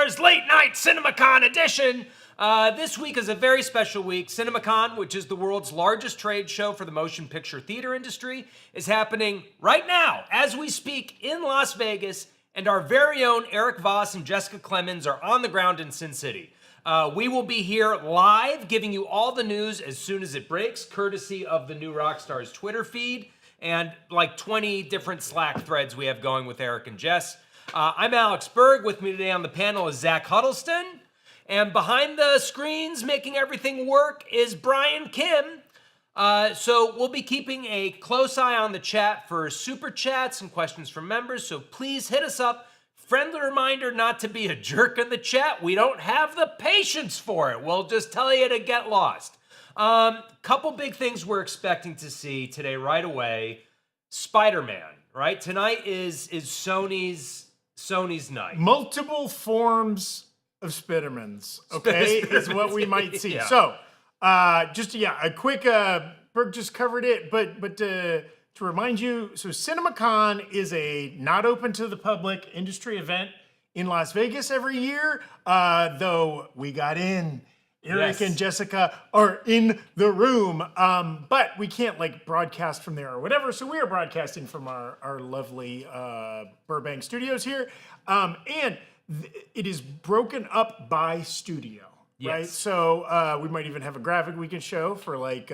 Rockstars Late Night CinemaCon edition. This week is a very special week. CinemaCon, which is the world's largest trade show for the motion picture theater industry, is happening right now as we speak in Las Vegas, and our very own Erik Voss and Jessica Clemons are on the ground in Sin City. We will be here live giving you all the news as soon as it breaks, courtesy of the new Rockstars Twitter feed and like 20 different Slack threads we have going with Erik and Jess. I'm Alex Berg. With me today on the panel is Zach Huddleston. And behind the screens, making everything work, is Brian Kim. So we'll be keeping a close eye on the chat for super chats and questions from members. So please hit us up. Friendly reminder not to be a jerk in the chat. We don't have the patience for it. We'll just tell you to get lost. Couple big things we're expecting to see today right away. Spider-Man, right? Tonight is Sony's night. Multiple forms of Spidermans, okay, is what we might see. Yeah. So, a quick, Berg just covered it, but to remind you, so CinemaCon is a not open to the public industry event in Las Vegas every year, though we got in. Erik and Jessica are in the room, but we can't like broadcast from there or whatever. So we are broadcasting from our lovely Burbank studios here, and it is broken up by studio, right? So we might even have a graphic we can show for like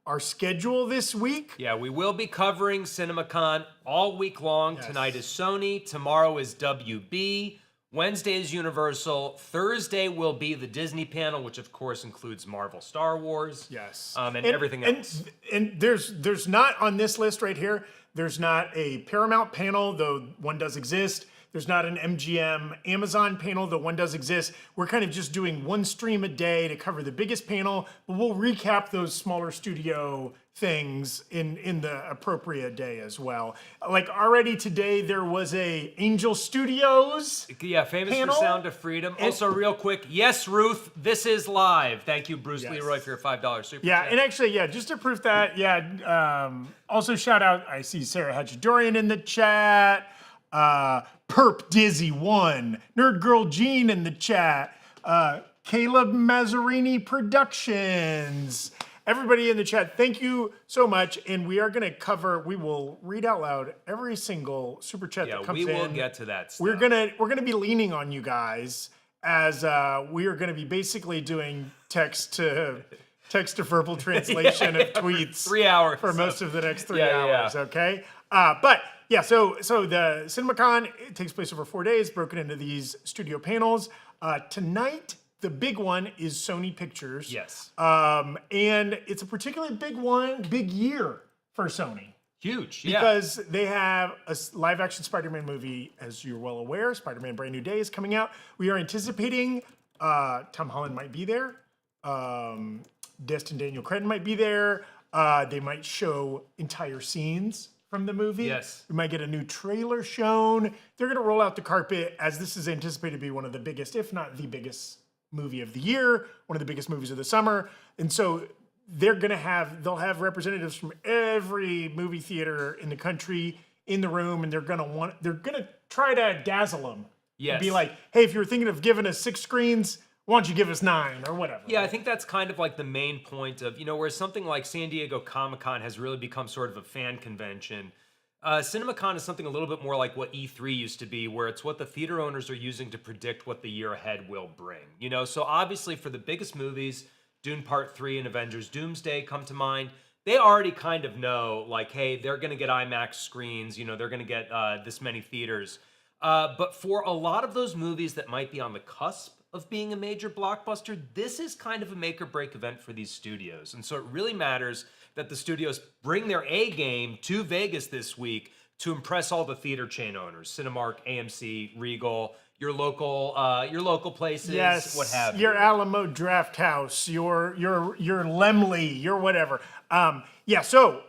our schedule this week. Yeah, we will be covering CinemaCon all week long. Yes. Tonight is Sony, tomorrow is WB. Wednesday is Universal. Thursday will be the Disney panel, which of course includes Marvel, Star Wars. Yes. And everything else. And there's not on this list right here, there's not a Paramount panel, though one does exist. There's not an MGM Amazon panel, though one does exist. We're kind of just doing one stream a day to cover the biggest panel, but we'll recap those smaller studio things in the appropriate day as well. Like already today, there was a Angel Studios famous panel. For Sound of Freedom. And also, real quick, yes, Ruth, this is live. Thank you, Bruce Leroy, for your $5 super chat. And actually, just to prove that, also shout out, I see Sarah Hatchadorian in the chat. Perp Dizzy 1, Nerd Girl Jean in the chat, Caleb Mazzarini Productions. Everybody in the chat, thank you so much. And we are going to we will read out loud every single super chat that comes in. Yeah, we will get to that stuff. We're gonna be leaning on you guys as we are going to be basically doing text to verbal translation of tweets 3 hours for most of the next 3 hours. Okay, so the CinemaCon, it takes place over 4 days, broken into these studio panels. Tonight, the big one is Sony Pictures. Yes. And it's a particularly big year for Sony. Huge, because they have a live-action Spider-Man movie, as you're well aware. Spider-Man Brand New Day is coming out. We are anticipating Tom Holland might be there. Destin Daniel Cretton might be there. They might show entire scenes from the movie. Yes. We might get a new trailer shown. They're going to roll out the carpet as this is anticipated to be one of the biggest, if not the biggest movie of the year, one of the biggest movies of the summer. And so they'll have representatives from every movie theater in the country in the room, and they're going to try to dazzle them. Yes. And be like, hey, if you were thinking of giving us 6 screens, why don't you give us 9 or whatever? Yeah, I think that's kind of like the main point of, where something like San Diego Comic-Con has really become sort of a fan convention. CinemaCon is something a little bit more like what E3 used to be, where it's what the theater owners are using to predict what the year ahead will bring. So obviously for the biggest movies, Dune Part 3 and Avengers Doomsday come to mind. They already kind of know, like, hey, they're going to get IMAX screens, they're going to get this many theaters. But for a lot of those movies that might be on the cusp of being a major blockbuster, this is kind of a make or break event for these studios. And so it really matters that the studios bring their A game to Vegas this week to impress all the theater chain owners, Cinemark, AMC, Regal, your local places, what have you. Your Alamo Draft House, your Lemley, your whatever. So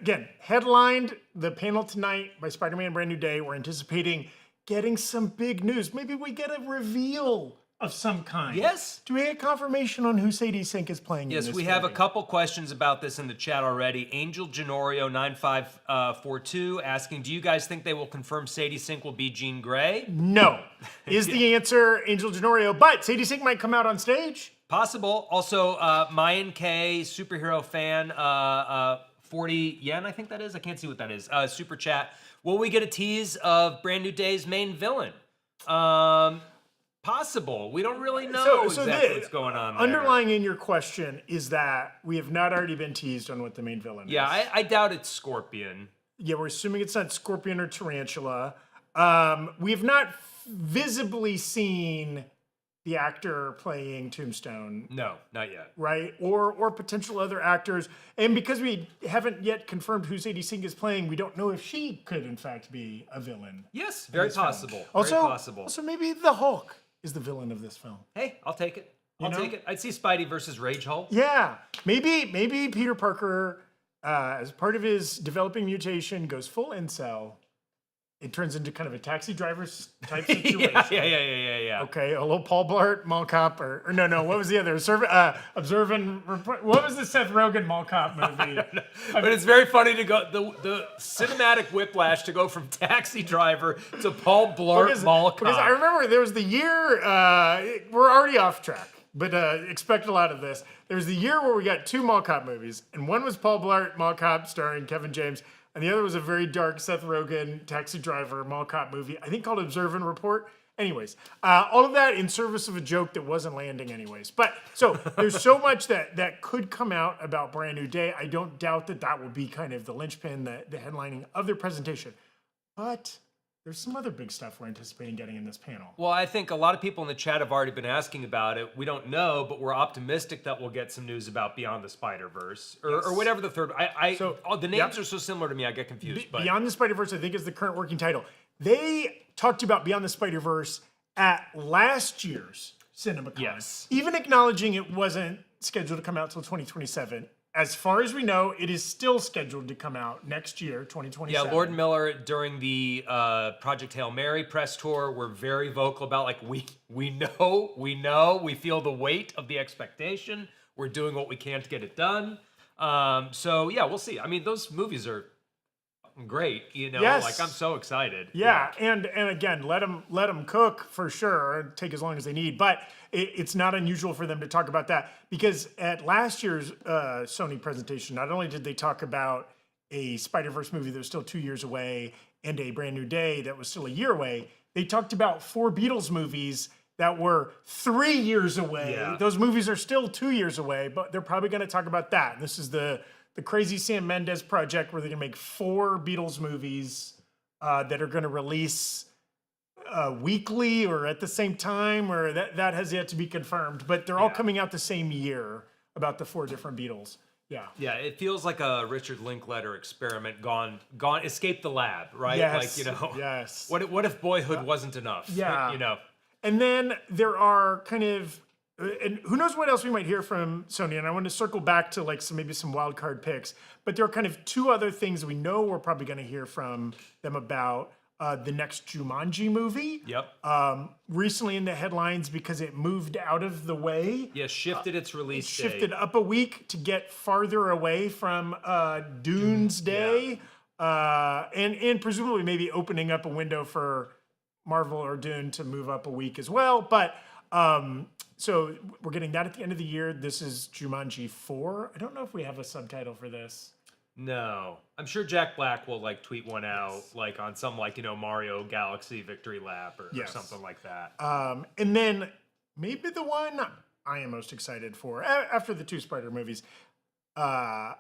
again, headlined the panel tonight by Spider-Man Brand New Day. We're anticipating getting some big news. Maybe we get a reveal of some kind. Yes. Do we get confirmation on who Sadie Sink is playing in Yes, this we have a movie? couple questions about this in the chat already. Angel Janorio 9542 asking, do you guys think they will confirm Sadie Sink will be Jean Grey? No, is the answer, Angel Janorio. But Sadie Sink might come out on stage. Possible. Also, Mayan K, superhero fan, 40 yen, I think that is. I can't see what that is. Super chat. Will we get a tease of Brand New Day's main villain? Possible. We don't really know exactly what's going on there. Underlying in your question is that we have not already been teased on what the main villain is. Yeah, I doubt it's Scorpion. Yeah, we're assuming it's not Scorpion or Tarantula. We have not visibly seen the actor playing Tombstone. No, not yet. Right? Or potential other actors. And because we haven't yet confirmed who Sadie Sink is playing, we don't know if she could in fact be a villain. Very possible. Also, very possible. Also maybe the Hulk is the villain of this film. Hey, I'll take it. I'll take it. I'd see Spidey versus Rage Hulk. Yeah. Maybe Peter Parker, as part of his developing mutation, goes full incel. It turns into kind of a taxi driver's type situation. Yeah. Okay, a little Paul Blart Mall Cop, or no, what was the other? Observing, what was the Seth Rogen Mall Cop movie? But it's very funny to go, the cinematic whiplash to go from taxi driver to Paul Blart Mall Cop. Because I remember there was the year, we're already off track, but expect a lot of this. There was the year where we got two Mall Cop movies, and one was Paul Blart Mall Cop starring Kevin James, and the other was a very dark Seth Rogen taxi driver mall cop movie, I think called Observe and Report. Anyways, all of that in service of a joke that wasn't landing anyways. But so there's so much that could come out about Brand New Day. I don't doubt that will be kind of the linchpin, the headlining of their presentation. But there's some other big stuff we're anticipating getting in this panel. Well, I think a lot of people in the chat have already been asking about it. We don't know, but we're optimistic that we'll get some news about Beyond the Spider-Verse or whatever the third. The names are so similar to me, I get confused. Beyond the Spider-Verse, I think, is the current working title. They talked about Beyond the Spider-Verse at last year's CinemaCon. Yes. Even acknowledging it wasn't scheduled to come out until 2027. As far as we know, it is still scheduled to come out next year, 2027. Yeah, Lord Miller, during the Project Hail Mary press tour, were very vocal about, like, we know, we feel the weight of the expectation. We're doing what we can to get it done. So, yeah, we'll see. I mean, those movies are great, Yes. Like, I'm so excited. Yeah, and again, let them cook for sure, and take as long as they need. But it's not unusual for them to talk about that, because at last year's Sony presentation, not only did they talk about a Spider-Verse movie that was still 2 years away and a Brand New Day that was still a year away, they talked about 4 Beatles movies that were 3 years away. Yeah. Those movies are still 2 years away, but they're probably going to talk about that. This is the crazy Sam Mendes project where they're going to make 4 Beatles movies that are going to release weekly or at the same time, or that has yet to be confirmed. But they're all coming out the same year, about the 4 different Beatles. Yeah. Yeah, it feels like a Richard Linklater experiment gone, escaped the lab, right? Yes. Like, Yes. What if Boyhood wasn't enough? Yeah. And then there are kind of, and who knows what else we might hear from Sony. And I want to circle back to like maybe some wild card picks. But there are kind of 2 other things we know we're probably going to hear from them about. The next Jumanji movie. Yep. Recently in the headlines because it moved out of the way. Yeah, shifted its release date. Shifted up a week to get farther away from Dune's Day. And presumably maybe opening up a window for Marvel or Dune to move up a week as well. But so we're getting that at the end of the year. This is Jumanji 4. I don't know if we have a subtitle for this. No. I'm sure Jack Black will like tweet one out like on some like, Mario Galaxy Victory Lap or something like that. And then maybe the one I am most excited for after the 2 Spider movies, a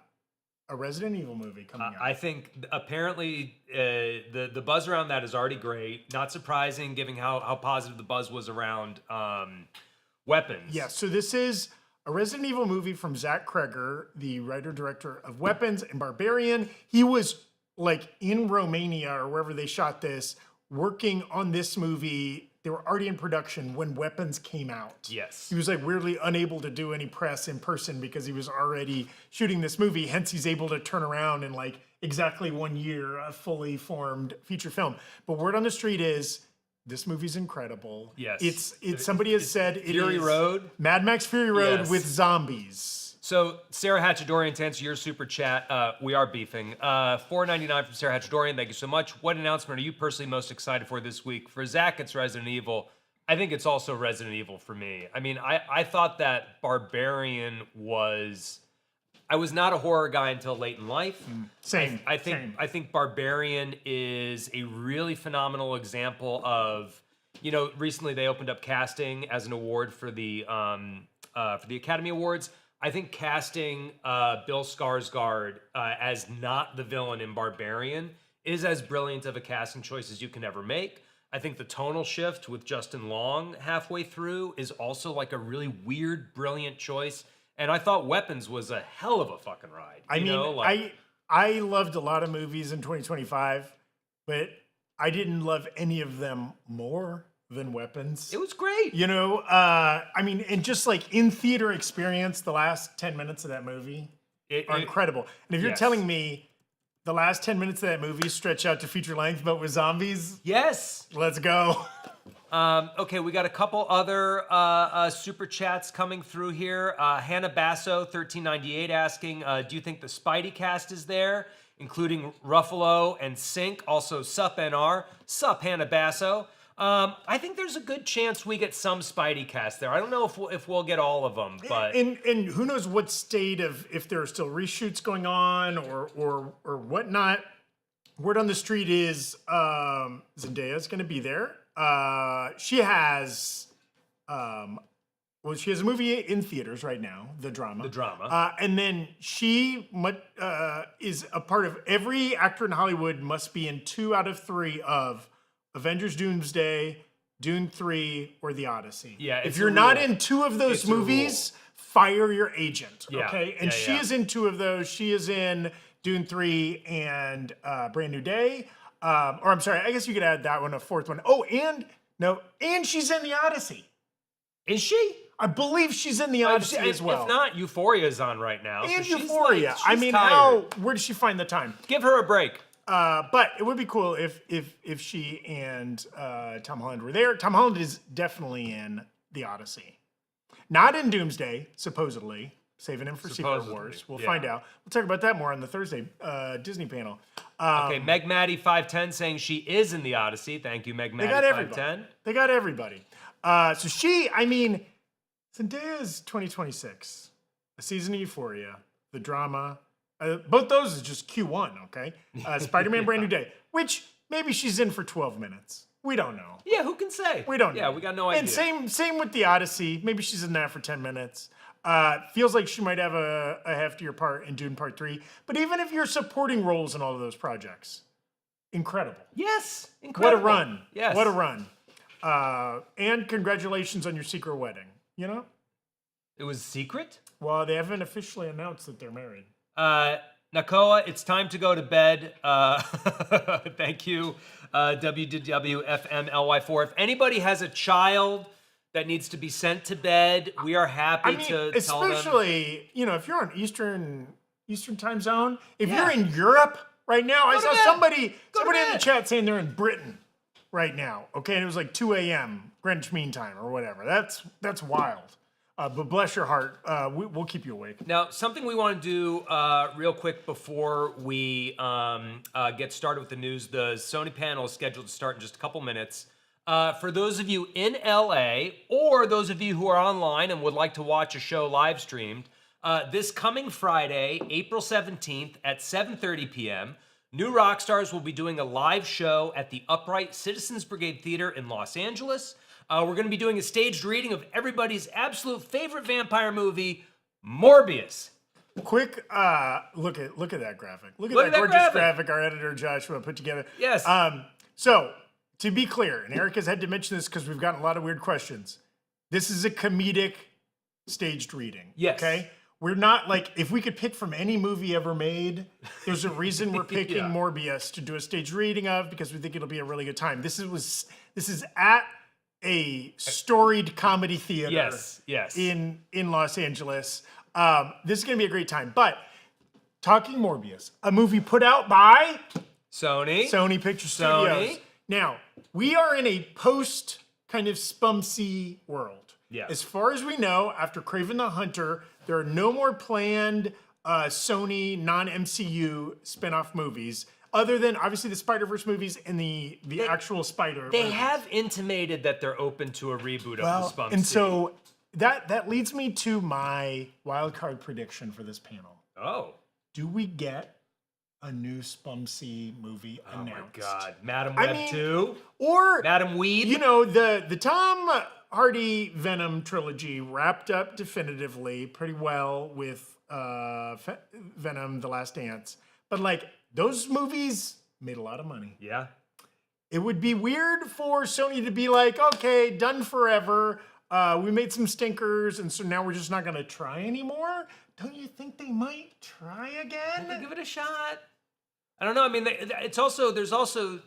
Resident Evil movie coming out. I think apparently the buzz around that is already great. Not surprising given how positive the buzz was around Weapons. Yeah, so this is a Resident Evil movie from Zach Kreger, the writer-director of Weapons and Barbarian. He was like in Romania or wherever they shot this, working on this movie. They were already in production when Weapons came out. Yes. He was like weirdly unable to do any press in person because he was already shooting this movie. Hence, he's able to turn around in like exactly 1 year a fully formed feature film. But word on the street is This movie's incredible. Yes. It's somebody has said it Fury is Road. Mad Max Fury Road Yes. with zombies. So Sarah Hatchadorian, to answer your super chat, we are beefing. $4.99 from Sarah Hatchadorian. Thank you so much. What announcement are you personally most excited for this week? For Zach, it's Resident Evil. I think it's also Resident Evil for me. I mean, I thought that Barbarian was. I was not a horror guy until late in life. Same. I think Barbarian is a really phenomenal example of, recently they opened up casting as an award for the Academy Awards. I think casting Bill Skarsgård as not the villain in Barbarian is as brilliant of a casting choice as you can ever make. I think the tonal shift with Justin Long halfway through is also like a really weird, brilliant choice. And I thought Weapons was a hell of a fucking ride. I loved a lot of movies in 2025, but I didn't love any of them more than Weapons. It was great. And just like in theater experience, the last 10 minutes of that movie are incredible. And if you're telling me the last 10 minutes of that movie stretch out to feature length, but with zombies, yes, let's go. Okay, we got a couple other super chats coming through here. Hannah Basso, 1398, asking, do you think the Spidey cast is there, including Ruffalo and Sink? Also, sup NR. Sup, Hannah Basso. I think there's a good chance we get some Spidey cast there. I don't know if we'll get all of them, but and who knows what state of, if there are still reshoots going on or whatnot. Word on the street is Zendaya's going to be there. She has a movie in theaters right now, The Drama. And then she is a part of every actor in Hollywood must be in 2 out of 3 of Avengers Doomsday, Dune 3, or The Odyssey. Yeah, if you're not in 2 of those movies, fire your agent. Okay. And she is in 2 of those. She is in Dune 3 and Brand New Day. Or I'm sorry, I guess you could add that one, a 4th one. Oh, and she's in The Odyssey. Is she? I believe she's in The Odyssey as well. If not, Euphoria is on right now. And so Euphoria. She's tired. Where does she find the time? Give her a break. But it would be cool if she and Tom Holland were there. Tom Holland is definitely in The Odyssey. Not in Doomsday, supposedly. Saving him for Secret Wars. We'll find out. We'll talk about that more on the Thursday Disney panel. Okay, Meg Maddie 510 saying she is in the Odyssey. Thank you, Meg Maddie 510. They got everybody. So Zendaya's 2026. A season of Euphoria. The Drama. Both those is just Q1, okay? Spider-Man Brand New Day. Which maybe she's in for 12 minutes. We don't know. Yeah, who can say? We don't know. Yeah, we got no idea. And same with The Odyssey. Maybe she's in that for 10 minutes. Feels like she might have a heftier part in Dune Part 3. But even if you're supporting roles in all of those projects, incredible. Yes, incredible. What a run. Yes. What a run. And congratulations on your secret wedding, you know? It was secret? Well, they haven't officially announced that they're married. Nakoa, it's time to go to bed. Thank you, WWFMLY4. If anybody has a child that needs to be sent to bed, we are happy to tell them. Especially, if you're on Eastern time zone. If you're in Europe right now, I saw somebody in the chat saying they're in Britain right now. Okay, and it was like 2 a.m. Greenwich Mean Time or whatever. That's wild. But bless your heart, we'll keep you awake. Now, something we want to do real quick before we get started with the news. The Sony panel is scheduled to start in just a couple minutes. For those of you in LA, or those of you who are online and would like to watch a show live streamed, this coming Friday, April 17th at 7:30 p.m., New Rockstars will be doing a live show at the Upright Citizens Brigade Theater in Los Angeles. We're going to be doing a staged reading of everybody's absolute favorite vampire movie, Morbius. Quick look at that graphic. Look at that gorgeous graphic our editor Joshua put together. Yes. So, to be clear, and Erik has had to mention this because we've gotten a lot of weird questions. This is a comedic staged reading. Yes. Okay? We're not like, if we could pick from any movie ever made, there's a reason we're picking Morbius to do a staged reading of because we think it'll be a really good time. This is at a storied comedy theater in Los Angeles. This is going to be a great time. But talking Morbius, a movie put out by Sony Picture Studios. Now, we are in a post kind of spumsy world. Yeah. As far as we know, after Kraven the Hunter, there are no more planned Sony non-MCU spin-off movies, other than obviously the Spider-Verse movies and the actual Spider. They movies. have intimated that they're open to a reboot of the Spump And City. so that leads me to my wild card prediction for this panel. Oh. Do we get a new Spumsy movie Oh announced? my God. Madam Web 2? Or, Madam Weed? you know, the Tom Hardy Venom trilogy wrapped up definitively pretty well with Venom: The Last Dance. But like, those movies made a lot of money. Yeah. It would be weird for Sony to be like, okay, done forever. We made some stinkers, and so now we're just not going to try anymore. Don't you think they might try again? Give it a shot. I don't know. I mean, there's also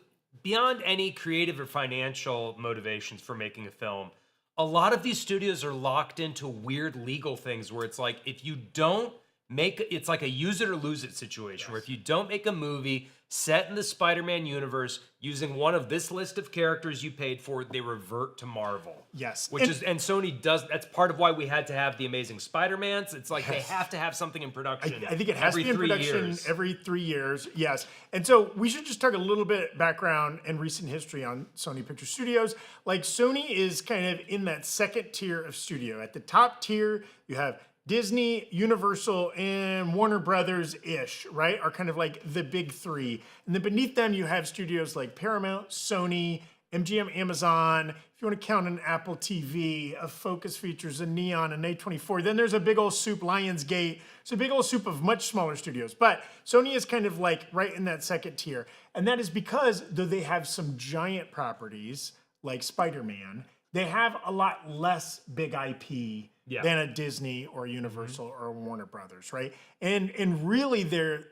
beyond any creative or financial motivations for making a film. A lot of these studios are locked into weird legal things where it's like, if you don't it's like a use it or lose it situation, where if you don't make a movie set in the Spider-Man universe using one of this list of characters you paid for, they revert to Marvel. Yes. And Sony does, that's part of why we had to have the Amazing Spider-Mans. It's like they have to have something in production. I think it has to be in production years. every 3 years. Yes. And so we should just talk a little bit background and recent history on Sony Picture Studios. Like, Sony is kind of in that second tier of studio. At the top tier, you have Disney, Universal, and Warner Brothers-ish, right? Are kind of like the big three. And then beneath them, you have studios like Paramount, Sony, MGM, Amazon. If you want to count an Apple TV, a Focus Features, a Neon, an A24. Then there's a big old soup, Lionsgate. It's a big old soup of much smaller studios. But Sony is kind of like right in that second tier. And that is because, though they have some giant properties like Spider-Man, they have a lot less big IP than a Disney or a Universal or a Warner Brothers, right? And really their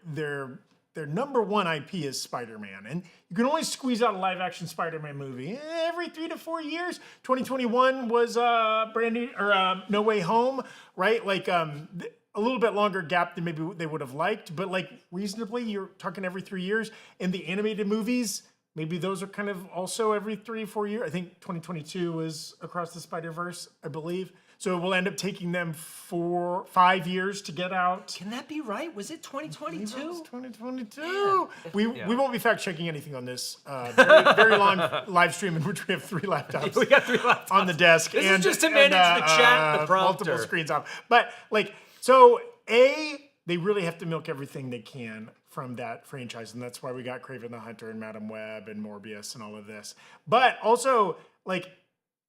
number one IP is Spider-Man. And you can only squeeze out a live action Spider-Man movie every 3 to 4 years. 2021 was No Way Home, right? Like a little bit longer gap than maybe they would have liked, but like reasonably, you're talking every 3 years. And the animated movies, maybe those are kind of also every 3 or 4 years. I think 2022 was Across the Spider-Verse, I believe. So it will end up taking them 5 years to get out. Can that be right? Was it 2022? 2022. We won't be fact checking anything on this very long live stream in which we have 3 laptops. We got 3 laptops on the desk. This is just to manage the chat, the prompter. Multiple screens off. But like, so they really have to milk everything they can from that franchise, and that's why we got Kraven the Hunter and Madam Web and Morbius and all of this. But also, like,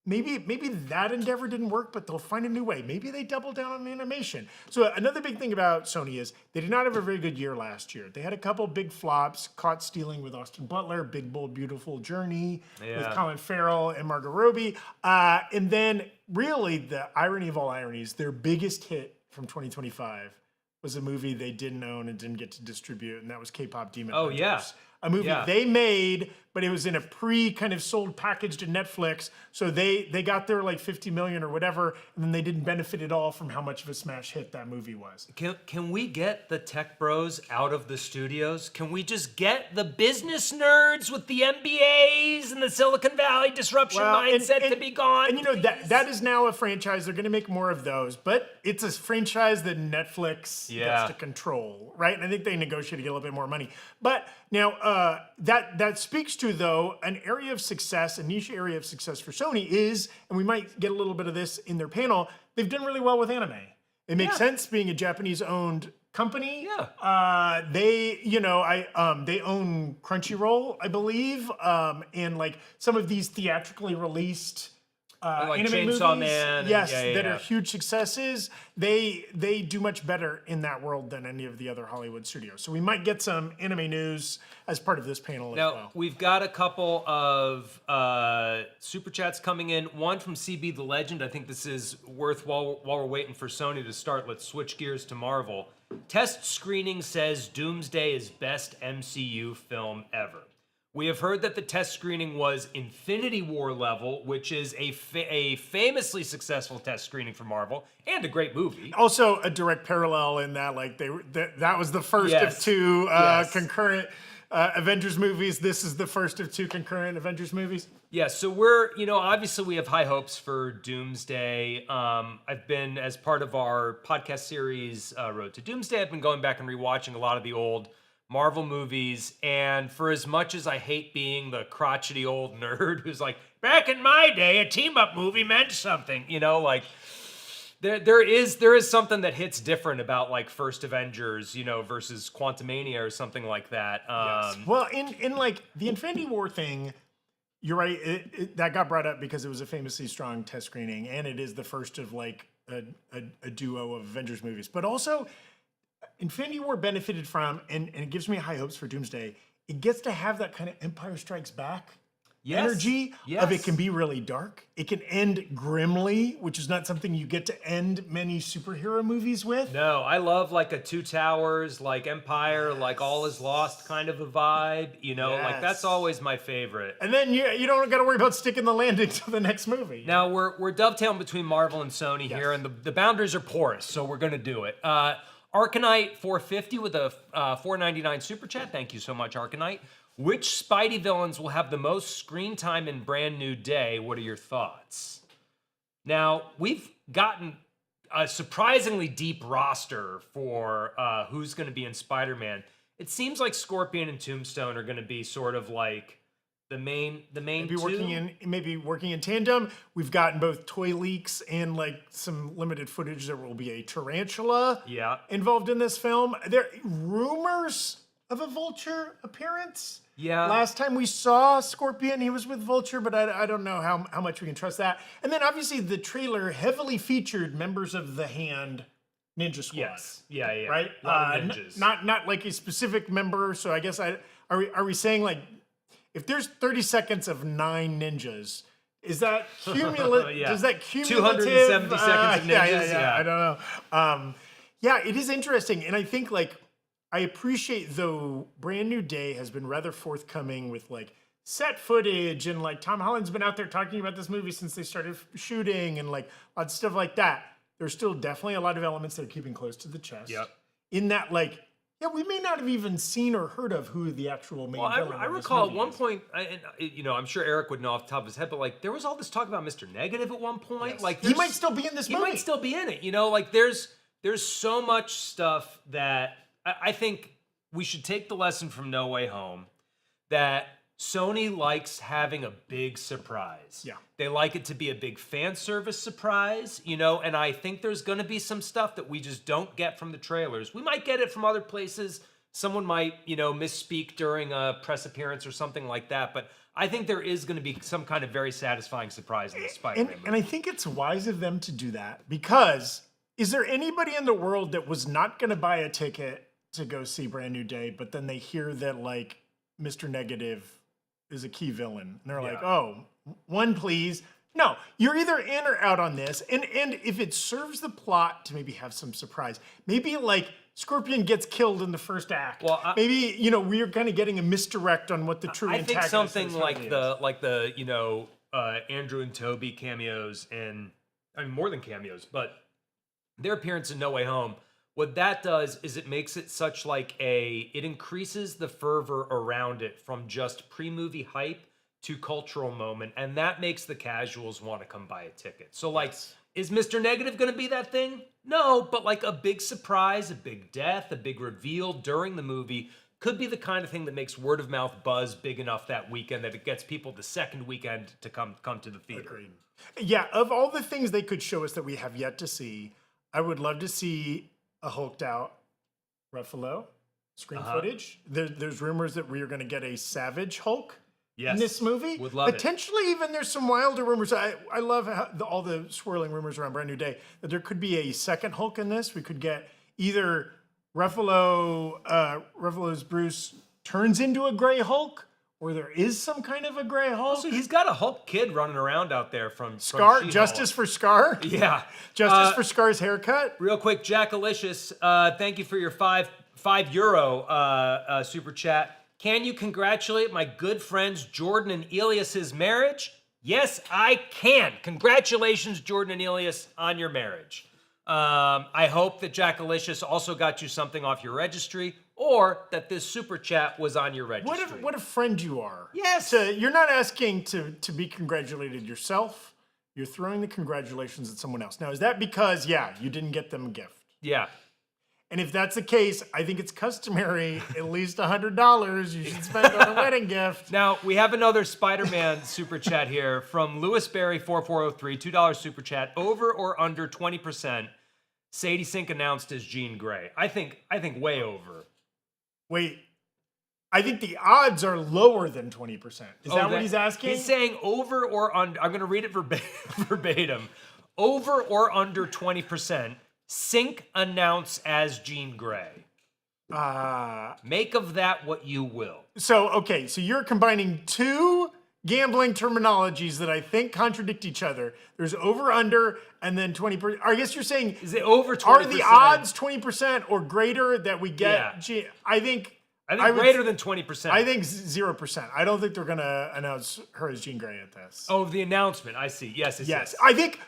maybe that endeavor didn't work, but they'll find a new way. Maybe they double down on animation. So another big thing about Sony is they did not have a very good year last year. They had a couple big flops: Caught Stealing with Austin Butler, Big Bold Beautiful Journey with Colin Farrell and Margot Robbie, and then really the irony of all ironies, their biggest hit from 2025 was a movie they didn't own and didn't get to distribute, and that was K-Pop Demon Hunters. Yeah. A movie they made, but it was in a kind of sold package to Netflix. So they got their like 50 million or whatever, and then they didn't benefit at all from how much of a smash hit that movie was. Can we get the tech bros out of the studios? Can we just get the business nerds with the MBAs and the Silicon Valley disruption mindset to be gone? And you know, that is now a franchise. They're going to make more of those, but it's a franchise that Netflix gets to control, right? And I think they negotiate to get a little bit more money. But now, that speaks to, though, an area of success, a niche area of success for Sony is, and we might get a little bit of this in their panel, they've done really well with anime. It makes sense being a Japanese-owned company. They own Crunchyroll, I believe, and like some of these theatrically released like anime Chainsaw movies, Man. that are huge successes. They do much better in that world than any of the other Hollywood studios. So we might get some anime news as part of this panel as well. We've got a couple of super chats coming in. One from CB the Legend. I think this is worth while we're waiting for Sony to start. Let's switch gears to Marvel. Test screening says Doomsday is best MCU film ever. We have heard that the test screening was Infinity War level, which is a famously successful test screening for Marvel and a great movie. Also, a direct parallel in that, like that was the first of 2 concurrent Avengers movies. This is the first of 2 concurrent Avengers movies. Yeah, so we're, obviously we have high hopes for Doomsday. I've been, as part of our podcast series, Road to Doomsday, I've been going back and rewatching a lot of the old Marvel movies. And for as much as I hate being the crotchety old nerd who's like, back in my day, a team-up movie meant something, there is something that hits different about like first Avengers, versus Quantumania or something like that. Yes. Well, in like the Infinity War thing, you're right. That got brought up because it was a famously strong test screening, and it is the first of like a duo of Avengers movies. But also, Infinity War benefited from, and it gives me high hopes for Doomsday. It gets to have that kind of Empire Strikes Back energy of it can be really dark. It can end grimly, which is not something you get to end many superhero movies with. No, I love like a Two Towers, like Empire, like All Is Lost kind of a vibe. Like that's always my favorite. And then you don't got to worry about sticking the landing to the next movie. Now we're dovetailing between Marvel and Sony here, and the boundaries are porous, so we're gonna do it. Arcanite 450 with a $4.99 super chat. Thank you so much, Arcanite. Which Spidey villains will have the most screen time in Brand New Day? What are your thoughts? Now, we've gotten a surprisingly deep roster for who's going to be in Spider-Man. It seems like Scorpion and Tombstone are going to be sort of like the main maybe two. working in tandem. We've gotten both toy leaks and like some limited footage. There will be a tarantula involved in this film. There rumors of a Vulture appearance. Yeah. Last time we saw Scorpion, he was with Vulture, but I don't know how much we can trust that. And then obviously the trailer heavily featured members of the Hand Ninja Squad. Yes. Yeah. Right? A lot of ninjas. Not like a specific member. So I guess are we saying like if there's 30 seconds of 9 ninjas, is that cumulative? Does that cumulative 270 seconds of ninjas? Yeah. I don't know. It is interesting, and I think like. I appreciate, though, Brand New Day has been rather forthcoming with, like, set footage, and, like, Tom Holland's been out there talking about this movie since they started shooting, and, like, lots of stuff like that. There's still definitely a lot of elements that are keeping close to the chest. Yep. In that, like, we may not have even seen or heard of who the actual main villain I recall at one point, I'm sure Erik would know off the top of his head, but, like, there was all this talk about Mr. Negative at one point. Yes. Like, he might still be in this movie. He might still be in it, Like, there's so much stuff that... I think we should take the lesson from No Way Home that Sony likes having a big surprise. Yeah. They like it to be a big fan service surprise, and I think there's going to be some stuff that we just don't get from the trailers. We might get it from other places. Someone might, misspeak during a press appearance or something like that, but I think there is going to be some kind of very satisfying surprise in the Spider-Man movie. And I think it's wise of them to do that because is there anybody in the world that was not going to buy a ticket to go see Brand New Day, but then they hear that like Mr. Negative is a key villain, and they're like, "Oh, one please." No, you're either in or out on this, and if it serves the plot to maybe have some surprise, maybe like Scorpion gets killed in the first act. Well, maybe we're kind of getting a misdirect on what the true. I think something like the Andrew and Toby cameos, and I mean more than cameos, but their appearance in No Way Home. What that does is it makes it such like it increases the fervor around it from just pre-movie hype to cultural moment, and that makes the casuals want to come buy a ticket. So like, is Mr. Negative going to be that thing? No, but like a big surprise, a big death, a big reveal during the movie could be the kind of thing that makes word of mouth buzz big enough that weekend that it gets people the second weekend to come to the theater. Agreed. Yeah, of all the things they could show us that we have yet to see, I would love to see a hulked out Ruffalo screen footage. There's rumors that we are going to get a Savage Hulk in this movie. Would love Potentially even there's some wilder rumors. I love all the swirling rumors around Brand New Day that there could be a second Hulk in this. We could get either Ruffalo's Bruce turns into a gray Hulk, or there is some kind of a gray Hulk. Also, he's got a Hulk kid running around out there from Scar. From Justice for Scar. Yeah, Justice for Scar's haircut. Real quick, Jackalicious, thank you for your €5 super chat. Can you congratulate my good friends Jordan and Elias's marriage? Yes, I can. Congratulations, Jordan and Elias, on your marriage. I hope that Jackalicious also got you something off your registry. or that this super chat was on your registry. What a friend you are. Yes. You're not asking to be congratulated yourself. You're throwing the congratulations at someone else. Now, is that because, you didn't get them a gift? Yeah. And if that's the case, I think it's customary, at least $100 you should spend on a wedding gift. Now, we have another Spider-Man super chat here from Louis Berry 4403, $2 super chat. Over or under 20%, Sadie Sink announced as Jean Grey. I think way over. Wait, I think the odds are lower than 20%. Is that what he's asking? He's saying over or under. I'm going to read it verbatim. Over or under 20%, Sink announce as Jean Grey. Make of that what you will. So you're combining two gambling terminologies that I think contradict each other. There's over, under, and then 20%. I guess you're saying, is it over 20%? Are the odds 20% or greater that we get? Yeah. I think greater than 20%. I think 0%. I don't think they're going to announce her as Jean Grey at this. Oh, the announcement. I see. Yes. I think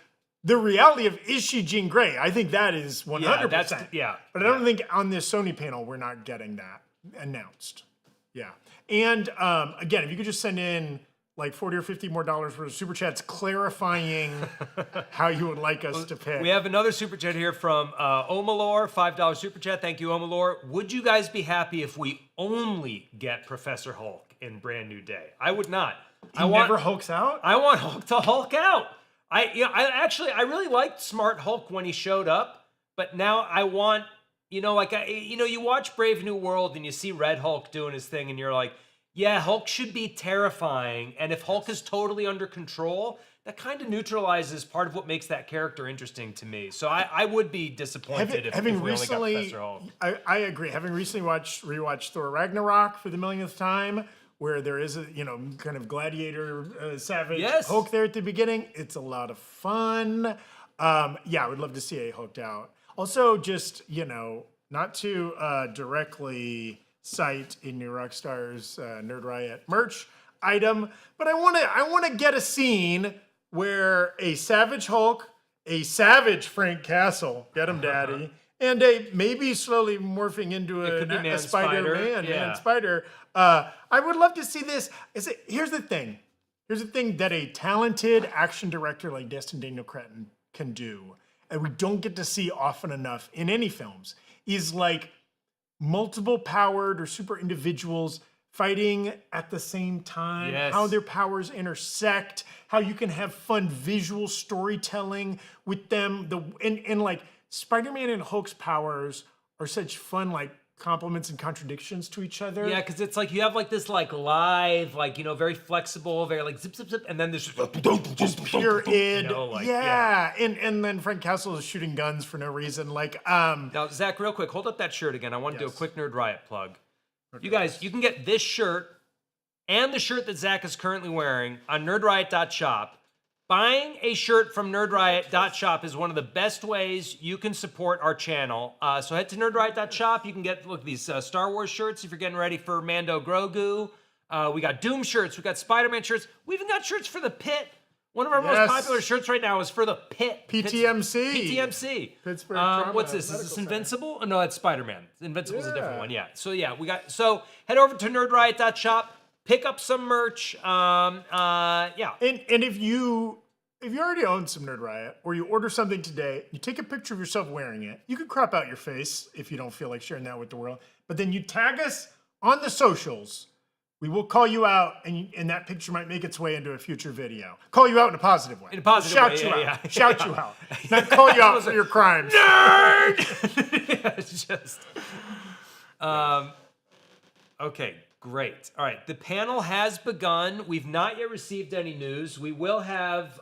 the reality of, is she Jean Grey? I think that is 100%. Yeah. But I don't think on this Sony panel we're not getting that announced. Yeah. And again, if you could just send in like $40 or $50 more worth of super chats clarifying how you would like us to pick. We have another super chat here from Omalor, $5 super chat. Thank you, Omalor. Would you guys be happy if we only get Professor Hulk in Brand New Day? I would not. Never hulks out? I want Hulk to Hulk out. I really liked Smart Hulk when he showed up, but now I want, you watch Brave New World and you see Red Hulk doing his thing and you're like, yeah, Hulk should be terrifying. And if Hulk is totally under control, that kind of neutralizes part of what makes that character interesting to me. So I would be disappointed if we only got Professor Hulk. I agree. Having recently rewatched Thor Ragnarok for the millionth time, where there is a kind of gladiator savage Hulk there at the beginning, it's a lot of fun. I would love to see a Hulked out. Also, just not to directly cite in your Rockstars Nerd Riot merch item, but I want to get a scene where a savage Hulk, a savage Frank Castle, get him daddy, and a maybe slowly morphing into a Spider-Man, Spider. I would love to see this. Here's the thing that a talented action director like Destin Daniel Cretton can do, and we don't get to see often enough in any films, is like multiple powered or super individuals fighting at the same time, how their powers intersect, how you can have fun visual storytelling with them. And like Spider-Man and Hulk's powers are such fun, like complements and contradictions to each other. Yeah, because it's like you have like this like live, like, very flexible, very like zip, zip, zip, and then there's just pure id. And then Frank Castle is shooting guns for no reason. Now, Zach, real quick, hold up that shirt again. I want to do a quick Nerd Riot plug. You guys, you can get this shirt and the shirt that Zach is currently wearing on nerdriot.shop. Buying a shirt from nerdriot.shop is one of the best ways you can support our channel. So head to nerdriot.shop. You can get, these Star Wars shirts if you're getting ready for Mando Grogu. We got Doom shirts. We got Spider-Man shirts. We even got shirts for the Pit. One of our most popular shirts right now is for the Pit. PTMC. Pittsburgh Trauma What's this? Is this Invincible? Oh, no, it's Spider-Man. Invincible's a different one, So head over to nerdriot.shop. Pick up some merch. And if you already own some Nerd Riot, or you order something today, you take a picture of yourself wearing it. You can crop out your face if you don't feel like sharing that with the world. But then you tag us on the socials. We will call you out, and that picture might make its way into a future video. Call you out in a positive way. Shout you out. Shout you out. Not call you out for your crimes. Nerd! It's just... Okay. Great. All right. The panel has begun. We've not yet received any news. We will have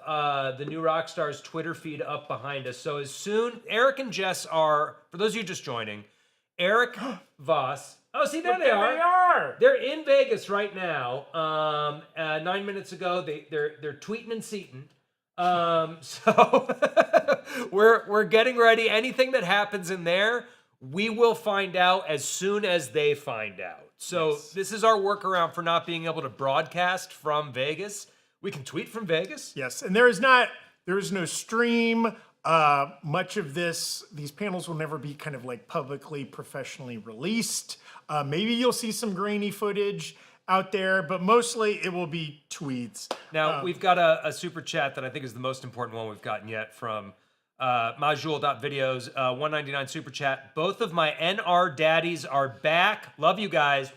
the new Rockstars Twitter feed up behind us. So as soon, Erik and Jess are, for those of you just joining, Erik, Voss. Oh, see, there they are. They're in Vegas right now. 9 minutes ago, they're tweeting and seating. So we're getting ready. Anything that happens in there, we will find out as soon as they find out. So this is our workaround for not being able to broadcast from Vegas. We can tweet from Vegas. Yes, and there is no stream Much of these panels will never be kind of like publicly, professionally released. Maybe you'll see some grainy footage out there, but mostly it will be tweets. Now, we've got a super chat that I think is the most important one we've gotten yet from Majul.videos, 199 super chat. Both of my NR daddies are back. Love you guys.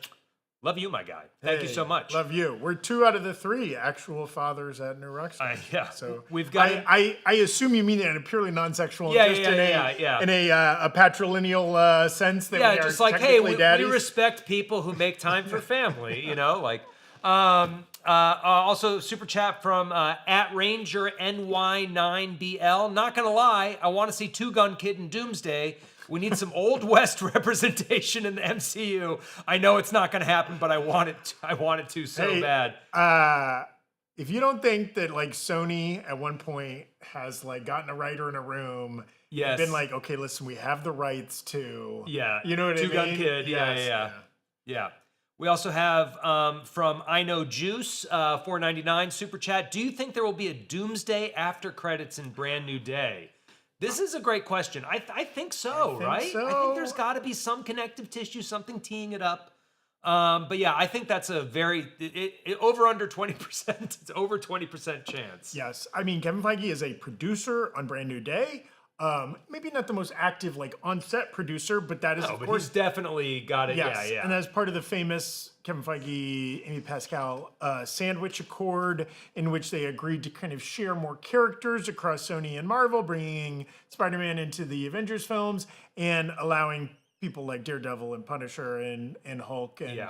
Love you, my guy. Thank you so much. Love you. We're 2 out of the 3 actual fathers at New Rockstars. Yeah. So we've got. I assume you mean it in a purely non-sexual, Yeah, just yeah. in a patrilineal sense that we are just like, hey, we daddies. respect people who make time for family. Like. Also, super chat from at Ranger NY9BL. Not gonna lie, I want to see Two Gun Kid in Doomsday. We need some Old West representation in the MCU. I know it's not gonna happen, but I want it. I want it to so bad. If you don't think that like Sony at one point has like gotten a writer in a room, and been like, okay, listen, we have the rights to, you know what I mean? Two Gun Kid. Yeah. We also have from I Know Juice, 499 super chat. Do you think there will be a Doomsday after credits in Brand New Day? This is a great question. I think so, right? So. I think there's got to be some connective tissue, something teeing it up. But yeah, I think that's a very over under 20%. It's over 20% chance. Yes, I mean Kevin Feige is a producer on Brand New Day. Maybe not the most active like on-set producer, but that is of course he's definitely got it. Yes, Yeah. And as part of the famous Kevin Feige, Amy Pascal sandwich accord, in which they agreed to kind of share more characters across Sony and Marvel, bringing Spider-Man into the Avengers films and allowing people like Daredevil and Punisher and Hulk and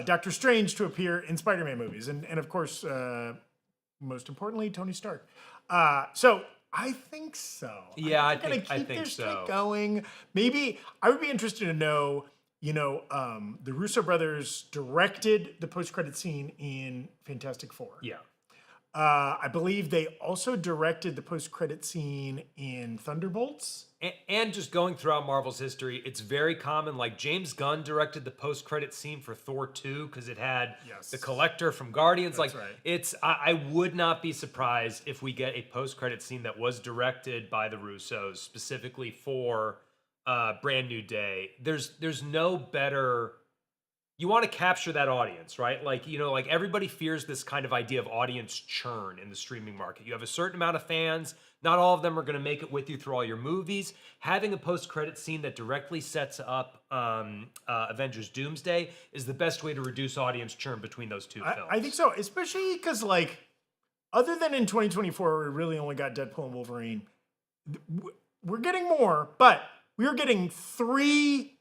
Doctor Strange to appear in Spider-Man movies, and of course, most importantly, Tony Stark. So. I think so. Yeah, I think so. Keep their streak going. Maybe I would be interested to know. The Russo brothers directed the post-credit scene in Fantastic Four. Yeah. I believe they also directed the post-credit scene in Thunderbolts. And just going throughout Marvel's history, it's very common. Like James Gunn directed the post-credit scene for Thor 2 because it had the Collector from Guardians. That's like right. it's, I would not be surprised if we get a post-credit scene that was directed by the Russos specifically for Brand New Day. There's no better. You want to capture that audience, right? Like, like everybody fears this kind of idea of audience churn in the streaming market. You have a certain amount of fans. Not all of them are going to make it with you through all your movies. Having a post-credit scene that directly sets up Avengers Doomsday is the best way to reduce audience churn between those two films. I think so, especially because, like, other than in 2024, where we really only got Deadpool and Wolverine, we're getting more, but we are getting 3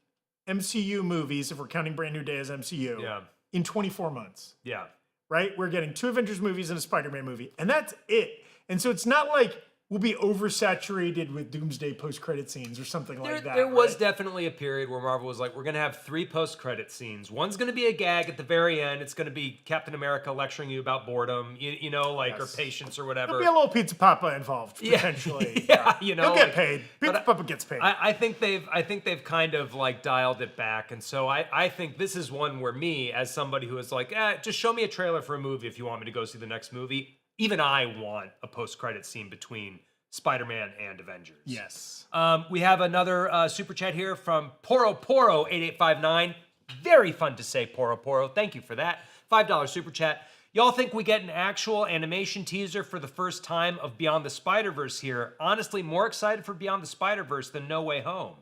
MCU movies, if we're counting Brand New Day as MCU, in 24 months. Yeah. Right? We're getting 2 Avengers movies and a Spider-Man movie, and that's it. And so it's not like we'll be oversaturated with Doomsday post-credit scenes or something like that. There was definitely a period where Marvel was like, we're going to have 3 post-credit scenes. One's going to be a gag at the very end. It's going to be Captain America lecturing you about boredom, or patience or whatever. There'll be a little Pizza Papa involved, potentially. He'll get paid. Pizza Papa gets paid. I think they've kind of like dialed it back. And so I think this is one where me, as somebody who is like, just show me a trailer for a movie if you want me to go see the next movie. Even I want a post-credit scene between Spider-Man and Avengers. Yes. We have another super chat here from Poro8859. Very fun to say, Poro. Thank you for that. $5 super chat. Y'all think we get an actual animation teaser for the first time of Beyond the Spider-Verse here? Honestly, more excited for Beyond the Spider-Verse than No Way Home.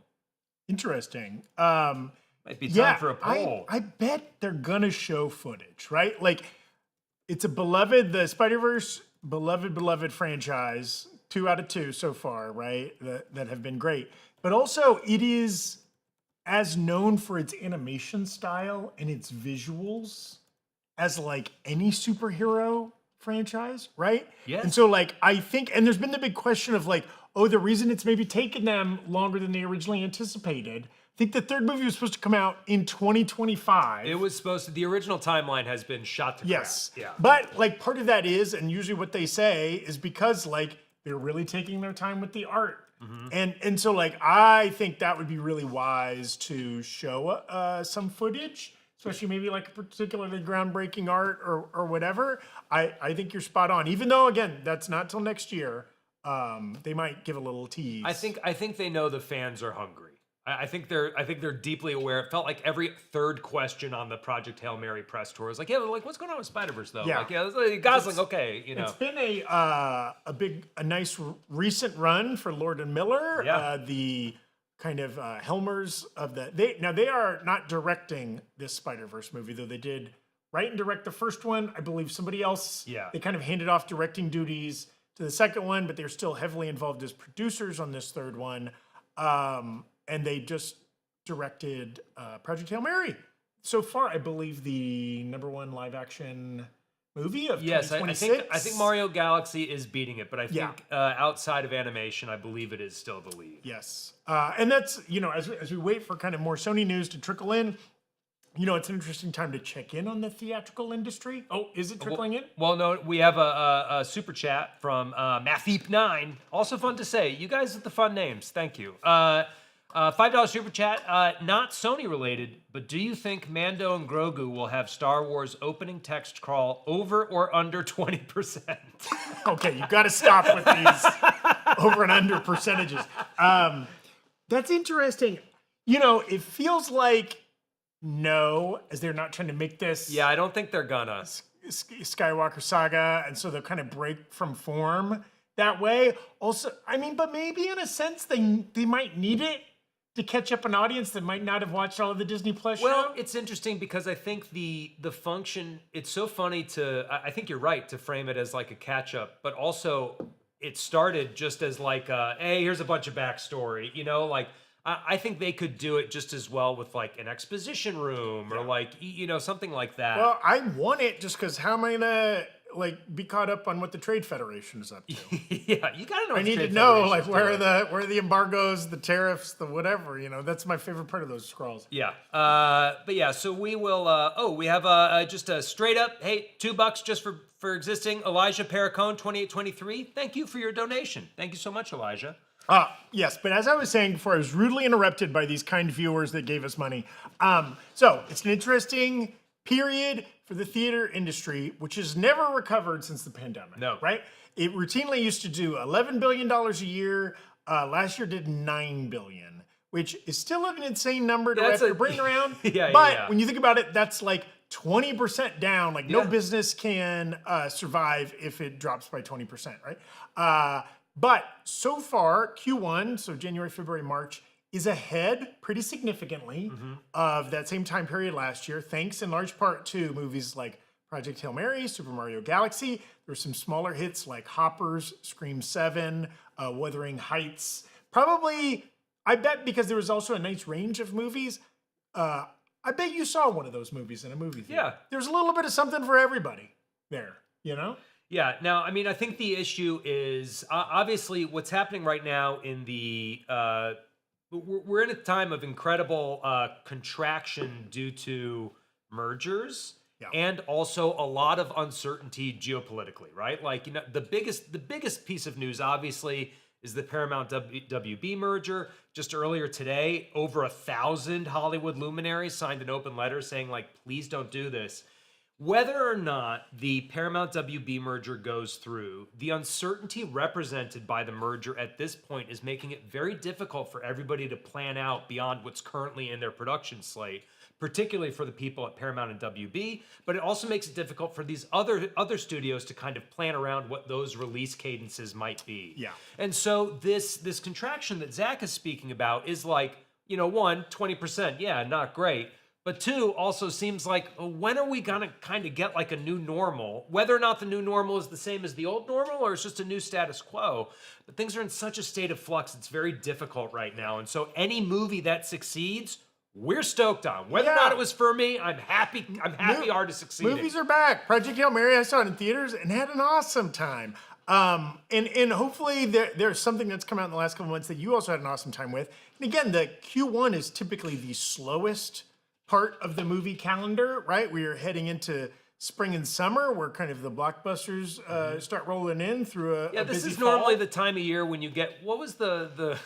Interesting. Might be time for a poll. I bet they're gonna show footage, right? Like, it's the Spider-Verse beloved franchise. 2 out of 2 so far, right? That have been great. But also, it is as known for its animation style and its visuals as like any superhero franchise, right? Yes. And so like, I think, and there's been the big question of like, the reason it's maybe taken them longer than they originally anticipated. I think the 3rd movie was supposed to come out in 2025. It was supposed to. The original timeline has been shot to crap. Yes. Yeah. But like part of that is, and usually what they say is because like they're really taking their time with the art. Mm-hmm. And so like, I think that would be really wise to show some footage, especially maybe like a particularly groundbreaking art or whatever. I think you're spot on, even though again, that's not till next year. they might give a little tease. I think they know the fans are hungry. I think they're deeply aware. It felt like every third question on the Project Hail Mary press tour was like, yeah, like what's going on with Spider-Verse though? Yeah. Like, yeah, like, Gosling, okay, you know. It's been a nice recent run for Lord and Miller. Yeah. The kind of Helmers of they are not directing this Spider-Verse movie, though they did write and direct the first one. I believe somebody else. Yeah. They kind of handed off directing duties to the second one, but they're still heavily involved as producers on this third one. And they just directed Project Hail Mary. So far, I believe the #1 live-action movie of 2026. I think Mario Galaxy is beating it, but I think outside of animation, I believe it is still the lead. Yes, and that's as we wait for kind of more Sony news to trickle in. It's an interesting time to check in on the theatrical industry. Oh, is it trickling in? Well, no, we have a super chat from Matheep9. Also fun to say. You guys with the fun names. Thank you. $5 super chat. Not Sony related, but do you think Mando and Grogu will have Star Wars opening text crawl over or under 20%? Okay, you got to stop with these over and under percentages. That's interesting. It feels like no, as they're not trying to make this. Yeah, I don't think they're gonna. Skywalker saga, and so they'll kind of break from form that way. Also, but maybe in a sense they might need it to catch up an audience that might not have watched all of the Disney Plus show. Well, it's interesting because I think the function, it's so funny I think you're right to frame it as like a catch up, but also it started just as like hey, here's a bunch of backstory, like I think they could do it just as well with like an exposition room or like something like that. Well, I want it just because how am I gonna be caught up on what the Trade Federation is up to? Yeah, you gotta know. I need to know where are the embargoes, the tariffs, the whatever. That's my favorite part of those scrolls. Yeah, but yeah, so we will. We have just a straight up. Hey, $2 just for existing. Elijah Perricone 2823. Thank you for your donation. Thank you so much, Elijah. Yes, but as I was saying before, I was rudely interrupted by these kind viewers that gave us money. So it's an interesting period for the theater industry, which has never recovered since the pandemic. No. Right? It routinely used to do $11 billion a year. Last year did $9 billion, which is still an insane number to wrap your brain around. But when you think about it, that's like 20% down. Like no business can survive if it drops by 20%, right? But so far, Q1, so January, February, March, is ahead pretty significantly of that same time period last year, thanks in large part to movies like Project Hail Mary, Super Mario Galaxy. There were some smaller hits like Hoppers, Scream 7, Wuthering Heights. Probably, I bet because there was also a nice range of movies, I bet you saw one of those movies in a movie theater. Yeah. There's a little bit of something for everybody there, Yeah. Now, I mean, I think the issue is obviously what's happening right now in the we're in a time of incredible contraction due to mergers and also a lot of uncertainty geopolitically, right? Like, the biggest piece of news obviously is the Paramount WB merger. Just earlier today, over 1,000 Hollywood luminaries signed an open letter saying like, please don't do this. Whether or not the Paramount WB merger goes through, the uncertainty represented by the merger at this point is making it very difficult for everybody to plan out beyond what's currently in their production slate, particularly for the people at Paramount and WB, but it also makes it difficult for these other studios to kind of plan around what those release cadences might be. Yeah. And so this contraction that Zach is speaking about is like, 20%, yeah, not great. But 2, also seems like, when are we gonna kind of get like a new normal? Whether or not the new normal is the same as the old normal or it's just a new status quo. But things are in such a state of flux, it's very difficult right now. And so any movie that succeeds, we're stoked on. Whether or not it was for me, I'm happy artists succeeded. Movies are back. Project Hail Mary, I saw it in theaters and had an awesome time. And hopefully there's something that's come out in the last couple months that you also had an awesome time with. And again, the Q1 is typically the slowest part of the movie calendar, right? We are heading into spring and summer, where kind of the blockbusters start rolling in through a this busy is fall. normally the time of year when you get, what was the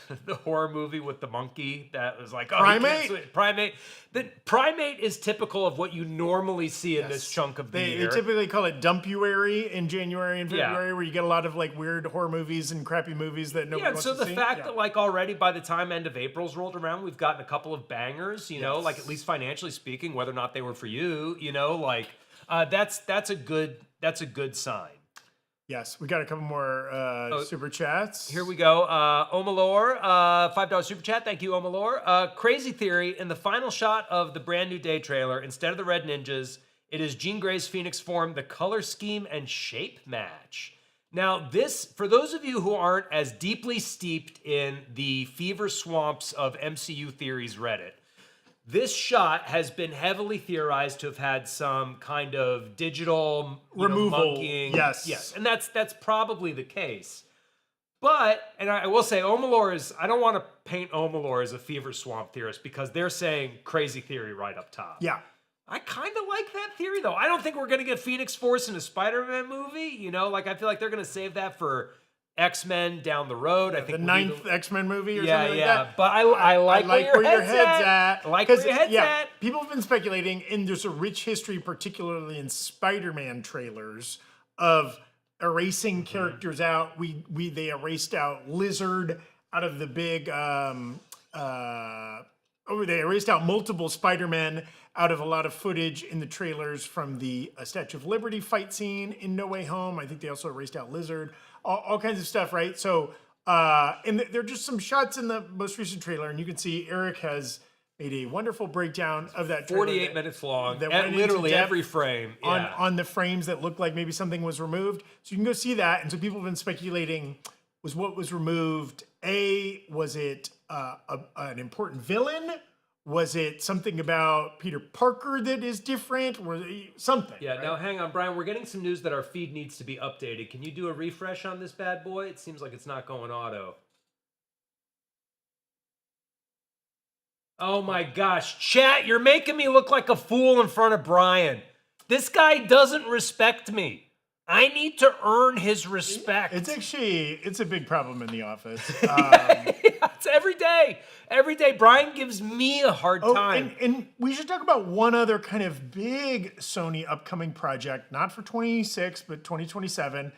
horror movie with the monkey that was like, Primate? Primate. The Primate is typical of what you normally see in this chunk of the They year. typically call it Dumpuary in January and February, where you get a lot of like weird horror movies and crappy movies that nobody wants so to the see. fact that like already by the time end of April's rolled around, we've gotten a couple of bangers, you know, Yes. like at least financially speaking, whether or not they were for you, you know, like that's a good sign. Yes, we got a couple more super chats. Here we go. Omalore, $5 super chat. Thank you, Omalore. Crazy theory. In the final shot of the brand new day trailer, instead of the red ninjas, it is Jean Grey's Phoenix form, the color scheme and shape match. Now, this, for those of you who aren't as deeply steeped in the fever swamps of MCU theories Reddit, this shot has been heavily theorized to have had some kind of digital Removal. monkeying. Yes. And that's probably the case. But, and I will say, Omalore is, I don't want to paint Omalore as a fever swamp theorist because they're saying crazy theory right up top. Yeah. I kind of like that theory, though. I don't think we're going to get Phoenix Force in a Spider-Man movie. You know, like I feel like they're going to save that for X-Men down the road. I think The ninth X-Men movie or yeah, something like yeah. that. But I like where your head's at. I like where your head's at. People have been speculating, and there's a rich history, particularly in Spider-Man trailers, of erasing characters out. They erased out Lizard out of the big. They erased out multiple Spider-Men out of a lot of footage in the trailers from the Statue of Liberty fight scene in No Way Home. I think they also erased out Lizard. All kinds of stuff, right? So, and there are just some shots in the most recent trailer, and you can see Erik has made a wonderful breakdown of that trailer. 48 minutes long, that at went into literally depth every frame. Yeah. on the frames that looked like maybe something was removed. So you can go see that. And so people have been speculating, was what was removed, was it an important villain? Was it something about Peter Parker that is different? Or something? Yeah, right? now hang on, Brian. We're getting some news that our feed needs to be updated. Can you do a refresh on this bad boy? It seems like it's not going auto. Oh my gosh. Chat, you're making me look like a fool in front of Brian. This guy doesn't respect me. I need to earn his respect. It's a big problem in the office. It's every day. Every day. Brian gives me a hard time. And we should talk about one other kind of big Sony upcoming project, not for 26, but 2027.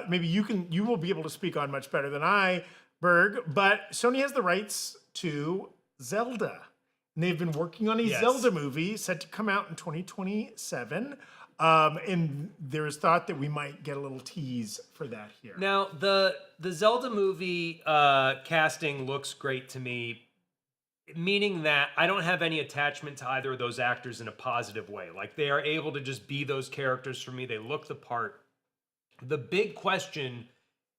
Maybe you will be able to speak on much better than I, Berg, but Sony has the rights to Zelda. And they've been working on a Zelda movie set to come out in 2027. And there's thought that we might get a little tease for that here. Now, the Zelda movie casting looks great to me, meaning that I don't have any attachment to either of those actors in a positive way. Like, they are able to just be those characters for me. They look the part. The big question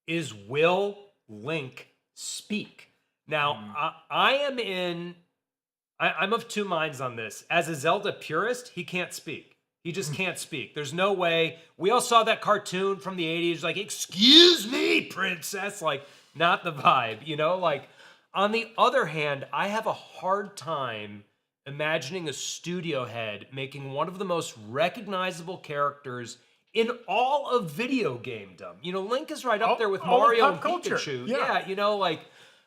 is, will Link speak? Now, I'm of two minds on this. As a Zelda purist, he can't speak. He just can't speak. There's no way. We all saw that cartoon from the 80s, like, excuse me, princess. Like, not the vibe, you know? Like, on the other hand, I have a hard time imagining a studio head making one of the most recognizable characters in all of video gamedom. You know, Link is right up there with all of Mario and pop culture. Pikachu. Yeah. Yeah, you know, like,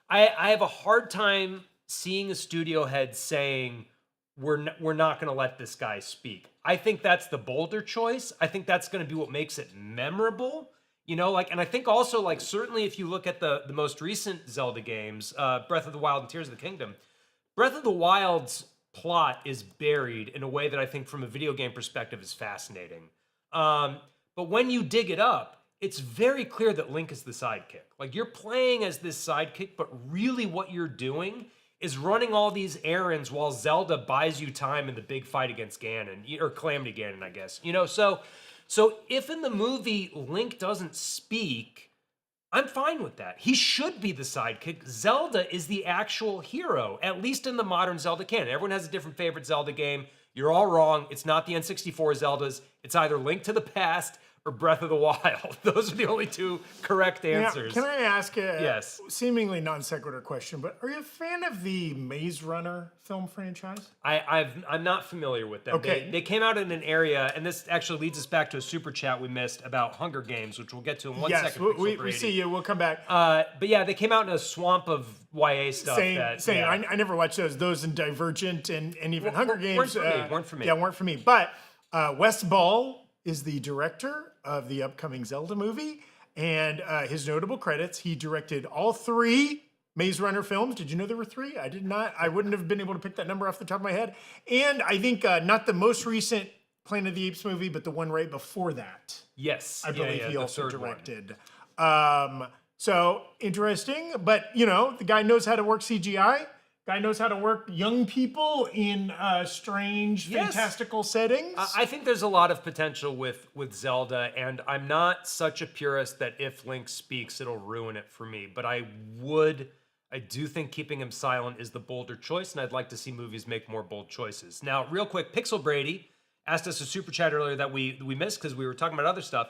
I have a hard time seeing a studio head saying, we're not going to let this guy speak. I think that's the bolder choice. I think that's going to be what makes it memorable. You know, like, and I think also, like, certainly if you look at the most recent Zelda games, Breath of the Wild and Tears of the Kingdom, Breath of the Wild's plot is buried in a way that I think from a video game perspective is fascinating. But when you dig it up, it's very clear that Link is the sidekick. Like, you're playing as this sidekick, but really what you're doing is running all these errands while Zelda buys you time in the big fight against Ganon, or Calamity Ganon, I guess. You know, so if in the movie Link doesn't speak, I'm fine with that. He should be the sidekick. Zelda is the actual hero, at least in the modern Zelda canon. Everyone has a different favorite Zelda game. You're all wrong. It's not the N64 Zeldas. It's either Link to the Past or Breath of the Wild. Those are the only two correct answers. Now, can I ask a Yes. seemingly non sequitur question? But are you a fan of the Maze Runner film franchise? I'm not familiar with them. Okay. They came out in an area, and this actually leads us back to a super chat we missed about Hunger Games, which we'll get to in one Yes, second. we see you. We'll come back. But yeah, they came out in a swamp of YA stuff. Same. Yeah. I never watched those in Divergent and even Hunger Games. Weren't for me. Yeah, weren't for me. But Wes Ball is the director of the upcoming Zelda movie, and his notable credits: he directed all 3 Maze Runner films. Did you know there were 3? I did not. I wouldn't have been able to pick that number off the top of my head. And I think not the most recent Planet of the Apes movie, but the one right before that. Yes. I believe he the also third one. directed. So interesting, but the guy knows how to work CGI. Guy knows how to work young people in strange, Yes. fantastical settings. I think there's a lot of potential with Zelda, and I'm not such a purist that if Link speaks, it'll ruin it for me. But I do think keeping him silent is the bolder choice, and I'd like to see movies make more bold choices. Now, real quick, Pixel Brady asked us a super chat earlier that we missed because we were talking about other stuff.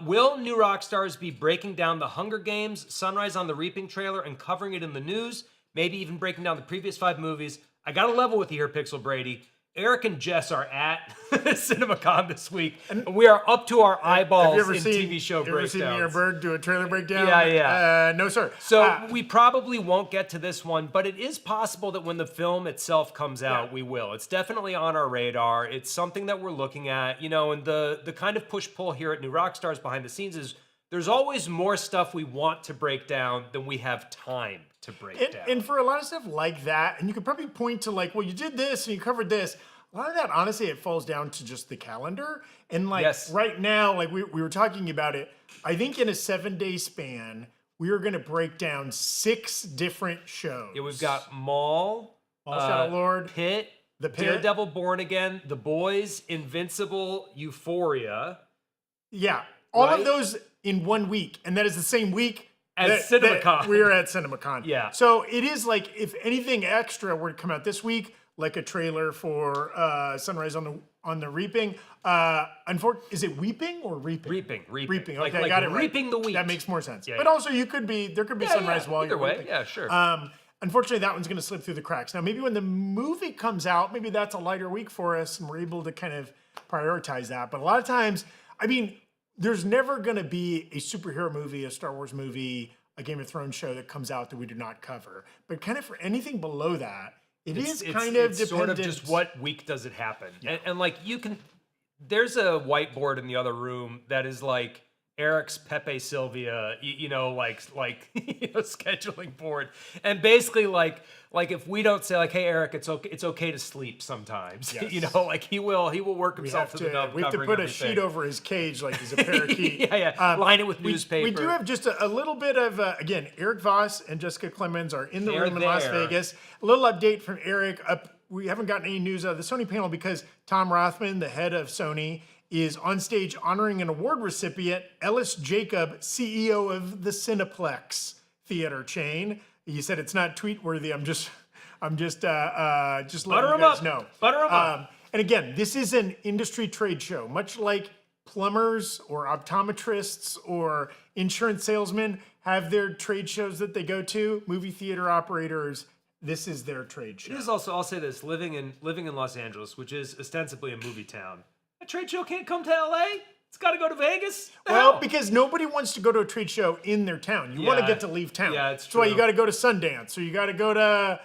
Will new Rockstars be breaking down the Hunger Games, Sunrise on the Reaping trailer, and covering it in the news? Maybe even breaking down the previous 5 movies. I got to level with you here, Pixel Brady. Erik and Jess are at CinemaCon this week. And we are up to our eyeballs in TV show breakdowns. Have you ever seen me or Berg do a trailer breakdown? Yeah. No, sir. So we probably won't get to this one, but it is possible that when the film itself comes out, we will. It's definitely on our radar. It's something that we're looking at, and the kind of push-pull here at New Rockstars behind the scenes is there's always more stuff we want to break down than we have time to break down. And for a lot of stuff like that, and you could probably point to well, you did this and you covered this. A lot of that, honestly, it falls down to just the calendar. And right now, we were talking about it, I think in a 7-day span, we are going to break down 6 different shows. Yeah, we've got Maul, Shadow Lord, Pit, Daredevil Born Again, The Boys, Invincible, Euphoria. Yeah, all of those in 1 week. And that is the same week as CinemaCon. We are at CinemaCon. Yeah. So it is if anything extra were to come out this week, like a trailer for Sunrise on the Reaping. Is it Weeping or Reaping? Reaping. Okay, I got it right. Reaping the wheat. That makes more sense. Yeah, but also there could be Sunrise while either you're way. reaping. Yeah, sure. Unfortunately, that one's going to slip through the cracks. Now, maybe when the movie comes out, maybe that's a lighter week for us, and we're able to kind of prioritize that. But a lot of times, there's never going to be a superhero movie, a Star Wars movie, a Game of Thrones show that comes out that we do not cover. But kind of for anything below that, it's kind of dependent. Sort of just what week does it happen. Yeah. And you can, there's a whiteboard in the other room that is Erik's Pepe Sylvia, scheduling board. And basically if we don't say hey Erik, it's okay to sleep sometimes. Yes. He will work himself to the nub. We have to put a sheet over his cage like he's a parakeet. Line it with newspaper. We do have just a little bit of again, Erik Voss and Jessica Clemons are in the room in Las Vegas. A little update from Erik. We haven't gotten any news out of the Sony panel because Tom Rothman, the head of Sony, is on stage honoring an award recipient, Ellis Jacob, CEO of the Cineplex theater chain. He said it's not tweet worthy. I'm just letting you guys know. Butter him up. And again, this is an industry trade show, much like plumbers or optometrists or insurance salesmen have their trade shows that they go to. Movie theater operators, this is their trade show. It is also, I'll say this, living in Los Angeles, which is ostensibly a movie town. A trade show can't come to LA. It's got to go to Vegas. Well, because nobody wants to go to a trade show in their town. You want to get to leave town. Yeah, it's true. That's why you got to go to Sundance, or you got to go to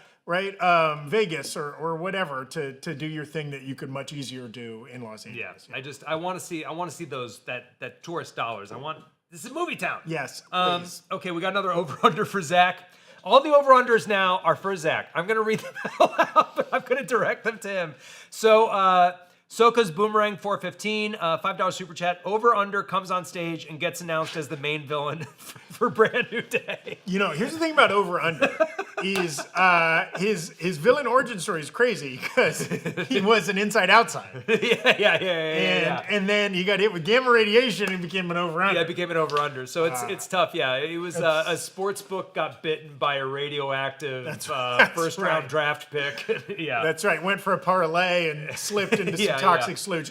Vegas, or whatever to do your thing that you could much easier do in Los Angeles. Yeah. I want to see those that tourist dollars. This is a movie town. Yes. Please. Okay, we got another over under for Zach. All the over unders now are for Zach. I'm gonna read them out, but I'm gonna direct them to him. So. Soka's Boomerang 415, $5 super chat. Over under comes on stage and gets announced as the main villain for Brand New Day. Here's the thing about over under is his villain origin story is crazy because he was an inside outside. Yeah. And then he got hit with gamma radiation and became an over under. Yeah, it became an over under. So it's tough. Yeah, it was a sports book got bitten by a radioactive first round draft pick. Yeah, that's right. Went for a parlay and slipped into some toxic sludge.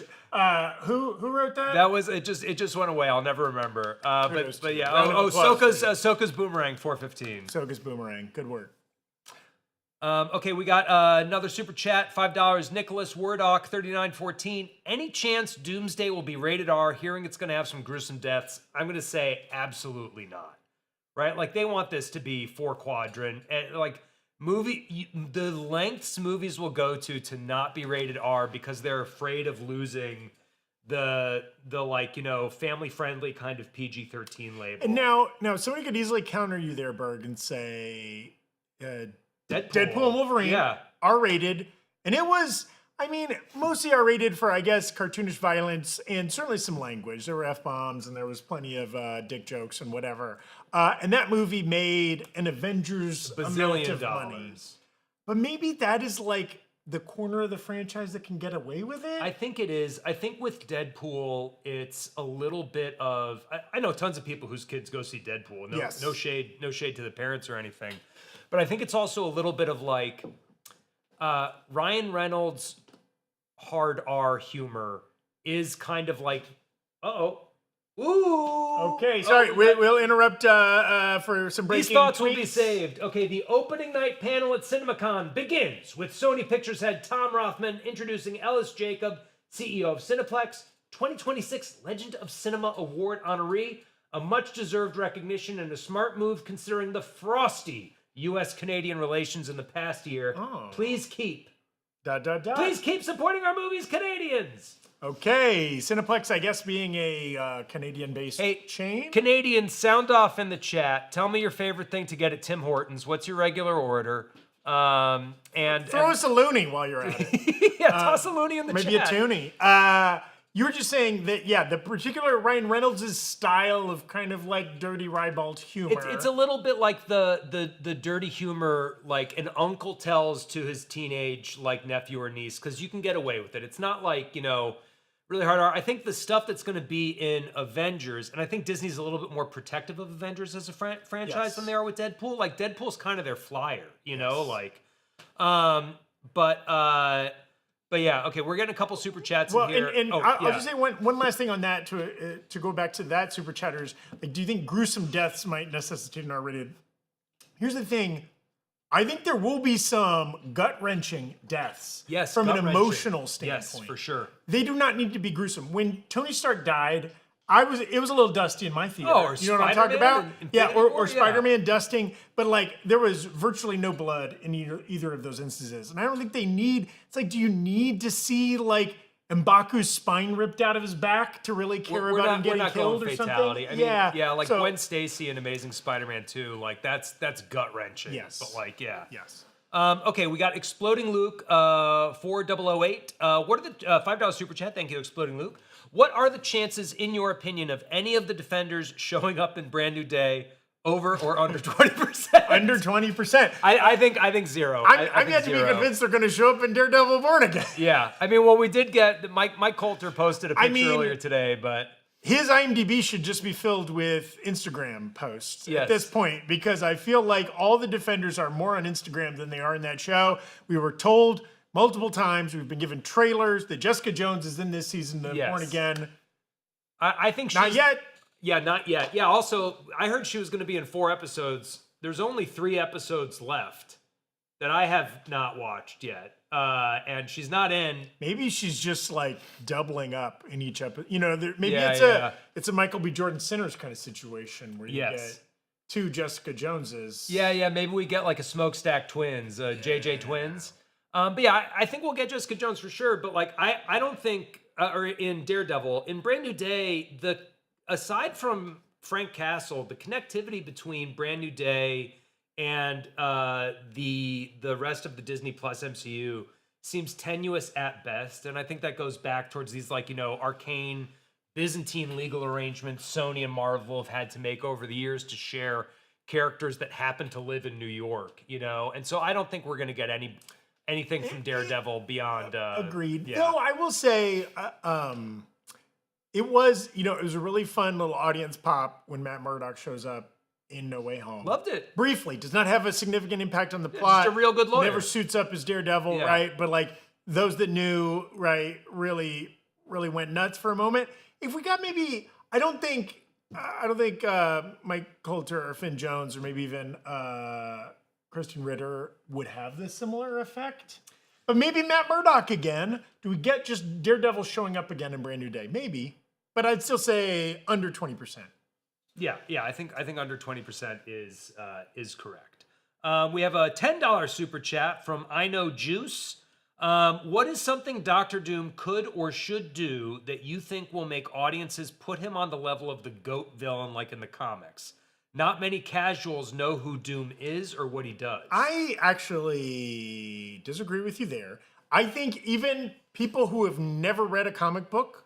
Who wrote that? That was it. Just went away. I'll never remember. But yeah. Round of applause. Ahsoka's Boomerang 415. Ahsoka's Boomerang. Good work. Okay, we got another super chat, $5. Nicholas Wardock 3914. Any chance Doomsday will be rated R? Hearing it's going to have some gruesome deaths. I'm going to say absolutely not. Right? Like they want this to be 4-quadrant, and like the lengths movies will go to not be rated R because they're afraid of losing the like, you know, family friendly kind of PG-13 label. And now somebody could easily counter you there, Berg, and say Deadpool and Wolverine, yeah, R-rated, and it was, I mean, mostly R-rated for, I guess, cartoonish violence and certainly some language. There were F-bombs and there was plenty of dick jokes and whatever. And that movie made an Avengers amount of money. But maybe that is like the corner of the franchise that can get away with it? I think it is. I think with Deadpool, it's a little bit of, I know tons of people whose kids go see Deadpool. No shade to the parents or anything. But I think it's also a little bit of like Ryan Reynolds' hard R humor is kind of like, ooh. Okay, sorry, we'll interrupt for some breaking. These thoughts tweets. will be saved. Okay, the opening night panel at CinemaCon begins with Sony Pictures head Tom Rothman introducing Ellis Jacob, CEO of Cineplex, 2026 Legend of Cinema Award honoree, a much-deserved recognition and a smart move considering the frosty U.S.-Canadian relations in the past year. Please keep. Please keep supporting our movies, Canadians. Okay, Cineplex, I guess, being a Canadian-based chain. Canadians, sound off in the chat. Tell me your favorite thing to get at Tim Hortons. What's your regular order? And throw us a loony while you're at it. Yeah, toss a loony in the chat. Maybe a toonie. You were just saying that, yeah, the particular Ryan Reynolds' style of kind of like dirty ribald humor. It's a little bit like the dirty humor like an uncle tells to his teenage like nephew or niece, because you can get away with it. It's not like, you know, really hard. I think the stuff that's going to be in Avengers, and I think Disney's a little bit more protective of Avengers as a franchise than they are with Deadpool. Like Deadpool's kind of their flyer, you know, like, But yeah, okay, we're getting a couple super chats in here. I'll just say one last thing on that to go back to that super chatters. Like, do you think gruesome deaths might necessitate an R-rated? Here's the thing. I think there will be some gut-wrenching deaths from an emotional standpoint. Yes, for sure. They do not need to be gruesome. When Tony Stark died, it was a little dusty in my theater. Or you know what I'm talking about? Or Spider-Man dusting, but like there was virtually no blood in either of those instances. And I don't think they need, it's like, do you need to see like M'Baku's spine ripped out of his back to really care about him getting killed or fatality. something? I mean, like Gwen Stacy in Amazing Spider-Man 2, like that's gut-wrenching. Yes. But like, yeah. Yes. Okay, we got Exploding Luke 4008. What are the $5 super chat? Thank you, Exploding Luke. What are the chances, in your opinion, of any of the Defenders showing up in Brand New Day over or under 20%? Under 20%. I think zero. I'm yet to be convinced they're going to show up in Daredevil Born Again. Yeah, I mean, well, we did get Mike Coulter posted a picture earlier today, but his IMDb should just be filled with Instagram posts at this point, because I feel like all the Defenders are more on Instagram than they are in that show. We were told multiple times, we've been given trailers that Jessica Jones is in this season of Born Again. I think she's... Not yet. Yeah, not yet. Yeah, also, I heard she was going to be in 4 episodes. There's only 3 episodes left that I have not watched yet. And she's not in. Maybe she's just like doubling up in each episode. You know, maybe it's a Michael B. Jordan Sinners kind of situation where you get 2 Jessica Joneses. Yeah, maybe we get like a Smokestack Twins, JJ Twins. But yeah, I think we'll get Jessica Jones for sure. But like, I don't think, or in Daredevil, in Brand New Day, aside from Frank Castle, the connectivity between Brand New Day and the rest of the Disney Plus MCU seems tenuous at best. And I think that goes back towards these like, you know, arcane Byzantine legal arrangements Sony and Marvel have had to make over the years to share characters that happen to live in New York, you know? And so I don't think we're going to get anything from Daredevil beyond... agreed. Yeah. Though I will say, it was a really fun little audience pop when Matt Murdock shows up in No Way Home. Loved it. Briefly. Does not have a significant impact on the plot. Just a real good lawyer. Never suits up as Daredevil, right? But like those that knew, right, really really went nuts for a moment. If we got maybe, I don't think Mike Coulter or Finn Jones or maybe even Kristen Ritter would have this similar effect. But maybe Matt Murdock again. Do we get just Daredevil showing up again in Brand New Day? Maybe. But I'd still say under 20%. Yeah, I think under 20% is correct. We have a $10 super chat from I Know Juice. What is something Doctor Doom could or should do that you think will make audiences put him on the level of the GOAT villain like in the comics? Not many casuals know who Doom is or what he does. I actually disagree with you there. I think even people who have never read a comic book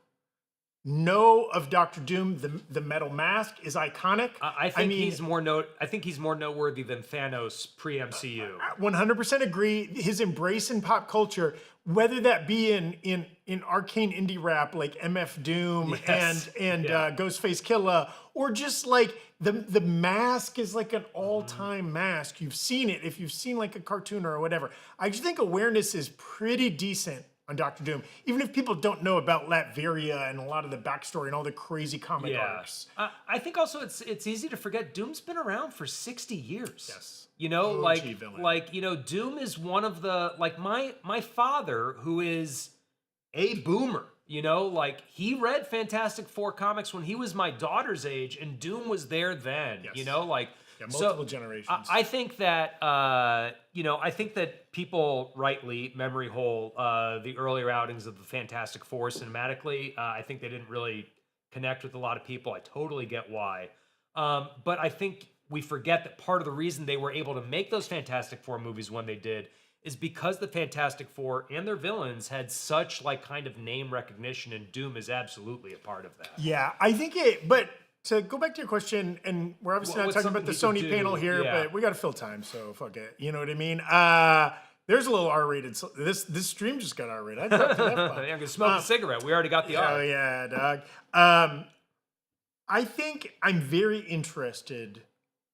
know of Doctor Doom. The metal mask is iconic. I think he's more noteworthy than Thanos pre-MCU. 100% agree. His embrace in pop culture, whether that be in arcane indie rap like MF Doom and Ghostface Killah, or just like the mask is like an all-time mask. You've seen it if you've seen like a cartoon or whatever. I just think awareness is pretty decent on Doctor Doom, even if people don't know about Latveria and a lot of the backstory and all the crazy comic arcs. I think also it's easy to forget Doom's been around for 60 years. Yes. You know, OG villain. Doom is one of the, like my father, who is a boomer, he read Fantastic Four comics when he was my daughter's age, and Doom was there then, Yes. Multiple generations. I think that I think that people rightly memory hole the earlier outings of the Fantastic Four cinematically. I think they didn't really connect with a lot of people. I totally get why, but I think we forget that part of the reason they were able to make those Fantastic Four movies when they did is because the Fantastic Four and their villains had such kind of name recognition, and Doom is absolutely a part of that. Yeah, I think but to go back to your question, and we're obviously not talking about the Sony panel here, but we got to fill time, so fuck it. You know what I mean? There's a little R-rated. This stream just got R-rated. I dropped an F-bomb. I'm going to smoke a cigarette. We already got the R. Oh, yeah, dog. I think I'm very interested,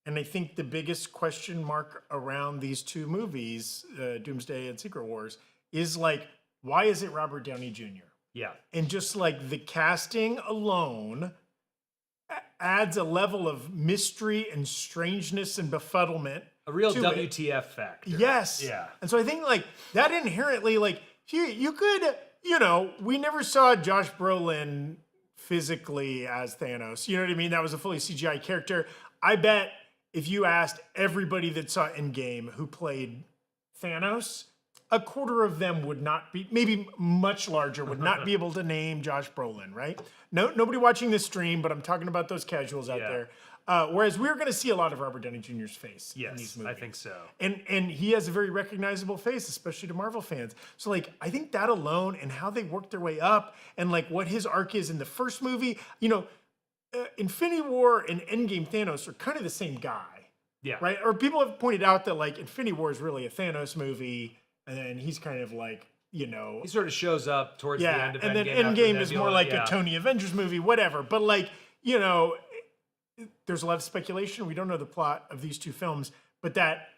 and I think the biggest question mark around these two movies, Doomsday and Secret Wars, is why is it Robert Downey Jr.? Yeah. And just the casting alone adds a level of mystery and strangeness and befuddlement. A real WTF factor. Yes. Yeah. And so I think that inherently, you could, we never saw Josh Brolin physically as Thanos. You know what I mean? That was a fully CGI character. I bet if you asked everybody that saw Endgame who played Thanos, a quarter of them would not be, maybe much larger, would not be able to name Josh Brolin, right? No, nobody watching this stream, but I'm talking about those casuals out there. Whereas we're going to see a lot of Robert Downey Jr.'s face in these movies. I think so. And he has a very recognizable face, especially to Marvel fans. So I think that alone and how they work their way up and what his arc is in the first movie, Infinity War and Endgame Thanos are kind of the same guy. Yeah. Right? Or people have pointed out that Infinity War is really a Thanos movie, and then he's kind of he sort of shows up towards the end of Endgame. And then Endgame is more like a Tony Avengers movie, whatever. But there's a lot of speculation. We don't know the plot of these two films, but that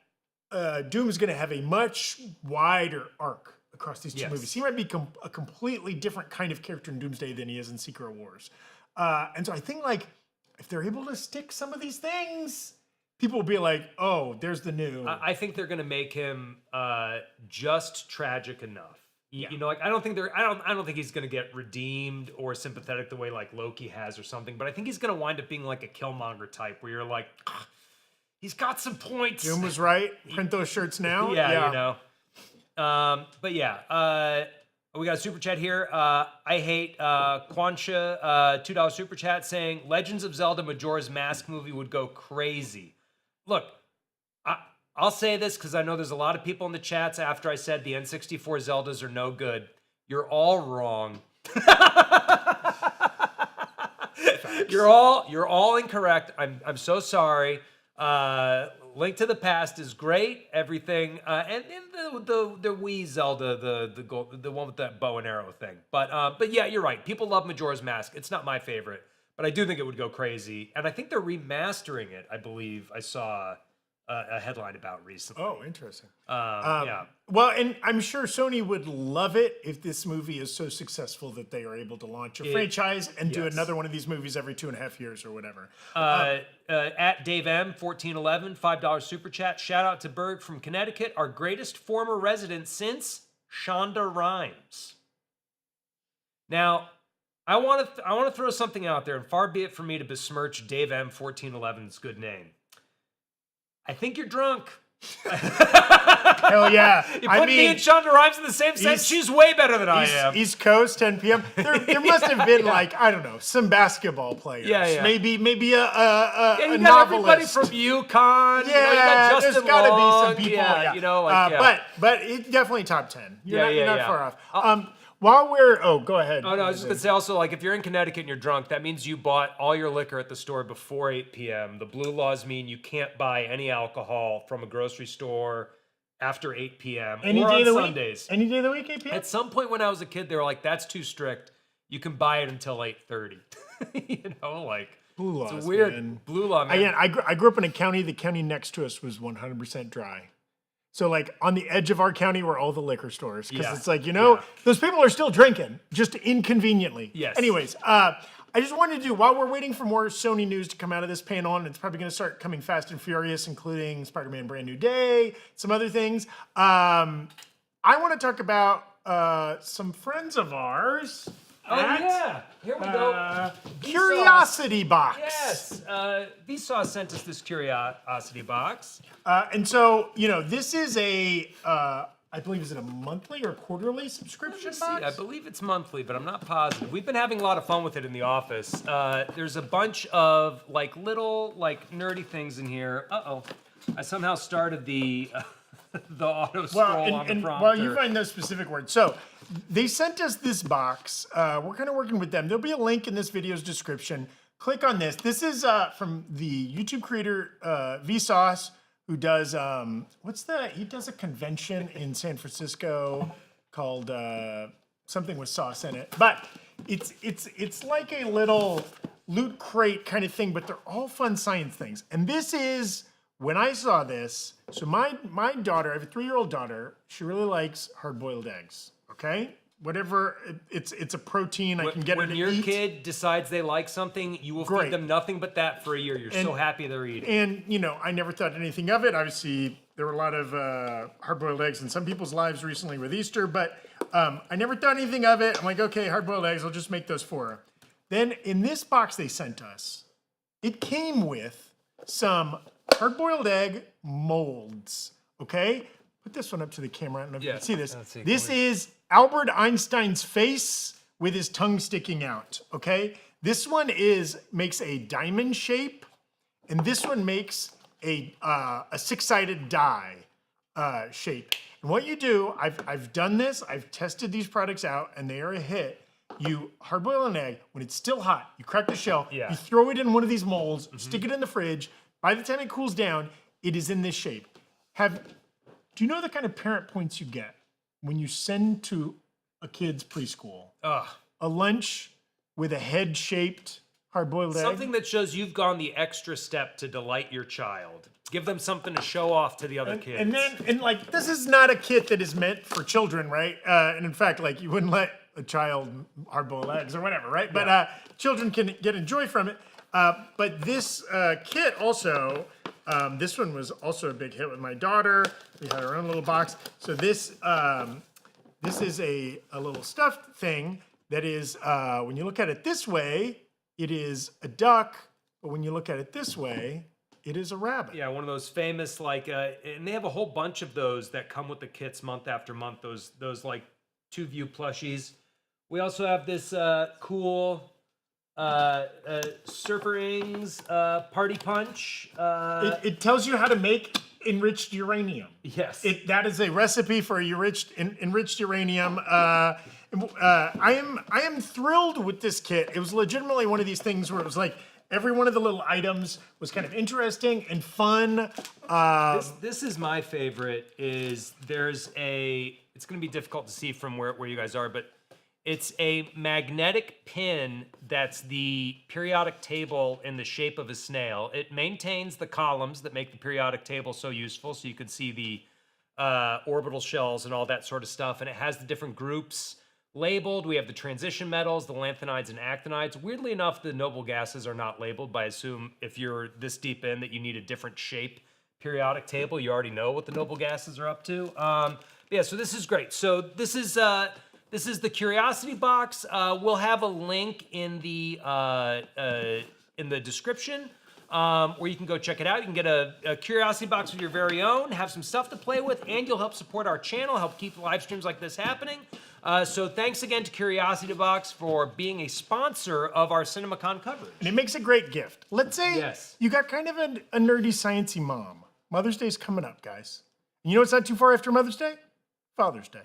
Doom is going to have a much wider arc across these two movies. He might be a completely different kind of character in Doomsday than he is in Secret Wars. And so I think if they're able to stick some of these things, people will be like, oh, there's the new. I think they're going to make him just tragic enough. I don't think he's going to get redeemed or sympathetic the way Loki has or something, but I think he's going to wind up being a Killmonger type where you're he's got some points. Doom was right. Print those shirts now. But we got a super chat here. I hate Quansha, $2 super chat saying Legends of Zelda Majora's Mask movie would go crazy. Look, I'll say this because I know there's a lot of people in the chats after I said the N64 Zeldas are no good. You're all wrong. You're all incorrect. I'm so sorry. Link to the Past is great. Everything and the Wii Zelda, the one with that bow and arrow thing. But yeah, you're right. People love Majora's Mask. It's not my favorite, but I do think it would go crazy. And I think they're remastering it. I believe I saw a headline about recently. Oh, interesting. Yeah. Well, and I'm sure Sony would love it if this movie is so successful that they are able to launch a franchise and do yes. another one of these movies every 2.5 years or whatever. At Dave M 1411 $5 super chat. Shout out to Berg from Connecticut, our greatest former resident since Shonda Rhimes. Now, I want to throw something out there, and far be it from me to besmirch Dave M 1411's good name. I think you're drunk. Hell yeah. You put me and Shonda Rhimes in the same sentence. She's way better than I am. East Coast, 10 p.m. There must have been like, I don't know, some basketball players. Yeah. Maybe a You got everybody novelist. from UConn. Yeah, you got Justin there's got to be Long. some people. Yeah, Yeah. But it's definitely top 10. You're not far off. Go ahead. Oh, no, I was just going to say also, like, if you're in Connecticut and you're drunk, that means you bought all your liquor at the store before 8 p.m. The blue laws mean you can't buy any alcohol from a grocery store after 8 p.m. Any or day on of the Sundays. week? Any day of the week, 8 p.m.? At some point when I was a kid, they were like, that's too strict. You can buy it until 8:30. Blue laws, it's a weird man. blue law, man. Again, I grew up in a county. The county next to us was 100% dry. So like on the edge of our county were all the liquor stores. Because it's like, those people are still drinking, just inconveniently. Yes. Anyways, I just wanted to do, while we're waiting for more Sony news to come out of this panel, and it's probably going to start coming fast and furious, including Spider-Man Brand New Day, some other things. I want to talk about some friends of ours. Here we go. Curiosity Box. Yes. Voss sent us this curiosity box. And so, this is I believe, is it a monthly or quarterly subscription box? I believe it's monthly, but I'm not positive. We've been having a lot of fun with it in the office. There's a bunch of little nerdy things in here. Uh-oh. I somehow started the auto scroll on the prompter. Well, you find those specific words. So they sent us this box. We're kind of working with them. There'll be a link in this video's description. Click on this. This is from the YouTube creator Voss, who does he does a convention in San Francisco called something with sauce in it. But it's like a little loot crate kind of thing, but they're all fun science things. And this is, when I saw this, so my daughter, I have a 3-year-old daughter, she really likes hard-boiled eggs, okay? Whatever, it's a protein I can get her to eat. When your kid decides they like something, you will feed them nothing but that for a year. You're so happy they're eating. And, I never thought anything of it. Obviously, there were a lot of hard-boiled eggs in some people's lives recently with Easter, but I never thought anything of it. I'm like, okay, hard-boiled eggs, I'll just make those for her. Then in this box they sent us, it came with some hard-boiled egg molds, okay? Put this one up to the camera. I don't know if you can see this. This is Albert Einstein's face with his tongue sticking out, okay? This one makes a diamond shape, and this one makes a 6-sided die shape. And what you do, I've done this, I've tested these products out, and they are a hit. You hard-boil an egg, when it's still hot, you crack the shell, you throw it in one of these molds, stick it in the fridge. By the time it cools down, it is in this shape. Do you know the kind of parent points you get when you send to a kid's preschool a lunch with a head-shaped hard-boiled egg? Something that shows you've gone the extra step to delight your child. Give them something to show off to the other kids. And this is not a kit that is meant for children, right? And in fact, you wouldn't let a child hard-boil eggs or whatever, right? But children can enjoy from it. But this kit also, this one was also a big hit with my daughter. We had our own little box. So this is a little stuffed thing that is, when you look at it this way, it is a duck. But when you look at it this way, it is a rabbit. Yeah, one of those famous, and they have a whole bunch of those that come with the kits month after month, those 2-view plushies. We also have this cool Surfer Ings Party Punch. It tells you how to make enriched uranium. Yes. That is a recipe for enriched uranium. I am thrilled with this kit. It was legitimately one of these things where it was like every one of the little items was kind of interesting and fun. This is my favorite. It's going to be difficult to see from where you guys are, but It's a magnetic pin that's the periodic table in the shape of a snail. It maintains the columns that make the periodic table so useful, so you can see the orbital shells and all that sort of stuff. And it has the different groups labeled. We have the transition metals, the lanthanides and actinides. Weirdly enough, the noble gases are not labeled, but I assume if you're this deep in that you need a different shape periodic table, you already know what the noble gases are up to. Yeah, so this is great. So this is the Curiosity box. We'll have a link in the description where you can go check it out. You can get a Curiosity box of your very own, have some stuff to play with, and you'll help support our channel, help keep live streams like this happening. So thanks again to Curiosity Box for being a sponsor of our CinemaCon coverage. And it makes a great gift. Let's say you got kind of a nerdy, sciencey mom. Mother's Day's coming up, guys. And you know what's not too far after Mother's Day? Father's Day.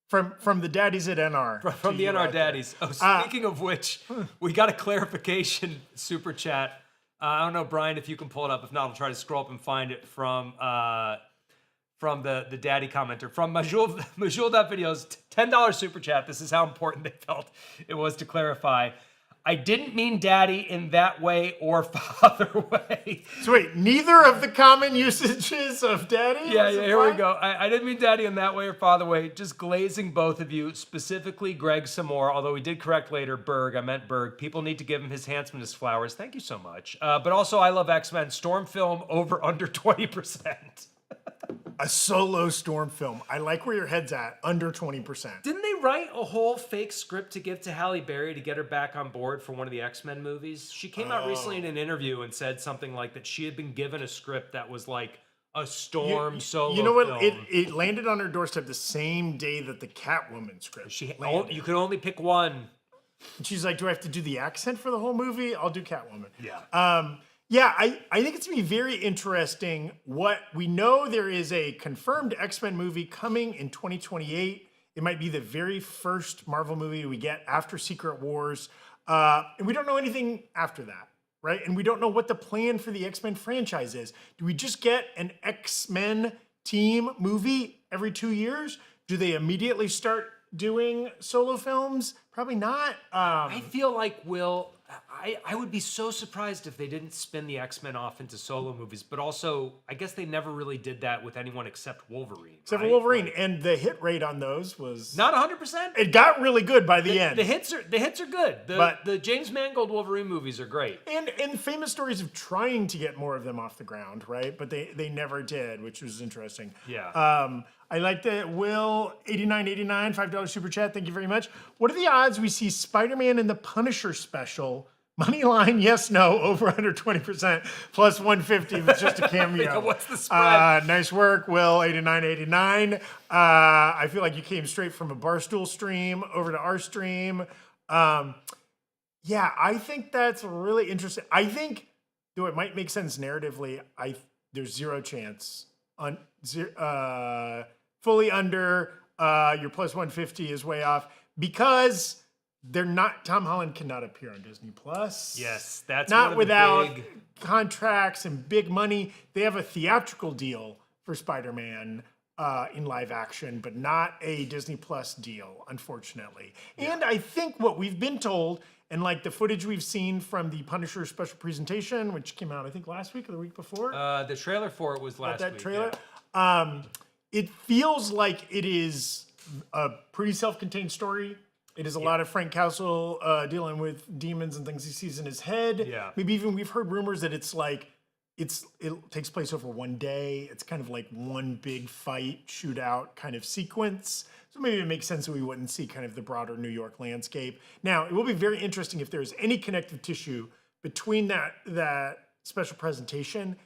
From the daddies at NR. From the NR daddies. Oh, speaking of which, we got a clarification super chat. I don't know, Brian, if you can pull it up. If not, I'll try to scroll up and find it from the daddy commenter. From Majul.videos, $10 super chat. This is how important they felt it was to clarify. I didn't mean daddy in that way or father way. So wait, neither of the common usages of daddy? Yeah, here we go. I didn't mean daddy in that way or father way. Just glazing both of you, specifically Greg Samore, although he did correct later, Berg. I meant Berg. People need to give him his handsomeness flowers. Thank you so much. But also, I love X-Men. Storm film over under 20%. A solo Storm film. I like where your head's at. Under 20%. Didn't they write a whole fake script to give to Halle Berry to get her back on board for one of the X-Men movies? She came out recently in an interview and said something like that she had been given a script that was like a Storm solo You know what? film. It landed on her doorstep the same day that the Catwoman script landed. You could only pick one. And she's like, do I have to do the accent for the whole movie? I'll do Catwoman. Yeah. Yeah, I think it's going to be very interesting. What we know, there is a confirmed X-Men movie coming in 2028. It might be the very first Marvel movie we get after Secret Wars. And we don't know anything after that, right? And we don't know what the plan for the X-Men franchise is. Do we just get an X-Men team movie every 2 years? Do they immediately start doing solo films? Probably not. I feel like I would be so surprised if they didn't spin the X-Men off into solo movies, but also, I guess they never really did that with anyone except Wolverine. Except for Wolverine, and the hit rate on those was not 100%. It got really good by the end. The hits are good. The James Mangold Wolverine movies are great. And famous stories of trying to get more of them off the ground, right? But they never did, which was interesting. Yeah. I like that. Will 8989 $5 super chat. Thank you very much. What are the odds we see Spider-Man in the Punisher special? Money line, yes, no, over under 20%, plus 150 with just a cameo. What's the spread? Nice work, Will, 8989. I feel like you came straight from a Barstool stream over to our stream. Yeah, I think that's really interesting. I think, though it might make sense narratively, there's zero chance. Fully under, your plus 150 is way off because Tom Holland cannot appear on Disney Plus. Yes, that's not one of without the big contracts and big money. They have a theatrical deal for Spider-Man in live action, but not a Disney Plus deal, unfortunately. Yeah. And I think what we've been told, and like the footage we've seen from the Punisher special presentation, which came out I think last week or the week before. The trailer for it was last week. That trailer. Yeah. It feels like it is a pretty self-contained story. It is a lot of Frank Castle dealing with demons and things he sees in his head. Yeah. Maybe even we've heard rumors that it's like it takes place over one day. It's kind of like one big fight, shootout kind of sequence. So maybe it makes sense that we wouldn't see kind of the broader New York landscape. Now, it will be very interesting if there's any connective tissue between that special presentation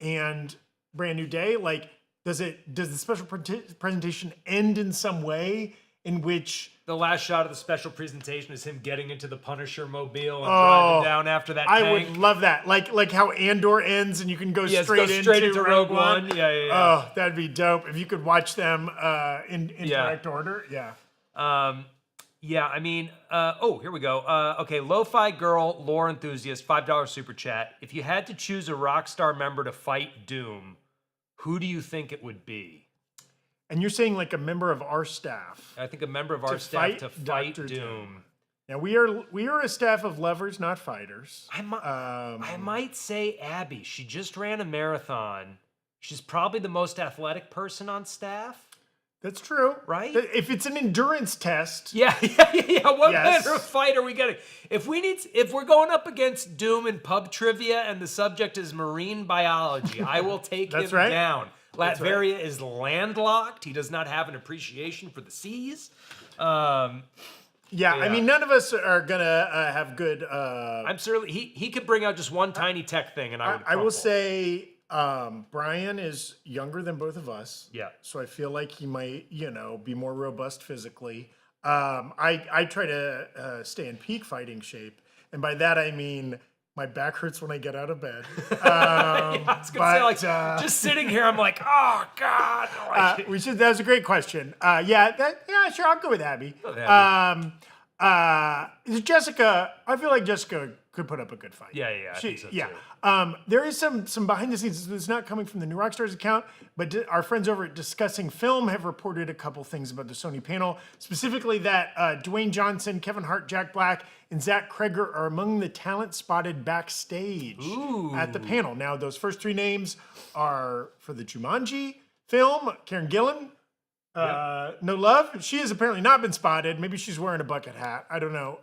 and Brand New Day. Like, does the special presentation end in some way in which the last shot of the special presentation is him getting into the Punisher mobile and driving down after that tank? I would love that. Like how Andor ends and you can go straight into Rogue One. Yeah. Oh, that'd be dope. If you could watch them in direct order. Yeah. I mean, here we go. Okay, Lo-Fi Girl, lore enthusiast, $5 super chat. If you had to choose a Rockstar member to fight Doom, who do you think it would be? And you're saying like a member of our staff. I think a member of our staff to fight Dr. Doom. Now we are a staff of lovers, not fighters. I might say Abby. She just ran a marathon. She's probably the most athletic person on staff. That's true, right? If it's an endurance test, yeah. What manner of fight are we getting? If we're going up against Doom in pub trivia and the subject is marine biology, I will take him down. Latveria is landlocked. He does not have an appreciation for the seas. Yeah, I mean, none of us are gonna have good. I'm certainly he could bring out just one tiny tech thing, and I will say Brian is younger than both of us. Yeah, so I feel like he might, be more robust physically. I try to stay in peak fighting shape, and by that I mean my back hurts when I get out of bed. I was gonna say, just sitting here, I'm like, oh God. That was a great question. Sure, I'll go with Abby. Jessica, I feel like Jessica could put up a good fight. Yeah, I think so too. There is some behind the scenes. It's not coming from the new Rockstars account, but our friends over at Discussing Film have reported a couple things about the Sony panel, specifically that Dwayne Johnson, Kevin Hart, Jack Black, and Zach Kreger are among the talent spotted backstage at the panel. Now, those first three names are for the Jumanji film. Karen Gillan, No Love. She has apparently not been spotted. Maybe she's wearing a bucket hat. I don't know.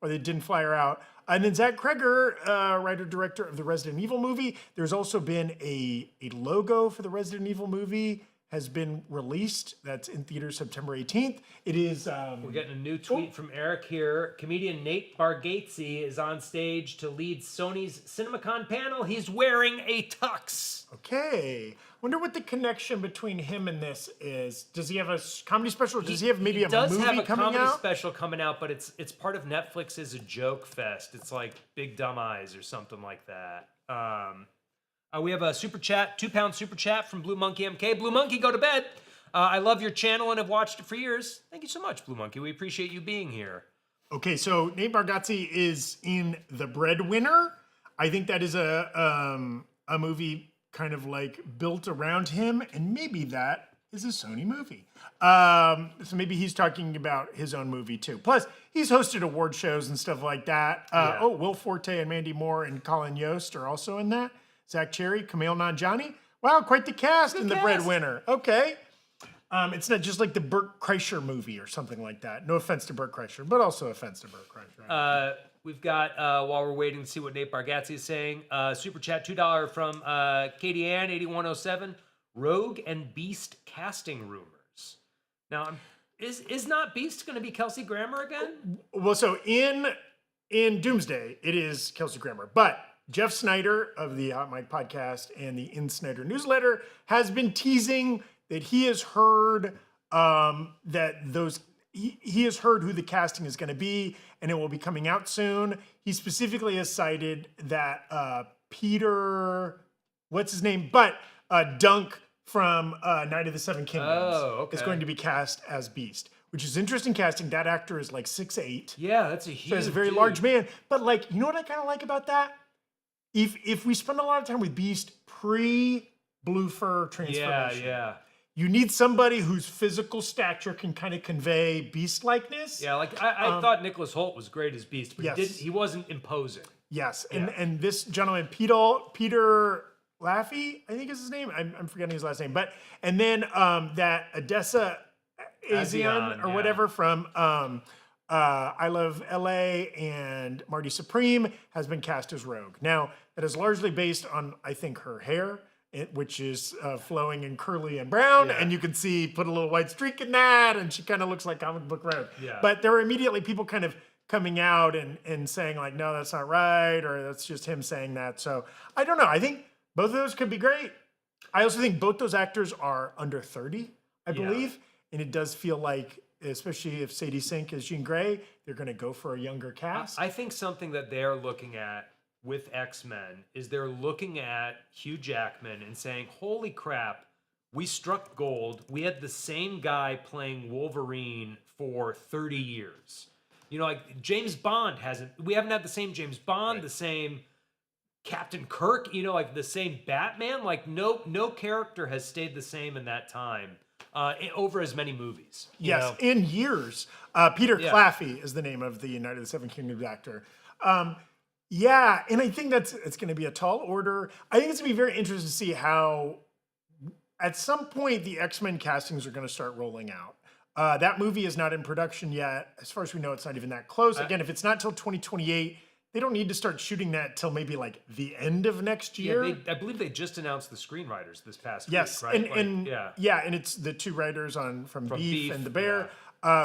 Or they didn't fly her out. And then Zach Kreger, writer-director of the Resident Evil movie. There's also been a logo for the Resident Evil movie has been released. That's in theaters September 18th. It is... We're getting a new tweet from Erik here. Comedian Nate Bargatze is on stage to lead Sony's CinemaCon panel. He's wearing a tux. Okay. Wonder what the connection between him and this is. Does he have a comedy special? Or does he have maybe a movie coming out? He does have a comedy special coming out, but it's part of Netflix's Joke Fest. It's like Big Dumb Eyes or something like that. We have a super chat, £2 super chat from Blue Monkey MK. Blue Monkey, go to bed. I love your channel and have watched it for years. Thank you so much, Blue Monkey. We appreciate you being here. Okay, so Nate Bargatze is in The Breadwinner. I think that is a movie kind of like built around him, and maybe that is a Sony movie. So maybe he's talking about his own movie too. Plus, he's hosted award shows and stuff like that. Will Forte and Mandy Moore and Colin Yost are also in that. Zach Cherry, Kumail Nanjiani. Wow, quite the cast in The Breadwinner. Okay. It's not just like the Burt Kreischer movie or something like that. No offense to Burt Kreischer, but also offense to Burt Kreischer. We've got, while we're waiting to see what Nate Bargatze is saying, super chat $2 from Katie Ann, 8107. Rogue and Beast casting rumors. Now, is not Beast going to be Kelsey Grammer again? Well, so in Doomsday, it is Kelsey Grammer, but Jeff Snyder of the Hot Mic podcast and the In Snyder newsletter has been teasing that he has heard he has heard who the casting is going to be, and it will be coming out soon. He specifically has cited that Peter, what's his name? But Dunk from Night of the Seven Kingdoms is going to be cast as Beast, which is interesting casting. That actor is like 6'8". Yeah, that's a huge. So he's a very large man. But like, you know what I kind of like about that? If we spend a lot of time with Beast pre-blue fur transformation, you need somebody whose physical stature can kind of convey Beast-likeness. Yeah, like I thought Nicholas Hoult was great as Beast, but he wasn't imposing. Yes, and this gentleman, Peter Laffey, I think is his name. I'm forgetting his last name. And then that Odessa Azion or whatever from I Love L.A. and Marty Supreme has been cast as Rogue. Now, that is largely based on, I think, her hair, which is flowing and curly and brown, and you can see put a little white streak in that, and she kind of looks like comic book Rogue. Yeah. But there were immediately people kind of coming out and saying like, no, that's not right, or that's just him saying that. So I don't know. I think both of those could be great. I also think both those actors are under 30, I believe, and it does feel like, especially if Sadie Sink is Jean Grey, they're going to go for a younger cast. I think something that they're looking at with X-Men is they're looking at Hugh Jackman and saying, holy crap, we struck gold. We had the same guy playing Wolverine for 30 years. You know, like James Bond we haven't had the same James Bond, the same Captain Kirk, you know, like the same Batman. Like no character has stayed the same in that time. over as many movies. you Yes, know? in years. Peter Yeah. Claffey is the name of the United of the Seven Kingdoms actor. Yeah, and I think it's going to be a tall order. I think it's going to be very interesting to see how, at some point, the X-Men castings are going to start rolling out. That movie is not in production yet. As far as we know, it's not even that close. Again, if it's not till 2028, they don't need to start shooting that till maybe like the end of next year. Yeah, I believe they just announced the screenwriters this past Yes, week, right? and yeah. and it's the two writers from Beef Beef, and The Bear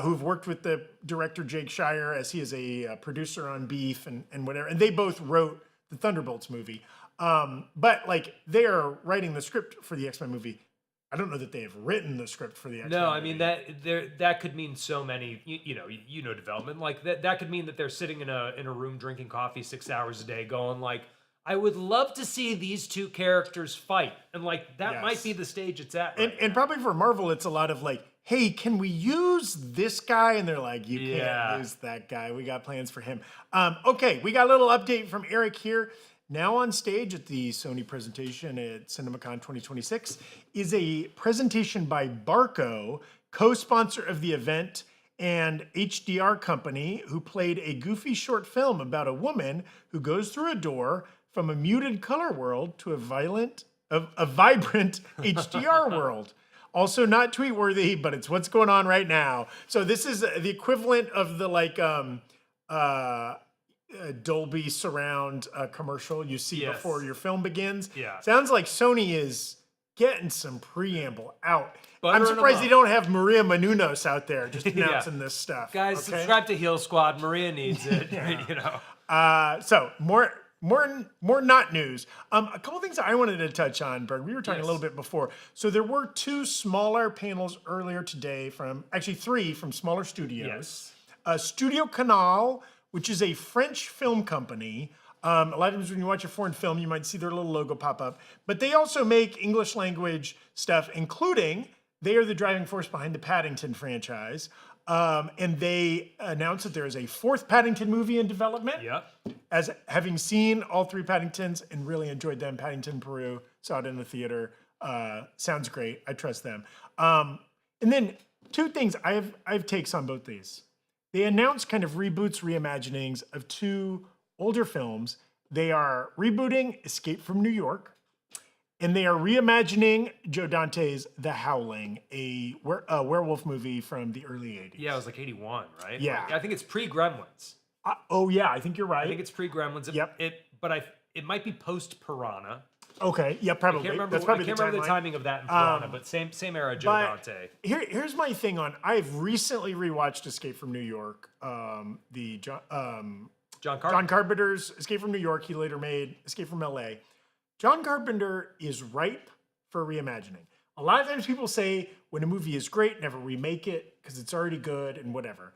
who've worked with the director Jake Shire, as he is a producer on Beef and whatever, and they both wrote the Thunderbolts movie. But like they are writing the script for the X-Men movie. I don't know that they have written the script for the X-Men. No, I movie. mean that could mean so many. You know development like that could mean that they're sitting in a room drinking coffee 6 hours a day, going like, I would love to see these two characters fight, and like that might be the stage it's at. Right And probably for Marvel, it's a lot of like, hey, can we use this guy? And they're like, you can't use that guy. We got plans for him. Okay, we got a little update from Erik here. Now on stage at the Sony presentation at CinemaCon 2026 is a presentation by Barco, co-sponsor of the event, and HDR Company, who played a goofy short film about a woman who goes through a door from a muted color world to a vibrant HDR world. Also not tweet worthy, but it's what's going on right now. So this is the equivalent of the like Dolby surround commercial you see before your film begins. Yeah. Sounds like Sony is getting some preamble out. Buttering I'm them surprised up. they don't have Maria Menounos out there just announcing this stuff. Guys, subscribe to Heel Squad. Maria needs it. So more not news. A couple things I wanted to touch on, Berg. We were talking a little bit before. So there were two smaller panels earlier today three from smaller studios. Studio Canal, which is a French film company. A lot of times when you watch a foreign film, you might see their little logo pop up. But they also make English language stuff, including they are the driving force behind the Paddington franchise. And they announced that there is a fourth Paddington movie in development. Yep. As having seen all three Paddingtons and really enjoyed them, Paddington Peru, saw it in the theater. Sounds great. I trust them. And then two things. I have takes on both these. They announced kind of reboots, reimaginings of two older films. They are rebooting Escape from New York, and they are reimagining Joe Dante's The Howling, a werewolf movie from the early 80s. Yeah, it was like 81, right? Yeah. Like, I think it's pre-Gremlins. I think you're right. I think it's pre-Gremlins. Yep. It might be post-Piranha. Okay, yeah, probably. I can't remember, That's probably I can't remember the timeline. timing of that in Piranha, but same era Joe Dante. Here's my thing on. I've recently rewatched Escape from New York. The John John Carpenter. Carpenter's Escape from New York. He later made Escape from L.A. John Carpenter is ripe for reimagining. A lot of times people say when a movie is great, never remake it because it's already good and whatever.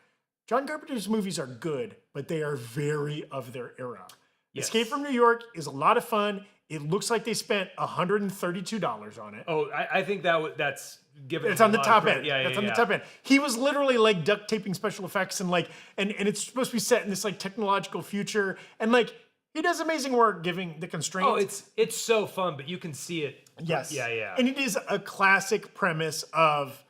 John Carpenter's movies are good, but they are very of their era. Yes. Escape from New York is a lot of fun. It looks like they spent $132 on it. Oh, I think that's given. It's on the top end. Yeah, It's on the top end. He was literally like duct taping special effects and and it's supposed to be set in this like technological future. And like he does amazing work given the constraints. Oh, it's so fun, but you can see it. Yes. Yeah. And it is a classic premise of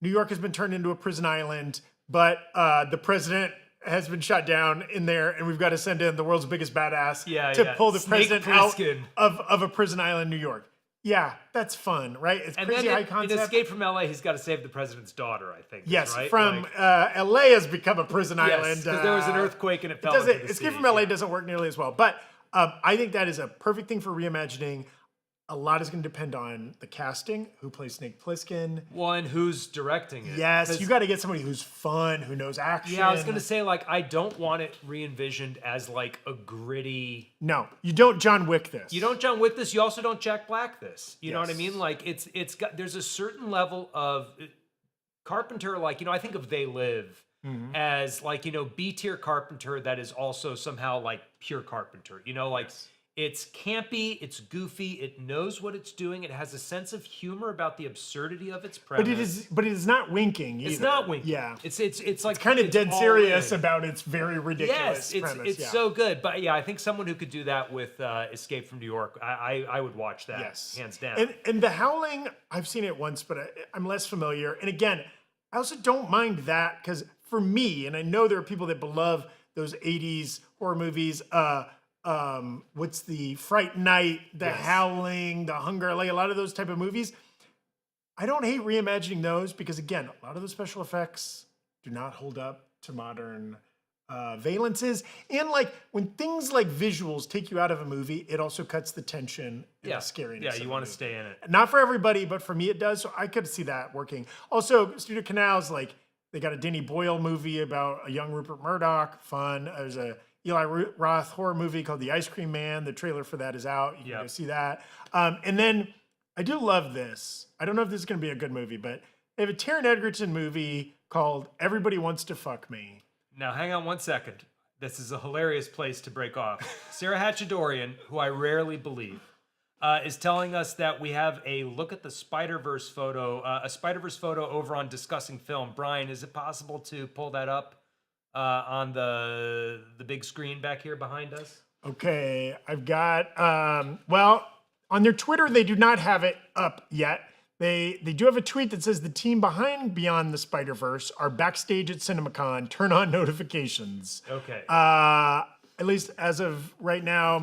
New York has been turned into a prison island, but the president has been shot down in there, and we've got to send in the world's biggest badass to pull the Snake president Plissken. out of a prison island, New York. Yeah, that's fun, right? It's And crazy then high in concept. Escape from LA, he's got to save the president's daughter, I think. Yes, right? from LA has become a prison Yes, island. because there was an earthquake and it fell into the Escape sea. from LA doesn't work nearly as well, but I think that is a perfect thing for reimagining. A lot is going to depend on the casting, who plays Snake Plissken. One who's directing it. Yes, you got to get somebody who's fun, who knows action. Yeah, I was gonna say like I don't want it re-envisioned as like a gritty. No, you don't John Wick this. You don't John Wick this. You also don't Jack Black this. You know what I Yes. mean? Like it's got there's a certain level of Carpenter. Like I think of They Live as like B tier Carpenter that is also somehow like pure Carpenter. Like It's campy, it's goofy, it knows what it's doing, it has a sense of humor about the absurdity of its premise. But it is not winking either. It's not winking. Yeah. It's like Kind of dead all serious in. about its very ridiculous Yes, premise. it's yeah. so good. But yeah, I think someone who could do that with Escape from New York, I would watch that, Yes. hands down. And The Howling, I've seen it once, but I'm less familiar. And again, I also don't mind that because for me, and I know there are people that love those 80s horror movies, what's the Fright Night, The Howling, The Hunger, like a lot of those type of movies. I don't hate reimagining those because again, a lot of the special effects do not hold up to modern valences. And like when things like visuals take you out of a movie, it also cuts the tension and the scariness. Yeah, of you the want to movie. stay in it. Not for everybody, but for me it does. So I could see that working. Also, Studio Canal's like they got a Danny Boyle movie about a young Rupert Murdoch. Fun. There's a Eli Roth horror movie called The Ice Cream Man. The trailer for that is out. You can go see that. And then I do love this. I don't know if this is going to be a good movie, but they have a Taron Egerton movie called Everybody Wants to Fuck Me. Now, hang on one second. This is a hilarious place to break off. Sarah Hatchadorian, who I rarely believe, is telling us that we have a look at the Spider-Verse photo, a Spider-Verse photo over on Discussing Film. Brian, is it possible to pull that up on the big screen back here behind us? Okay, I've got, well, on their Twitter, they do not have it up yet. They do have a tweet that says the team behind Beyond the Spider-Verse are backstage at CinemaCon. Turn on notifications. Okay. At least as of right now,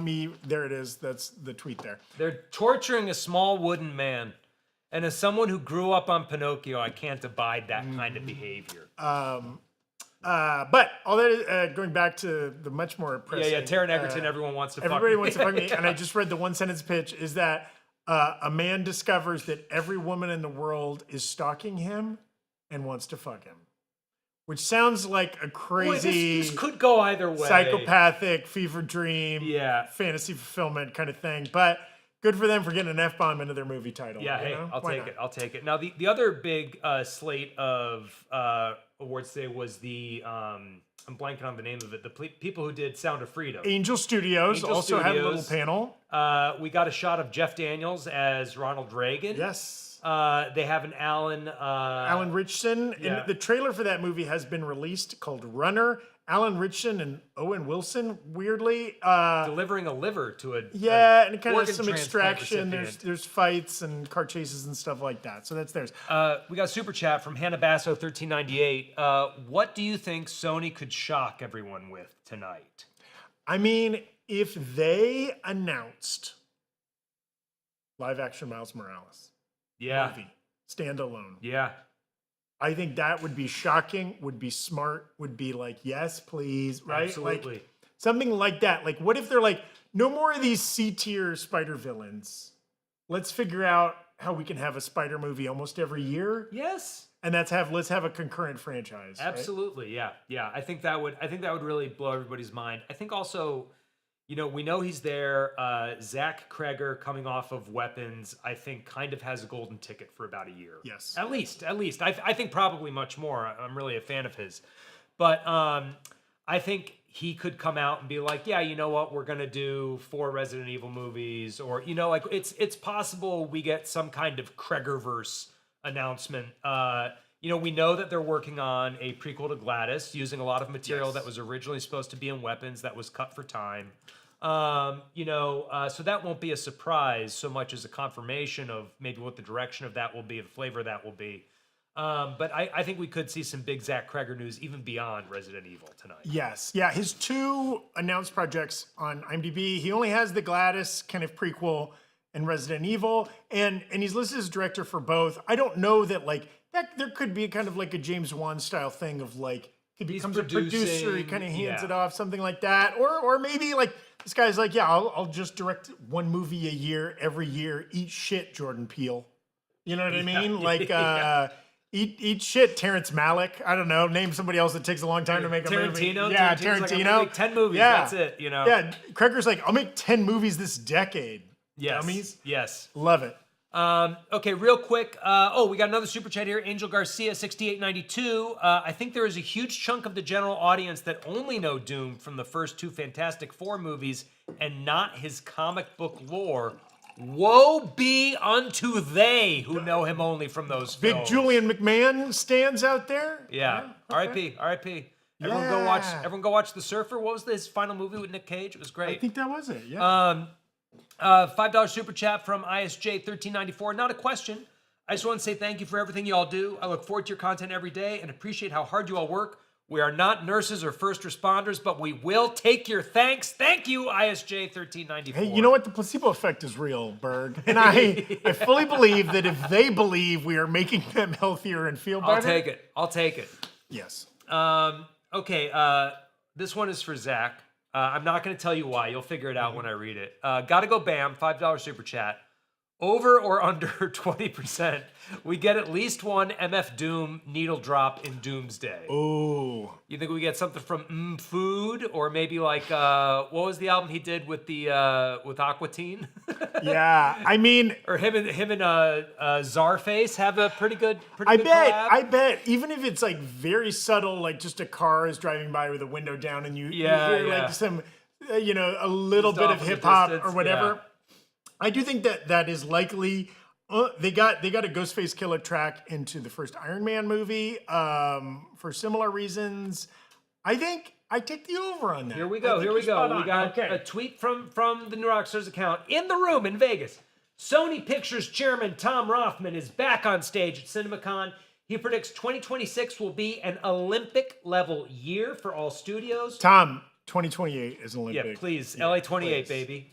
there it is. That's the tweet there. They're torturing a small wooden man. And as someone who grew up on Pinocchio, I can't abide that kind of behavior. But all that is, going back to the much more pressing. Yeah, Taron Egerton, everyone wants to fuck Everybody me. wants to fuck me. And I just read the one sentence pitch is that a man discovers that every woman in the world is stalking him and wants to fuck him. Which sounds like a Boy, crazy, this could go either way. psychopathic, fever dream, Yeah. fantasy fulfillment kind of thing. But good for them for getting an F-bomb into their movie title. Yeah, you hey, know? I'll Why take not? it. I'll take it. Now, the other big slate of awards today was the, I'm blanking on the name of it, the people who did Sound of Freedom. Angel Studios Angel also had a little Studios. panel. We got a shot of Jeff Daniels as Ronald Reagan. Yes. They have an Alan Richson. yeah. And the trailer for that movie has been released called Runner. Alan Richson and Owen Wilson, weirdly. delivering a liver to a Yeah, and kind of organ some transplant extraction. recipient. There's fights and car chases and stuff like that. So that's theirs. We got a super chat from Hannah Basso 1398. What do you think Sony could shock everyone with tonight? I mean, if they announced live action Miles Morales Yeah, movie, standalone, yeah. I think that would be shocking, would be smart, would be like, yes, please, right? Absolutely. Like, something like that. Like, what if they're like, no more of these C-tier spider villains. Let's figure out how we can have a spider movie almost every year. Yes. And let's have a concurrent franchise. right? Absolutely, yeah. I think that would really blow everybody's mind. I think also, we know he's there. Zach Kreger, coming off of Weapons, I think kind of has a golden ticket for about a year. Yes. At least. I think probably much more. I'm really a fan of his. But I think he could come out and be like, yeah, you know what? We're going to do 4 Resident Evil movies. Or, like it's possible we get some kind of Kregerverse announcement. We know that they're working on a prequel to Gladys using a lot of material that was originally supposed to be in Weapons that was cut for time. So that won't be a surprise so much as a confirmation of maybe what the direction of that will be, the flavor of that will be. But I think we could see some big Zach Kreger news even beyond Resident Evil tonight. Yes. Yeah. His 2 announced projects on IMDb, he only has the Gladys kind of prequel and Resident Evil, and he's listed as director for both. I don't know that that there could be kind of like a James Wan style thing of like he becomes a producer, he kind of hands it off, something like that, or maybe like this guy's like, yeah, I'll just direct 1 movie a year every year. Eat shit, Jordan Peele. You know what I mean? Eat shit, Terrence Malick. I don't know. Name somebody else that takes a long time to make a movie. Tarantino? Yeah, Tarantino's like, I'm Tarantino. gonna make 10 movies, that's it, Yeah, Kreger's like, I'll make 10 movies this decade. Yes. Dummies. Yes. Love it. Okay, real quick. We got another super chat here. Angel Garcia, 6892. I think there is a huge chunk of the general audience that only know Doom from the first 2 Fantastic Four movies and not his comic book lore, woe be unto they who know him only from those Big films. Julian McMahon stands out there. Yeah. Okay. R.I.P. Everyone Yeah. go watch The Surfer. What was his final movie with Nick Cage? It was I great. think that was it. Yeah. $5 super chat from ISJ1394. Not a question. I just want to say thank you for everything you all do. I look forward to your content every day and appreciate how hard you all work. We are not nurses or first responders, but we will take your thanks. Thank you, ISJ1394. Hey, you know what? The placebo effect is real, Berg. And I fully believe that if they believe we are making them healthier and feel better. I'll take it. Yes. Okay, this one is for Zach. I'm not going to tell you why. You'll figure it out when I read it. Gotta go bam, $5 super chat. Over or under 20%, we get at least one MF Doom needle drop in Doomsday. Ooh. You think we get something from Food, or maybe like what was the album he did with the with Aqua Teen? Yeah. I mean, Or him and Czarface have a pretty good collab? I bet, even if it's like very subtle, like just a car is driving by with a window down and you hear like some, a little Just bit off of in the hip hop distance, or whatever. yeah. I do think that is likely. They got a Ghostface Killer track into the first Iron Man movie for similar reasons. I think I take the over on that. Here we go. I think you're spot We on. got Okay. a tweet from the New Rockstars account in the room in Vegas. Sony Pictures chairman Tom Rothman is back on stage at CinemaCon. He predicts 2026 will be an Olympic-level year for all studios. Tom, 2028 is Olympic. Yeah, please. Yeah, LA 28, please. baby.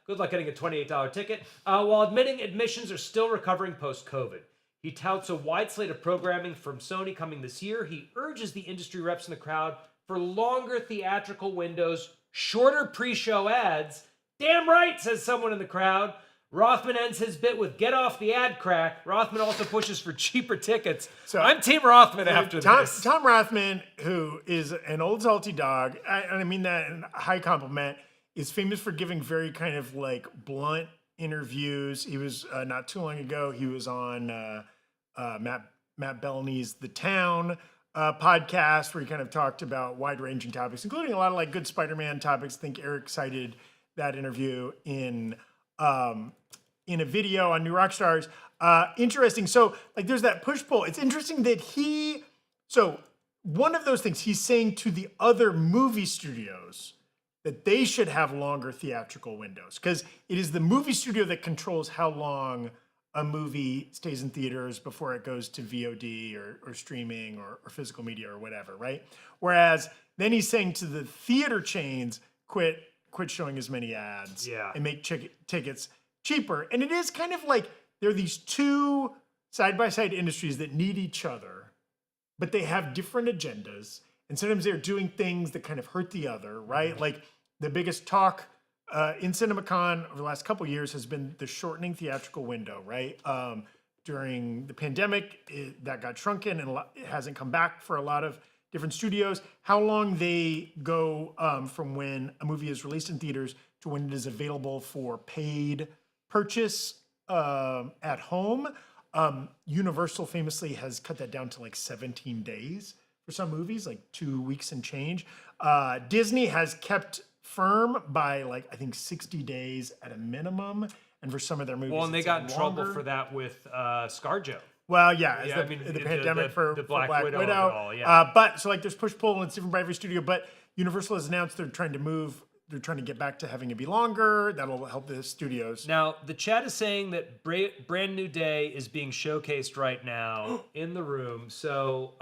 Good luck getting a $28 ticket. While admitting admissions are still recovering post-COVID. He touts a wide slate of programming from Sony coming this year. He urges the industry reps in the crowd for longer theatrical windows, shorter pre-show ads. Damn right, says someone in the crowd. Rothman ends his bit with "Get off the ad crack." Rothman also pushes for cheaper tickets. So I'm Team Rothman after this. Tom Rothman, who is an old salty dog, and I mean that in a high compliment, is famous for giving very kind of like blunt interviews. He was not too long ago. He was on Matt Bellany's The Town podcast, where he kind of talked about wide-ranging topics, including a lot of like good Spider-Man topics. I think Erik cited that interview in a video on New Rockstars. Interesting. So like there's that push-pull. It's interesting that one of those things he's saying to the other movie studios that they should have longer theatrical windows, because it is the movie studio that controls how long a movie stays in theaters before it goes to VOD or streaming or physical media or whatever, right? Whereas then he's saying to the theater chains, quit showing as many ads and make tickets cheaper. And it is kind of like there are these two side-by-side industries that need each other, but they have different agendas. And sometimes they're doing things that kind of hurt the other, right? Mm-hmm. Like the biggest talk in CinemaCon over the last couple of years has been the shortening theatrical window, right? During the pandemic, that got shrunken and it hasn't come back for a lot of different studios. How long they go from when a movie is released in theaters to when it is available for paid purchase at home. Universal famously has cut that down to like 17 days. For some movies, like 2 weeks and change. Disney has kept firm by like, I think 60 days at a minimum. And for some of their movies, Well, and they got in longer. trouble for that with ScarJo. Well, yeah, Yeah, the pandemic for Black Widow. And all, but so like there's push-pull and it's different by every studio. But Universal has announced they're trying to get back to having it be longer. That'll help the studios. Now, the chat is saying that Brand New Day is being showcased right now in the room. So,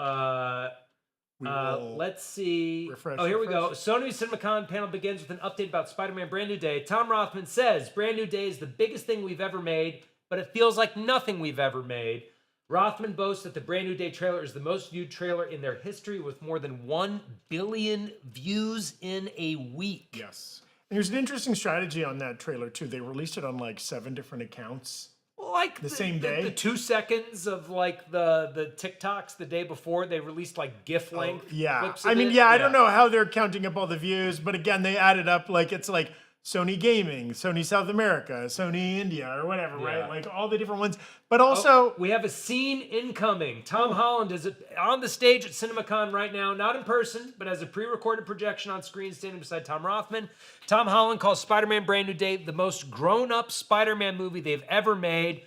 let's see. Here we go. Sony's CinemaCon panel begins with an update about Spider-Man Brand New Day. Tom Rothman says, Brand New Day is the biggest thing we've ever made, but it feels like nothing we've ever made. Rothman boasts that the Brand New Day trailer is the most viewed trailer in their history with more than 1 billion views in a week. Yes. And there's an interesting strategy on that trailer, too. They released it on like 7 different accounts. Like the same day. The 2 seconds of like the TikToks the day before, they released like GIF length. Yeah. Clips of I mean, it. I don't know how they're counting up all the views, but again, they added up like it's like Sony Gaming, Sony South America, Sony India, or whatever, Yeah. right? Like all the different ones. But also, We have a scene incoming. Tom Holland is on the stage at CinemaCon right now, not in person, but as a pre-recorded projection on screen standing beside Tom Rothman. Tom Holland calls Spider-Man Brand New Day the most grown-up Spider-Man movie they've ever made.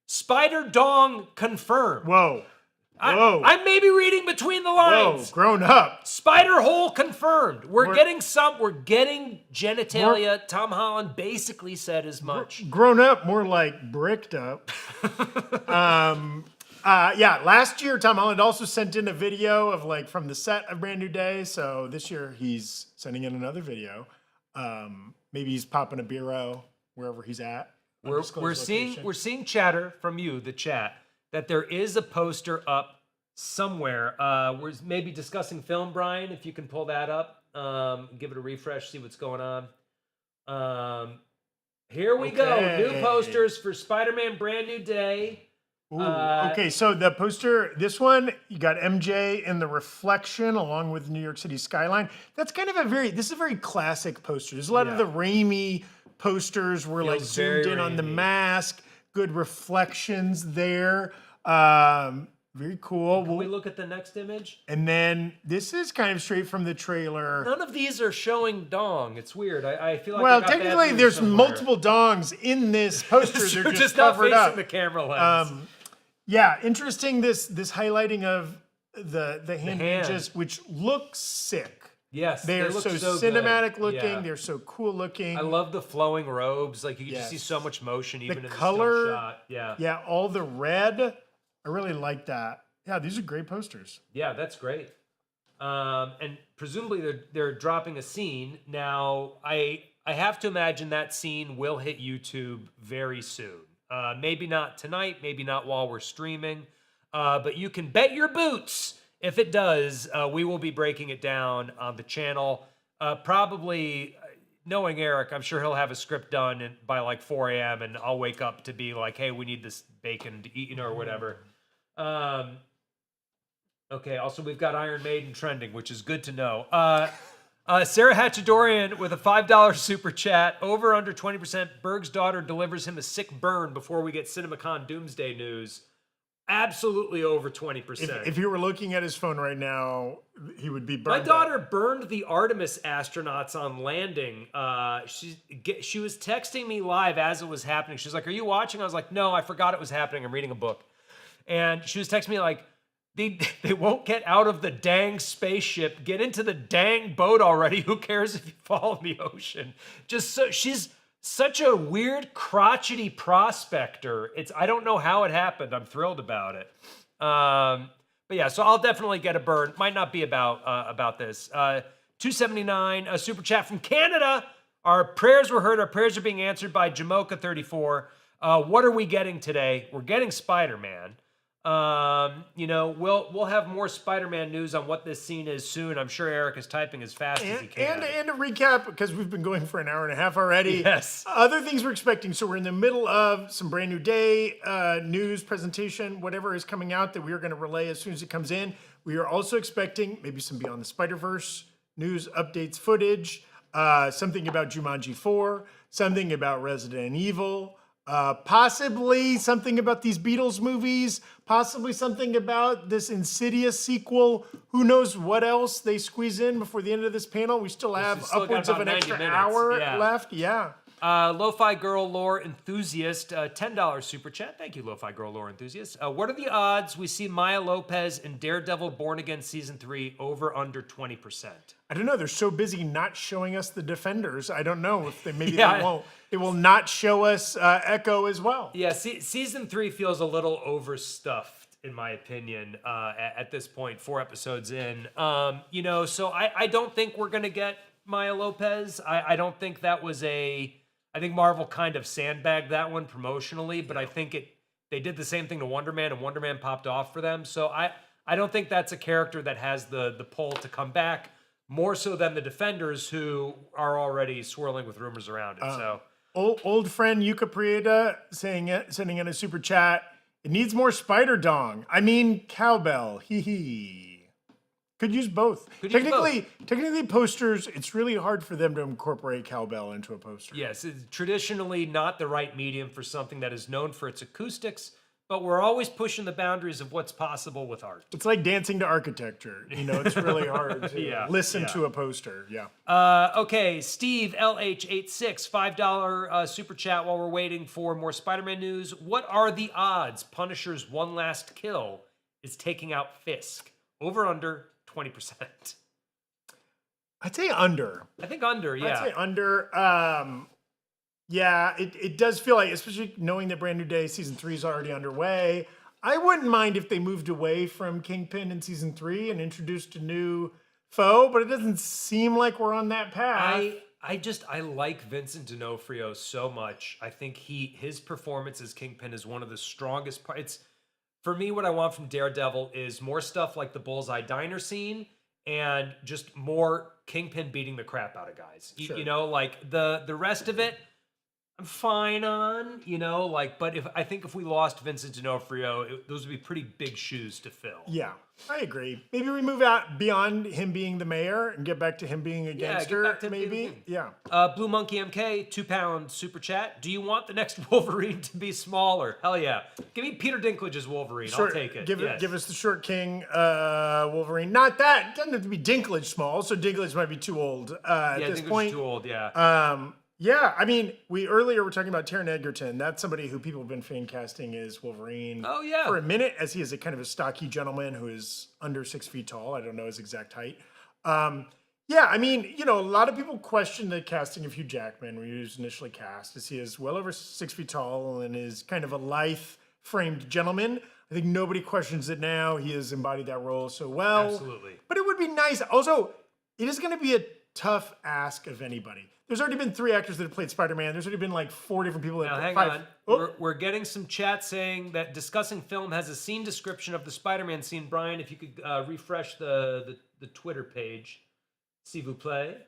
Spider-Dong confirmed. whoa. Whoa. I may be reading between the lines. Whoa, grown up. Spider hole confirmed. We're getting genitalia. Tom Holland basically said as much. Grown up, more like bricked up. Last year Tom Holland also sent in a video of like from the set of Brand New Day. So this year he's sending in another video. Maybe he's popping a beero wherever he's at. We're seeing chatter from you, the chat, that there is a poster up somewhere. We're maybe discussing film, Brian, if you can pull that up. Give it a refresh, see what's going on. Here we go. New posters for Spider-Man Brand New Day. Ooh, okay, so the poster, this one, you got MJ in the reflection along with New York City skyline. That's kind of this is a very classic poster. There's a lot of the Raimi posters were like zoomed in on the mask, good reflections there. Very cool. Can we look at the next image? And then this is kind of straight from the trailer. None of these are showing dong. It's weird. I feel like Well, technically, there's multiple dongs in this poster. They're just not covered facing up. the camera lens. Yeah, interesting. This highlighting of the hand images, which looks sick. Yes, they are look so good. cinematic looking. Yeah. They're so cool looking. I love the flowing robes. Like you can just see so much motion even in the color, still shot. Yeah. Yeah, all the red. I really like that. Yeah, these are great posters. Yeah, that's great. And presumably they're dropping a scene. Now, I have to imagine that scene will hit YouTube very soon. Maybe not tonight, maybe not while we're streaming. But you can bet your boots if it does, we will be breaking it down on the channel. Probably, knowing Erik, I'm sure he'll have a script done by like 4 a.m. and I'll wake up to be like, hey, we need this bacon to eat, or whatever. Okay, also we've got Iron Maiden trending, which is good to know. Sarah Hatchadorian with a $5 super chat. Over under 20%. Berg's daughter delivers him a sick burn before we get CinemaCon Doomsday news. Absolutely over 20%. If he were looking at his phone right now, he would be burned. My daughter burned the Artemis astronauts on landing. She was texting me live as it was happening. She's like, "Are you watching?" I was like, "No, I forgot it was happening. I'm reading a book." And she was texting me like, they won't get out of the dang spaceship. Get into the dang boat already. Who cares if you fall in the ocean? She's such a weird, crotchety prospector. I don't know how it happened. I'm thrilled about it. But yeah, so I'll definitely get a burn. Might not be about this. 279, a super chat from Canada. Our prayers were heard. Our prayers are being answered by Jamoka34. What are we getting today? We're getting Spider-Man. We'll have more Spider-Man news on what this scene is soon. I'm sure Erik is typing as fast as he can. And a recap, because we've been going for an hour and a half already. Yes. Other things we're expecting. So we're in the middle of some Brand New Day news presentation, whatever is coming out that we are going to relay as soon as it comes in. We are also expecting maybe some Beyond the Spider-Verse news, updates, footage, something about Jumanji 4, something about Resident Evil, possibly something about these Beatles movies, possibly something about this Insidious sequel. Who knows what else they squeeze in before the end of this panel. We still have upwards of an extra hour left. Yeah. Lo-Fi Girl Lore Enthusiast, $10 super chat. Thank you, Lo-Fi Girl Lore Enthusiast. What are the odds we see Maya Lopez in Daredevil Born Again Season 3 over under 20%? I don't know. They're so busy not showing us the Defenders. I don't know if they they won't. They will not show us Echo as well. Yeah, Season 3 feels a little overstuffed, in my opinion, at this point, 4 episodes in. So I don't think we're going to get Maya Lopez. I don't think that was I think Marvel kind of sandbagged that one promotionally, but I think they did the same thing to Wonder Man, and Wonder Man popped off for them. So I don't think that's a character that has the pull to come back, more so than the Defenders, who are already swirling with rumors around it. Old friend Yuka Prieta sending in a super chat. It needs more Spider Dong. I mean, cowbell. Hee hee. Could use both. Could use both. Technically, posters, it's really hard for them to incorporate cowbell into a poster. Yes, it's traditionally not the right medium for something that is known for its acoustics, but we're always pushing the boundaries of what's possible with art. It's like dancing to architecture. It's really hard to Yeah, listen to a poster. Yeah. Okay, Steve LH86, $5 super chat while we're waiting for more Spider-Man news. What are the odds Punisher's one last kill is taking out Fisk? Over under 20%. I'd say under. I think under, yeah. I'd say under. Yeah, it does feel like, especially knowing that Brand New Day Season 3 is already underway, I wouldn't mind if they moved away from Kingpin in Season 3 and introduced a new foe, but it doesn't seem like we're on that path. I like Vincent D'Onofrio so much. I think his performance as Kingpin is one of the strongest parts. For me, what I want from Daredevil is more stuff like the Bullseye Diner scene and just more Kingpin beating the crap out of guys. Sure. Like the rest of it, I'm fine on, but if we lost Vincent D'Onofrio, those would be pretty big shoes to fill. Yeah, I agree. Maybe we move out beyond him being the mayor and get back to him being a gangster, get back to maybe. Yeah. Blue Monkey MK, £2 super chat. Do you want the next Wolverine to be smaller? Hell yeah. Give me Peter Dinklage's Wolverine. I'll take it. Give us the short king Wolverine. Not that. It doesn't have to be Dinklage small, so Dinklage might be too old at this Dinklage point. is too old, yeah. Yeah, I mean, we earlier were talking about Taron Egerton. That's somebody who people have been fan casting as Wolverine for a minute, as he is a kind of a stocky gentleman who is under 6 feet tall. I don't know his exact height. Yeah, I mean, a lot of people question the casting of Hugh Jackman when he was initially cast, as he is well over 6 feet tall and is kind of a lithe-framed gentleman. I think nobody questions it now. He has embodied that role so well. Absolutely. But it would be nice. Also, it is going to be a tough ask of anybody. There's already been 3 actors that have played Spider-Man. There's already been like 4 different people that Now, hang 5. on. Oh. We're getting some chat saying that Discussing Film has a scene description of the Spider-Man scene. Brian, if you could refresh the Twitter page, s'il vous plaît.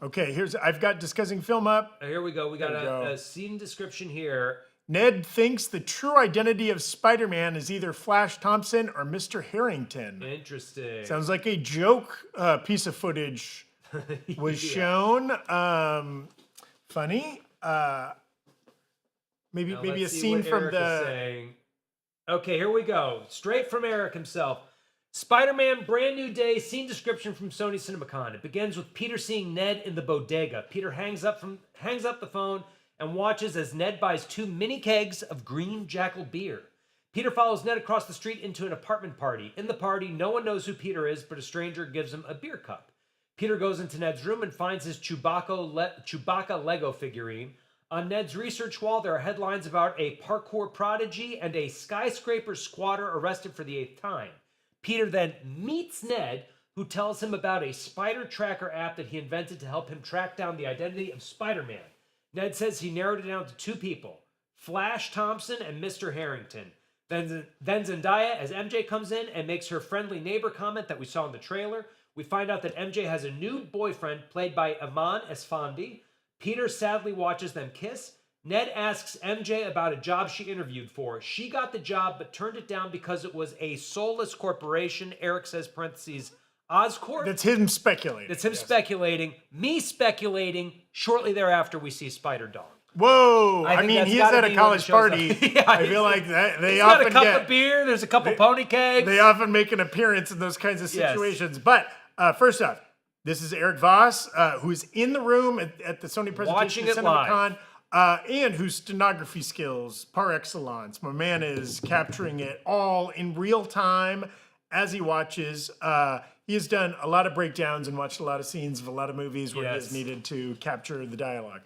Okay, I've got Discussing Film up. Here we go. We got a scene description here. Ned thinks the true identity of Spider-Man is either Flash Thompson or Mr. Harrington. Interesting. Sounds like a joke piece of footage was shown. Funny. Maybe a scene from the... Okay, here we go. Straight from Erik himself. Spider-Man Brand New Day scene description from Sony CinemaCon. It begins with Peter seeing Ned in the bodega. Peter hangs up the phone and watches as Ned buys 2 mini kegs of Green Jackal beer. Peter follows Ned across the street into an apartment party. In the party, no one knows who Peter is, but a stranger gives him a beer cup. Peter goes into Ned's room and finds his Chewbacca Lego figurine. On Ned's research wall, there are headlines about a parkour prodigy and a skyscraper squatter arrested for the 8th time. Peter then meets Ned, who tells him about a spider tracker app that he invented to help him track down the identity of Spider-Man. Ned says he narrowed it down to 2 people, Flash Thompson and Mr. Harrington. Then Zendaya as MJ comes in and makes her friendly neighbor comment that we saw in the trailer. We find out that MJ has a new boyfriend played by Iman Esfandi. Peter sadly watches them kiss. Ned asks MJ about a job she interviewed for. She got the job but turned it down because it was a soulless corporation. Erik says, parentheses, Oscorp. That's him speculating. That's him speculating. Me speculating. Shortly thereafter, we see Spider-Dog. Whoa! I mean, he's at a college party. Yeah, I feel like that they he's often got a cup of beer. There's a couple pony kegs. They often make an appearance in those kinds of situations. But first off, this is Erik Voss, who is in the room at the Sony presentation at CinemaCon, and whose stenography skills par excellence. My man is capturing it all in real time as he watches. He has done a lot of breakdowns and watched a lot of scenes of a lot of movies where he has needed to capture the dialogue.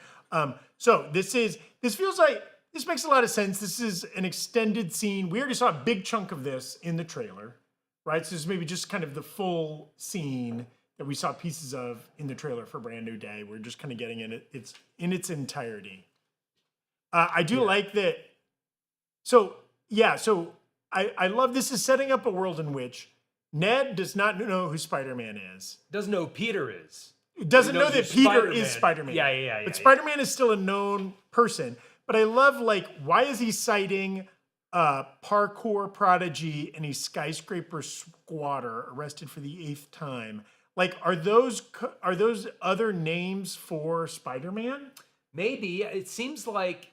So this feels like, this makes a lot of sense. This is an extended scene. We already saw a big chunk of this in the trailer, right? So this is maybe just kind of the full scene that we saw pieces of in the trailer for Brand New Day. We're just kind of getting it's in its entirety. I do like that. So I love this is setting up a world in which Ned does not know who Spider-Man is. Doesn't know who Peter is. Doesn't know that Peter is Spider-Man. Yeah. But Spider-Man is still a known person. But I love, like, why is he citing parkour prodigy and a skyscraper squatter arrested for the 8th time. Like, are those other names for Spider-Man? Maybe. It seems like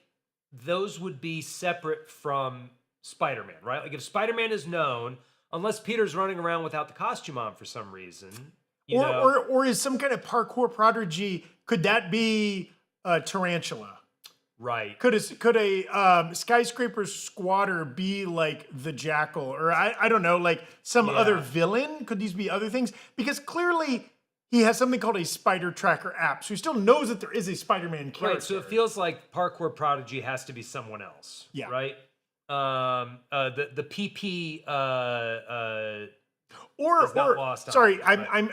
those would be separate from Spider-Man, right? Like if Spider-Man is known, unless Peter's running around without the costume on for some reason. Or is some kind of parkour prodigy, could that be a tarantula? Right. Could a skyscraper squatter be like the Jackal, or I don't know, like some other villain? Could these be other things? Because clearly he has something called a Spider Tracker app, so he still knows that there is a Spider-Man character. Right. So it feels like parkour prodigy has to be someone else. Yeah. Right. The PP.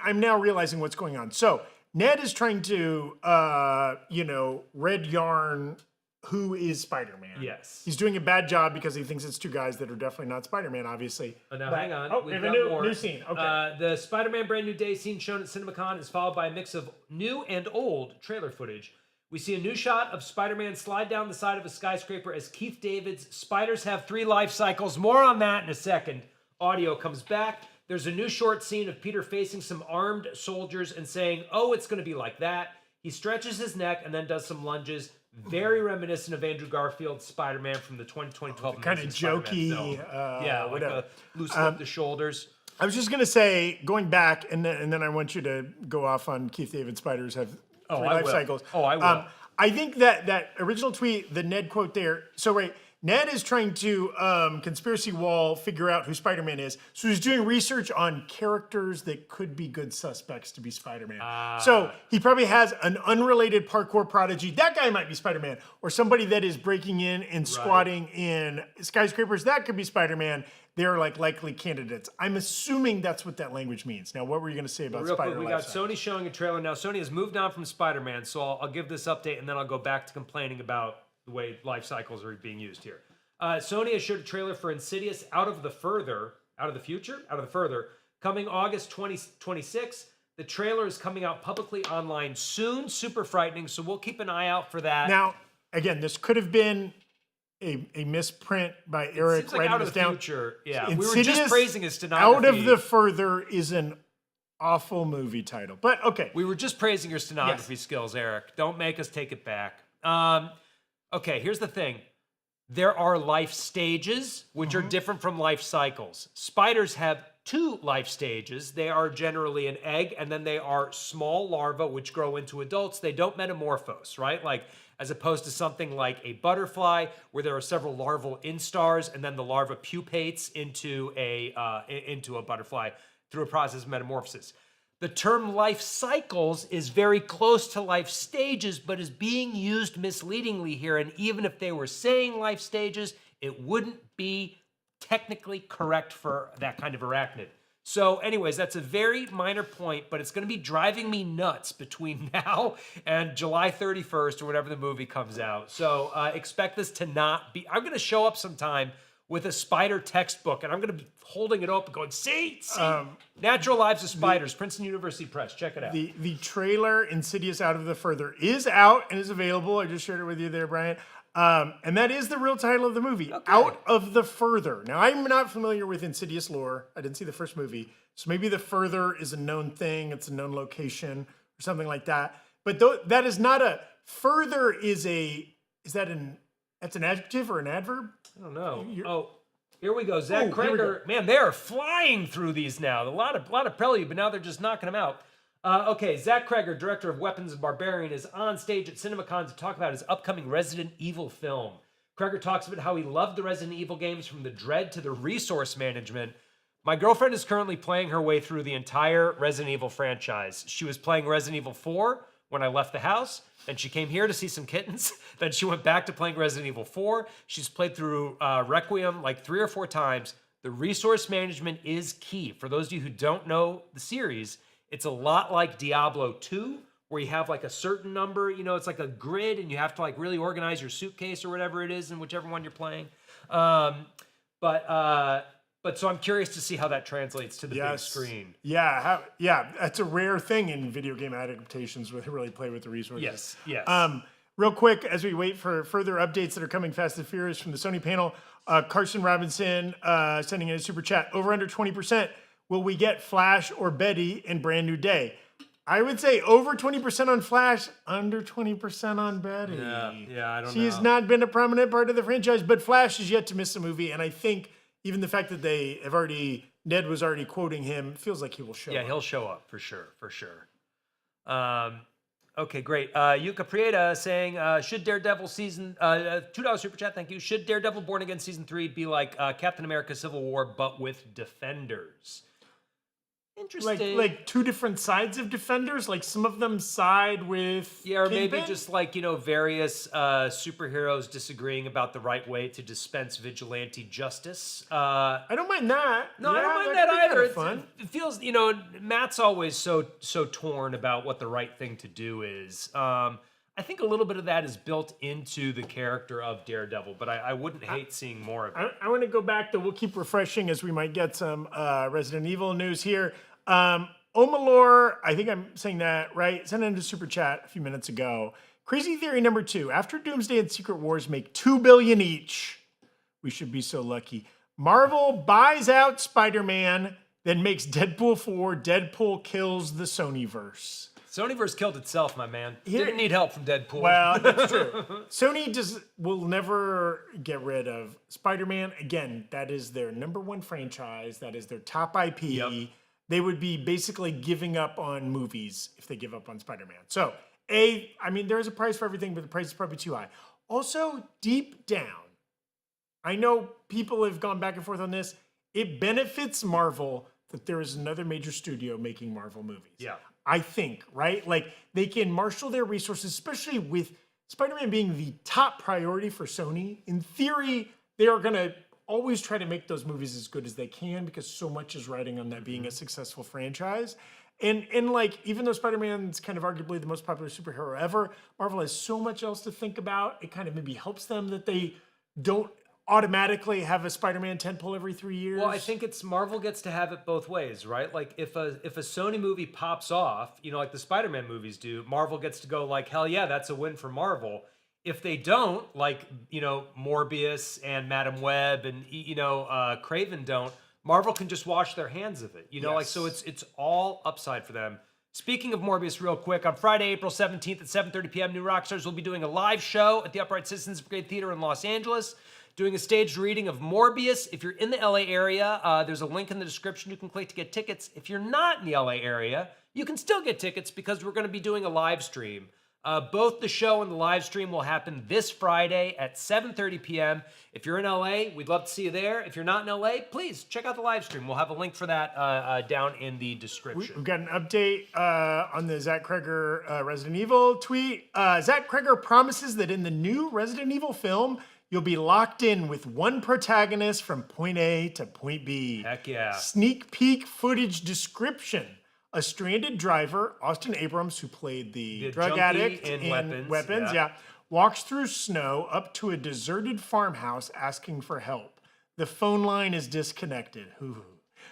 I'm now realizing what's going on. So Ned is trying to red yarn who is Spider-Man. Yes. He's doing a bad job because he thinks it's two guys that are definitely not Spider-Man, obviously. Now hang on. Oh, we have a new scene. Okay. The Spider-Man Brand New Day scene shown at CinemaCon is followed by a mix of new and old trailer footage. We see a new shot of Spider-Man slide down the side of a skyscraper as Keith David's spiders have 3 life cycles. More on that in a second. Audio comes back. There's a new short scene of Peter facing some armed soldiers and saying, "Oh, it's going to be like that." He stretches his neck and then does some lunges. Very reminiscent of Andrew Garfield's Spider-Man from the 2012 kind of jokey, whatever. Loosen up the shoulders. I was just going to say, going back, and then I want you to go off on Keith David spiders have 3 life cycles. Oh, I will. I think that original tweet, the Ned quote there, so right, Ned is trying to conspiracy wall figure out who Spider-Man is. So he's doing research on characters that could be good suspects to be Spider-Man. So he probably has an unrelated parkour prodigy. That guy might be Spider-Man. Or somebody that is breaking in and squatting in skyscrapers. That could be Spider-Man. They're like likely candidates. I'm assuming that's what that language means. Now, what were you going to say about Spider-Man? Real quick, we got Sony showing a trailer. Now, Sony has moved on from Spider-Man, so I'll give this update, and then I'll go back to complaining about the way life cycles are being used here. Sony has showed a trailer for Insidious Out of the Further, coming August 2026. The trailer is coming out publicly online soon. Super frightening, so we'll keep an eye out for that. Now, again, this could have been a misprint by Erik. Seems like Out of the down. Future. Yeah, Insidious, we were just praising his stenography. Out of the Further is an awful movie title, but okay. We were just praising your stenography skills, Erik. Don't make us take it back. Okay, here's the thing. There are life stages, which are different from life cycles. Spiders have 2 life stages. They are generally an egg, and then they are small larvae, which grow into adults. They don't metamorphose, right? Like, as opposed to something like a butterfly, where there are several larval instars, and then the larva pupates into a butterfly through a process of metamorphosis. The term life cycles is very close to life stages, but is being used misleadingly here. And even if they were saying life stages, it wouldn't be technically correct for that kind of arachnid. So anyways, that's a very minor point, but it's going to be driving me nuts between now and July 31st or whenever the movie comes out. So expect this to not be... I'm going to show up sometime with a spider textbook, and I'm going to be holding it open going, see? Natural Lives of Spiders, Princeton University Press. Check it out. The trailer, Insidious Out of the Further, is out and is available. I just shared it with you there, Brian. And that is the real title of the movie, Out of the Further. Now, I'm not familiar with Insidious lore. I didn't see the first movie. So maybe the Further is a known thing. It's a known location or something like that. But that is not a... Further is that's an adjective or an adverb? I don't know. Here we go. Zach Kreger. Man, they are flying through these now. A lot of prelude, but now they're just knocking them out. Okay, Zach Kreger, director of Weapons and Barbarian, is on stage at CinemaCon to talk about his upcoming Resident Evil film. Kreger talks about how he loved the Resident Evil games from the dread to the resource management. My girlfriend is currently playing her way through the entire Resident Evil franchise. She was playing Resident Evil 4 when I left the house. Then she came here to see some kittens. Then she went back to playing Resident Evil 4. She's played through Requiem like 3 or 4 times. The resource management is key. For those of you who don't know the series, it's a lot like Diablo 2, where you have like a certain number, it's like a grid, and you have to like really organize your suitcase or whatever it is in whichever one you're playing. But so I'm curious to see how that translates to the big screen. Yeah, that's a rare thing in video game adaptations where they really play with the resources. Yes. real quick, as we wait for further updates that are coming fast and furious from the Sony panel, Carson Robinson sending in a super chat. Over under 20%. Will we get Flash or Betty in Brand New Day? I would say over 20% on Flash, under 20% on Betty. Yeah, I don't know. She has not been a prominent part of the franchise, but Flash is yet to miss a movie, and I think even the fact that Ned was already quoting him, feels like he will show up. Yeah, he'll show up for sure. Okay, great. Yuka Prieta saying, should Daredevil season, $2 super chat, thank you. Should Daredevil Born Again season 3 be like Captain America Civil War, but with Defenders? Interesting. Like two different sides of Defenders? Like some of them side with Yeah, or maybe Kingpin? just like, various superheroes disagreeing about the right way to dispense vigilante justice. I don't mind that. No, I Yeah, don't mind could that be kinda either. Fun. It feels, Matt's always so torn about what the right thing to do is. I think a little bit of that is built into the character of Daredevil, but I wouldn't hate seeing more of it. I want to go back, though. We'll keep refreshing as we might get some Resident Evil news here. Omalore, I think I'm saying that right, sent in a super chat a few minutes ago. Crazy theory number 2. After Doomsday and Secret Wars make $2 billion each, we should be so lucky. Marvel buys out Spider-Man, then makes Deadpool 4. Deadpool kills the Sonyverse. Sonyverse killed itself, my man. Didn't need help from Deadpool. Well, that's true. Sony will never get rid of Spider-Man. Again, that is their number one franchise. That is their top IP. Yep. They would be basically giving up on movies if they give up on Spider-Man. So, there's a price for everything, but the price is probably too high. Also, deep down, I know people have gone back and forth on this. It benefits Marvel that there is another major studio making Marvel movies. Yeah. I think, right? Like, they can marshal their resources, especially with Spider-Man being the top priority for Sony. In theory, they are going to always try to make those movies as good as they can because so much is riding on that being a successful franchise. And like, even though Spider-Man's kind of arguably the most popular superhero ever, Marvel has so much else to think about. It kind of maybe helps them that they don't automatically have a Spider-Man tentpole every 3 years. Well, I think it's Marvel gets to have it both ways, right? Like if a Sony movie pops off, like the Spider-Man movies do, Marvel gets to go like, hell yeah, that's a win for Marvel. If they don't, like, Morbius and Madam Web and, Craven don't, Marvel can just wash their hands of it. Like, so it's all upside for them. Speaking of Morbius real quick, on Friday, April 17th at 7:30 p.m., New Rockstars will be doing a live show at the Upright Citizens Brigade Theater in Los Angeles, doing a staged reading of Morbius. If you're in the LA area, there's a link in the description you can click to get tickets. If you're not in the LA area, you can still get tickets because we're going to be doing a live stream. Both the show and the live stream will happen this Friday at 7:30 p.m. If you're in LA, we'd love to see you there. If you're not in LA, please check out the live stream. We'll have a link for that down in the description. We've got an update on the Zach Kreger Resident Evil tweet. Zach Kreger promises that in the new Resident Evil film, you'll be locked in with one protagonist from point A to point B. Heck yeah. Sneak peek footage description. A stranded driver, Austin Abrams, who played the drug junkie addict in Weapons, walks through snow up to a deserted farmhouse asking for help. The phone line is disconnected. Ooh.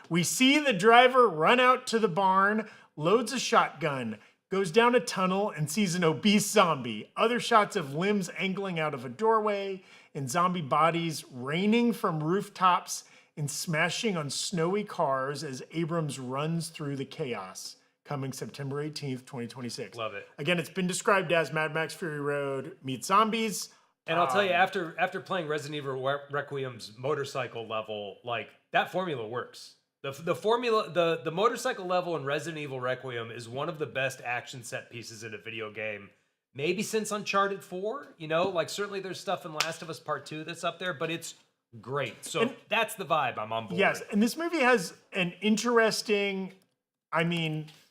We see the driver run out to the barn, loads a shotgun, goes down a tunnel, and sees an obese zombie. Other shots of limbs angling out of a doorway and zombie bodies raining from rooftops and smashing on snowy cars as Abrams runs through the chaos. Coming September 18th, 2026. Love it. Again, it's been described as Mad Max Fury Road meets zombies. And I'll tell you, after playing Resident Evil Requiem's motorcycle level, like, that formula works. The motorcycle level in Resident Evil Requiem is one of the best action set pieces in a video game, maybe since Uncharted 4. Like, certainly there's stuff in Last of Us Part 2 that's up there, but it's great. So that's the vibe. I'm on board. Yes, and this movie has an interesting,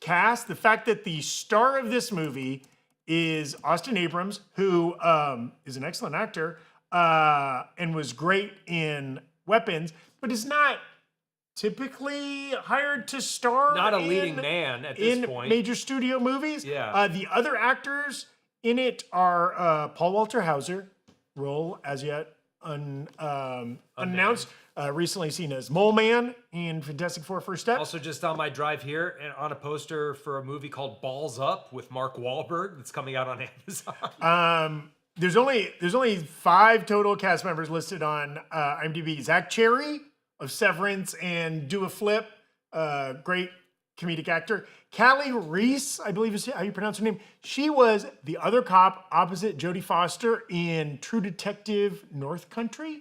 cast. The fact that the star of this movie is Austin Abrams, who is an excellent actor and was great in Weapons, but is not typically hired to star. Not a leading man at this point. Major studio movies. Yeah. The other actors in it are Paul Walter Hauser, role as yet unannounced. Recently seen as Mole Man in Fantastic Four: First Step. Also, just on my drive here, and on a poster for a movie called Balls Up with Mark Wahlberg that's coming out on Amazon. There's only 5 total cast members listed on IMDb. Zach Cherry of Severance and Do a Flip, great comedic actor. Callie Reese, I believe is how you pronounce her name. She was the other cop opposite Jodie Foster in True Detective North Country.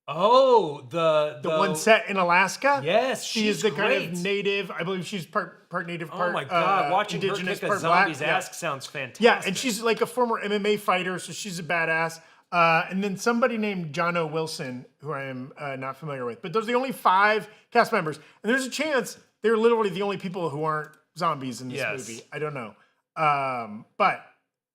Oh, the one set in Alaska. Yes, she is the great. kind of native. I believe she's part native, part Oh my god, watching indigenous, her kick a part zombie's black. ass sounds fantastic. Yeah, and she's like a former MMA fighter, so she's a badass. And then somebody named John O. Wilson, who I am not familiar with. But those are the only 5 cast members. And there's a chance they're literally the only people who aren't zombies in this movie. I don't know. But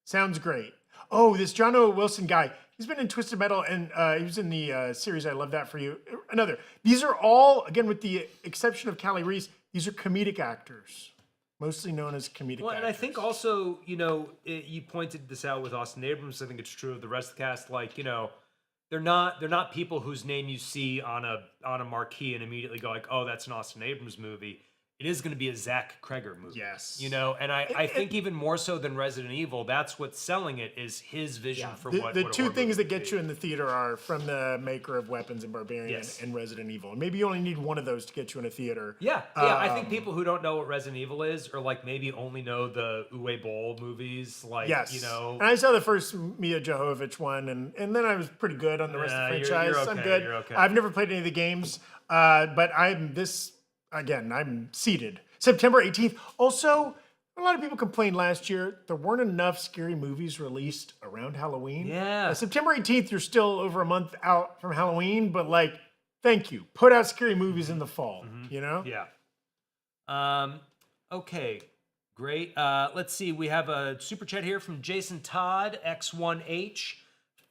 sounds great. Oh, this John O. Wilson guy, he's been in Twisted Metal, and he was in the series I Love That For You. Another. These are all, again, with the exception of Callie Reese, these are comedic actors. Mostly known as comedic actors. And I think also, you pointed this out with Austin Abrams. I think it's true of the rest of the cast. Like, they're not people whose name you see on a marquee and immediately go like, oh, that's an Austin Abrams movie. It is going to be a Zach Kreger movie. Yes. And I think even more so than Resident Evil, that's what's selling it is his vision for what the what a 2 horror things movie that would get be. you in the theater are from the maker of Weapons and Barbarian Yes. and Resident Evil. And maybe you only need one of those to get you in a theater. Yeah. I think people who don't know what Resident Evil is, or like maybe only know the Uwe Boll movies, like Yes. And I saw the first Mia Jovovich one, and then I was pretty good on the rest of the you're franchise. okay, I'm good. you're okay. I've never played any of the games, but I'm seated. September 18th. Also, a lot of people complained last year there weren't enough scary movies released around Halloween. Yeah. September 18th, you're still over a month out from Halloween, but thank you. Put out scary movies in the fall, Yeah. Okay. Great. Let's see. We have a super chat here from Jason Todd, X1H.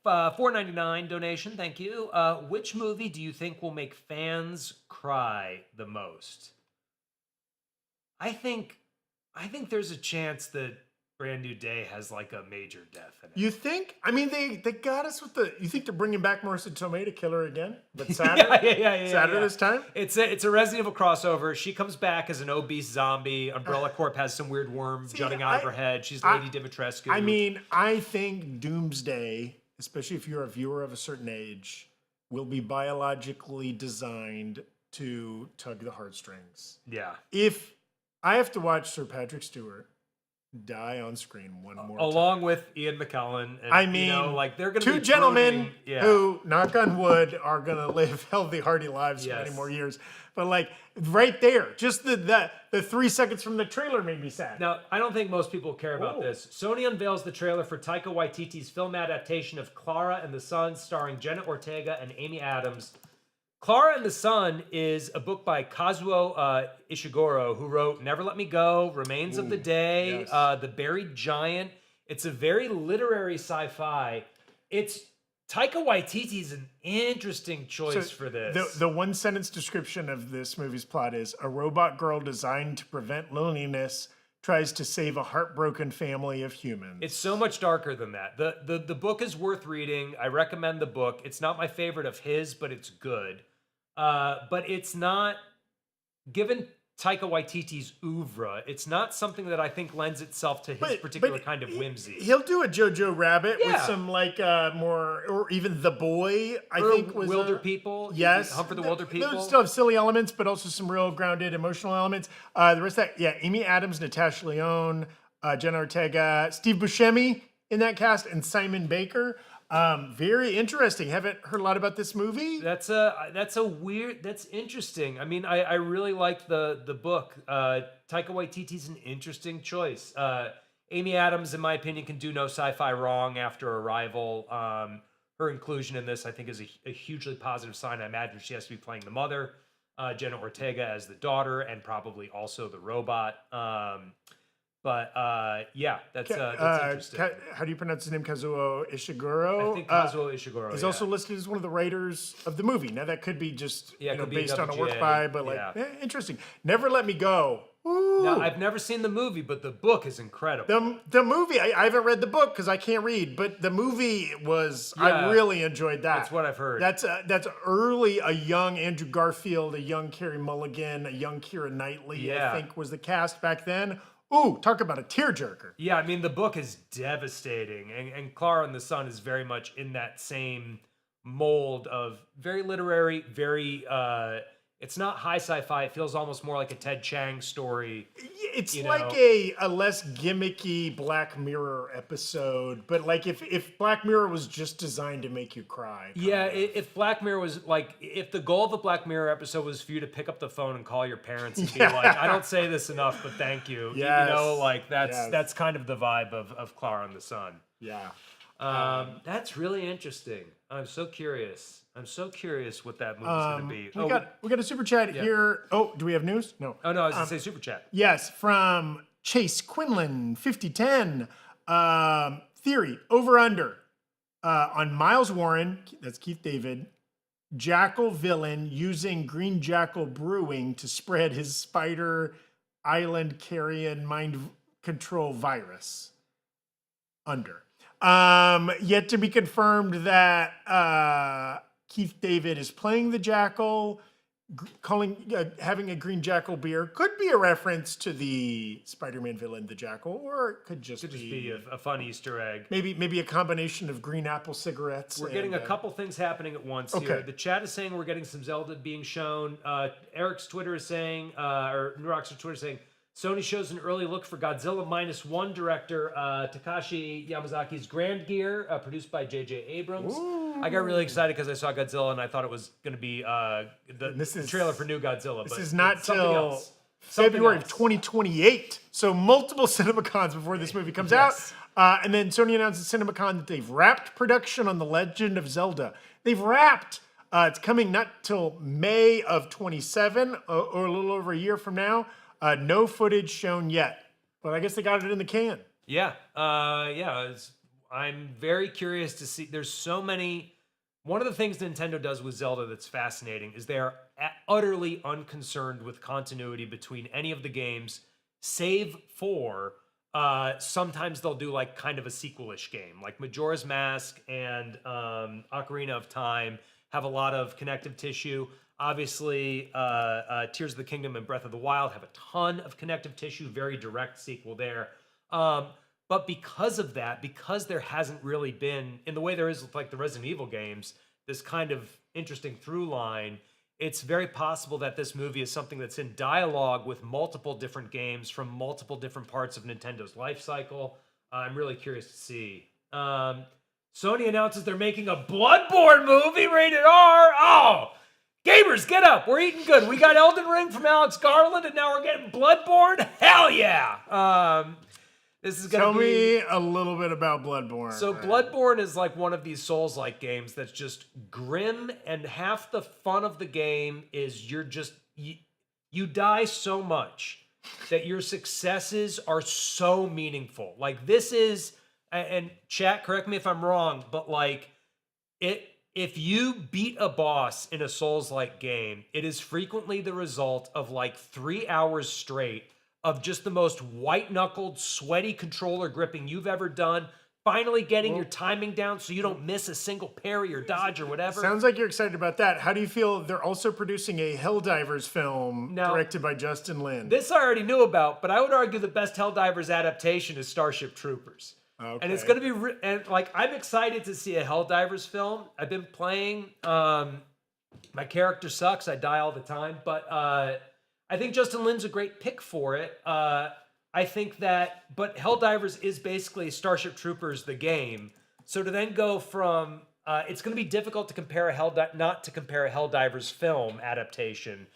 $4.99 donation. Thank you. Which movie do you think will make fans cry the most? I think there's a chance that Brand New Day has like a major death in it. You think? I mean, they got us with you think they're bringing back Marissa Tomei to kill her again? But sadder? Sadder this time? It's a Resident Evil crossover. She comes back as an obese zombie. Umbrella Corp has some weird worm jutting out of her head. She's Lady Dimitrescu. I mean, I think Doomsday, especially if you're a viewer of a certain age, will be biologically designed to tug the heartstrings. Yeah. If I have to watch Sir Patrick Stewart die on screen one more time. Along with Ian McKellen. And, I mean, they're going to be 2 gentlemen proving- who, knock on wood, are going to live healthy, hearty lives for many more years. But right there, just the 3 seconds from the trailer made me sad. Now, I don't think most people care about this. Sony unveils the trailer for Taika Waititi's film adaptation of Clara and the Sun, starring Jenna Ortega and Amy Adams. Clara and the Sun is a book by Kazuo Ishiguro, who wrote Never Let Me Go, Remains of the Day, The Buried Giant. It's a very literary sci-fi. Taika Waititi's an interesting choice for this. The 1-sentence description of this movie's plot is: a robot girl designed to prevent loneliness tries to save a heartbroken family of humans. It's so much darker than that. The book is worth reading. I recommend the book. It's not my favorite of his, but it's good. But it's not, given Taika Waititi's oeuvre, it's not something that I think lends itself to his particular kind of whimsy. He'll do a Jojo Rabbit with some more, or even The Boy, I think was Wilder People. Yes. Hunt for the Wilder People. Those still have silly elements, but also some real grounded emotional elements. The rest of that, Amy Adams, Natasha Lyonne, Jenna Ortega, Steve Buscemi in that cast, and Simon Baker. Very interesting. Haven't heard a lot about this movie. That's interesting. I mean, I really like the book. Taika Waititi's an interesting choice. Amy Adams, in my opinion, can do no sci-fi wrong after Arrival. Her inclusion in this, I think, is a hugely positive sign. I imagine she has to be playing the mother, Jenna Ortega as the daughter, and probably also the robot. But that's interesting. How do you pronounce his name? Kazuo Ishiguro? I think Kazuo Ishiguro. He's also listed as one of the writers of the movie. Now that could be just based on a work WGA, by, but interesting. Never Let Me Go. Ooh. Now, I've never seen the movie, but the book is incredible. The movie, I haven't read the book because I can't read, but the movie was, I Yeah. really enjoyed that. That's what I've heard. That's early, a young Andrew Garfield, a young Carey Mulligan, a young Keira Knightley, Yeah. I think was the cast back then. Ooh, talk about a tearjerker. Yeah, I mean, the book is devastating. And Clara and the Sun is very much in that same mold of very literary, very, it's not high sci-fi. It feels almost more like a Ted Chiang story. It's You like know. a less gimmicky Black Mirror episode, but like if Black Mirror was just designed to make you cry. Yeah, if Black Mirror was like, if the goal of the Black Mirror episode was for you to pick up the phone and call your parents and be like, I don't say this enough, but thank you. Yes. You know, like Yes. that's kind of the vibe of Clara and the Sun. Yeah. That's really interesting. I'm so curious. I'm so curious what that movie's going to be. We got a super chat here. Oh, do we have news? No. Oh, no, I was going to say super chat. Yes, from Chase Quinlan, 5010. Theory, over under. On Miles Warren, that's Keith David, Jackal villain using Green Jackal Brewing to spread his Spider Island carrion mind control virus. Under. Yet to be confirmed that Keith David is playing the Jackal, having a Green Jackal beer. Could be a reference to the Spider-Man villain, the Jackal, or it could just Be a fun Easter egg. maybe a combination of green apple cigarettes. We're getting a couple things happening at once here. Okay. The chat is saying we're getting some Zelda being shown. Eric's Twitter is saying, or Rockstars Twitter is saying, Sony shows an early look for Godzilla -1 director Takashi Yamazaki's Grand Gear, produced by J.J. Abrams. I got really excited because I saw Godzilla and I thought it was going to be the trailer for New Godzilla. This but is not it's something till else. Something February of else. 2028. So multiple CinemaCons before this movie comes Yes. out. And then Sony announced at CinemaCon that they've wrapped production on The Legend of Zelda. They've wrapped. It's coming not till May of 27 or a little over a year from now. No footage shown yet. But I guess they got it in the can. Yeah, I'm very curious to see. There's so many. One of the things Nintendo does with Zelda that's fascinating is they are utterly unconcerned with continuity between any of the games, save for sometimes they'll do like kind of a sequel-ish game, like Majora's Mask and Ocarina of Time have a lot of connective tissue. Obviously, Tears of the Kingdom and Breath of the Wild have a ton of connective tissue, very direct sequel there. But because of that, because there hasn't really been, in the way there is with like the Resident Evil games, this kind of interesting through line, it's very possible that this movie is something that's in dialogue with multiple different games from multiple different parts of Nintendo's life cycle. I'm really curious to see. Sony announces they're making a Bloodborne movie, rated R. Oh! Gamers, get up. We're eating good. We got Elden Ring from Alex Garland, and now we're getting Bloodborne. Hell yeah. This is going to Tell be... me a little bit about Bloodborne. So Bloodborne is like one of these Souls-like games that's just grim, and half the fun of the game is you die so much that your successes are so meaningful. Like this is, and chat, correct me if I'm wrong, but like if you beat a boss in a Souls-like game, it is frequently the result of like 3 hours straight of just the most white-knuckled, sweaty controller gripping you've ever done, finally getting your timing down so you don't miss a single parry or dodge or whatever. Sounds like you're excited about that. How do you feel they're also producing a Helldivers film directed by Justin Lin? This I already knew about, but I would argue the best Helldivers adaptation is Starship Troopers. Okay. And it's going to be, and like, I'm excited to see a Helldivers film. I've been playing, my character sucks, I die all the time, but I think Justin Lin's a great pick for it. I think that, but Helldivers is basically Starship Troopers, the game. So to then go from, it's going to be difficult to compare not to compare a Helldivers film adaptation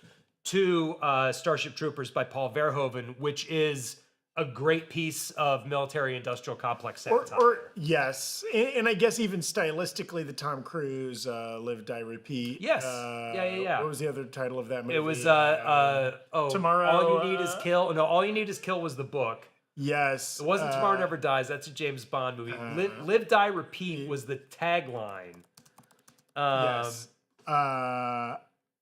to Starship Troopers by Paul Verhoeven, which is a great piece of military-industrial complex satire. Yes, and I guess even stylistically, the Tom Cruise Live, Die, Repeat. Yes. Yeah. What was the other title of that movie? It was Tomorrow. All You Need Is Kill. No, All You Need Is Kill was the book. Yes. It wasn't Tomorrow Never Dies. That's a James Bond movie. Live, Die, Repeat was the tagline. Yes.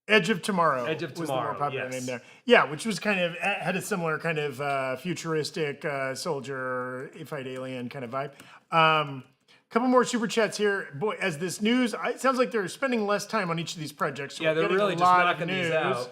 Edge of Tomorrow. Edge of was the more Tomorrow, popular yes. name there. Yeah, which was kind of had a similar kind of futuristic soldier fight alien kind of vibe. Couple more super chats here. Boy, as this news, it sounds like they're spending less time on each of these projects. So Yeah, we're they're getting really a just lot of knocking these news.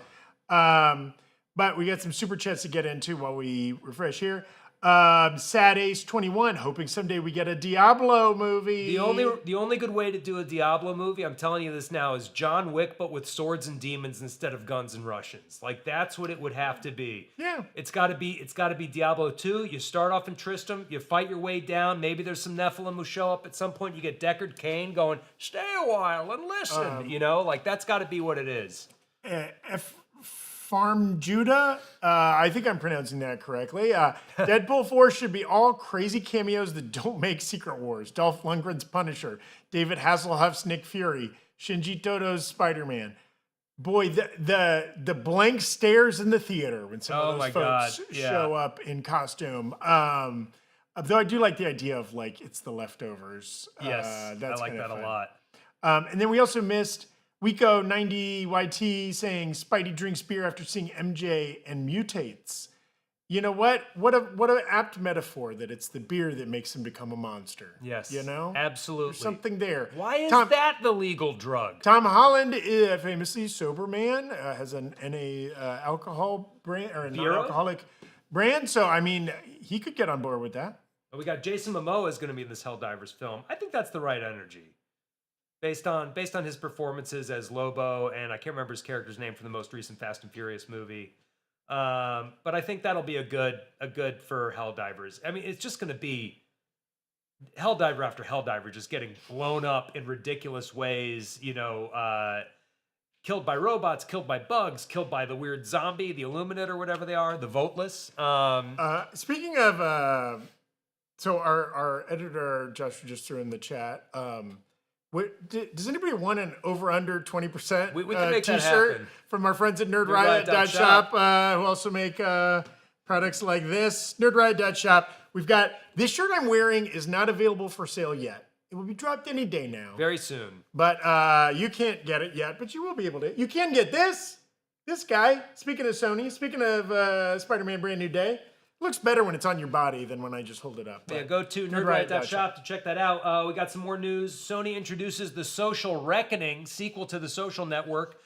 out. But we got some super chats to get into while we refresh here. Sad Ace 21, hoping someday we get a Diablo movie. The only good way to do a Diablo movie, I'm telling you this now, is John Wick, but with swords and demons instead of guns and Russians. Like that's what it would have to be. Yeah. It's got to be Diablo 2. You start off in Tristram, you fight your way down. Maybe there's some Nephilim who show up at some point. You get Deckard Cain going, "Stay a while and listen." Like that's got to be what it is. Farm Judah, I think I'm pronouncing that correctly. Deadpool 4 should be all crazy cameos that don't make Secret Wars. Dolph Lundgren's Punisher, David Hasselhoff's Nick Fury, Shinji Toto's Spider-Man. Boy, the blank stares in the theater when some of those folks show up in costume. Though I do like the idea of like it's the leftovers. Yes, that's I like that fun. a lot. And then we also missed Wiko90YT saying Spidey drinks beer after seeing MJ and mutates. You know what? What an apt metaphor that it's the beer that makes him become a monster. Yes, You know? absolutely. There's something there. Why is that the legal drug? Tom Holland, famously sober man, has an NA alcohol brand or a non-alcoholic brand. So, I mean, he could get on board with that. We got Jason Momoa is going to be in this Helldivers film. I think that's the right energy. Based on his performances as Lobo, and I can't remember his character's name from the most recent Fast and Furious movie, but I think that'll be a good for Helldivers. I mean, it's just going to be Helldiver after Helldiver, just getting blown up in ridiculous ways. Killed by robots, killed by bugs, killed by the weird zombie, the Illuminate or whatever they are, the Voteless. Speaking of, so our editor Joshua just threw in the chat. Does anybody want an over/under 20% We can make that t-shirt happen. from our friends at NerdRiot.shop, who also make products like this? NerdRiot.shop. We've got this shirt I'm wearing is not available for sale yet. It will be dropped any day now. Very soon. But you can't get it yet, but you will be able to. You can get this guy. Speaking of Sony, speaking of Spider-Man Brand New Day. Looks better when it's on your body than when I just hold it up. Yeah, go to nerdriot.shop to check that out. We got some more news. Sony introduces The Social Reckoning, sequel to The Social Network.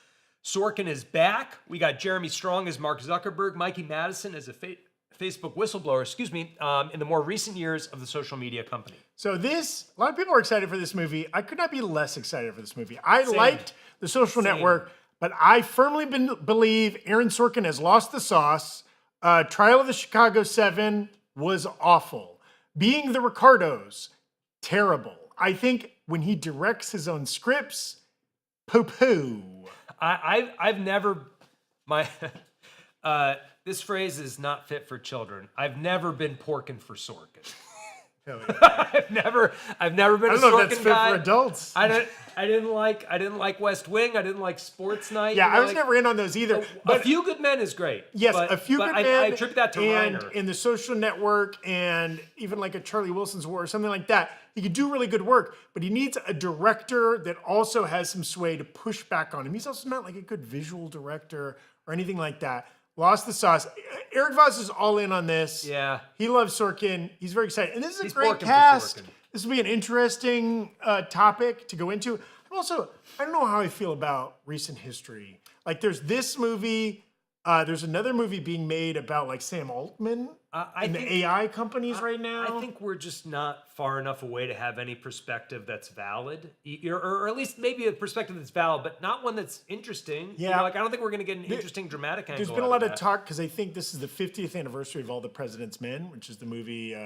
Sorkin is back. We got Jeremy Strong as Mark Zuckerberg, Mikey Madison as a Facebook whistleblower, in the more recent years of the social media company. So a lot of people are excited for this movie. I could not be less excited for this movie. I liked The Social Network, but I firmly believe Aaron Sorkin has lost the sauce. Trial of the Chicago 7 was awful. Being the Ricardos, terrible. I think when he directs his own scripts, poo-poo. I've never this phrase is not fit for children. I've never been porking for Sorkin. I've never been a Sorkin guy. I don't know if that's fit for adults. I didn't like West Wing. I didn't like Sports Night. Yeah, I was never in on those either. But A Few Good Men is great. Yes, A Few Good Men. I attribute that to and Reiner. in The Social Network and even like a Charlie Wilson's War or something like that. He could do really good work, but he needs a director that also has some sway to push back on him. He's also not like a good visual director or anything like that. Lost the sauce. Eric Voss is all in on this. Yeah. He loves Sorkin. He's very excited. And this is He's a great porking for cast. Sorkin. This will be an interesting topic to go into. I don't know how I feel about recent history. Like there's this movie, there's another movie being made about like Sam Altman and the AI companies right now. I think we're just not far enough away to have any perspective that's valid, or at least maybe a perspective that's valid, but not one that's interesting. Yeah. I don't think we're going to get an interesting dramatic angle. There's been a lot of talk because I think this is the 50th anniversary of All the President's Men, which is the movie,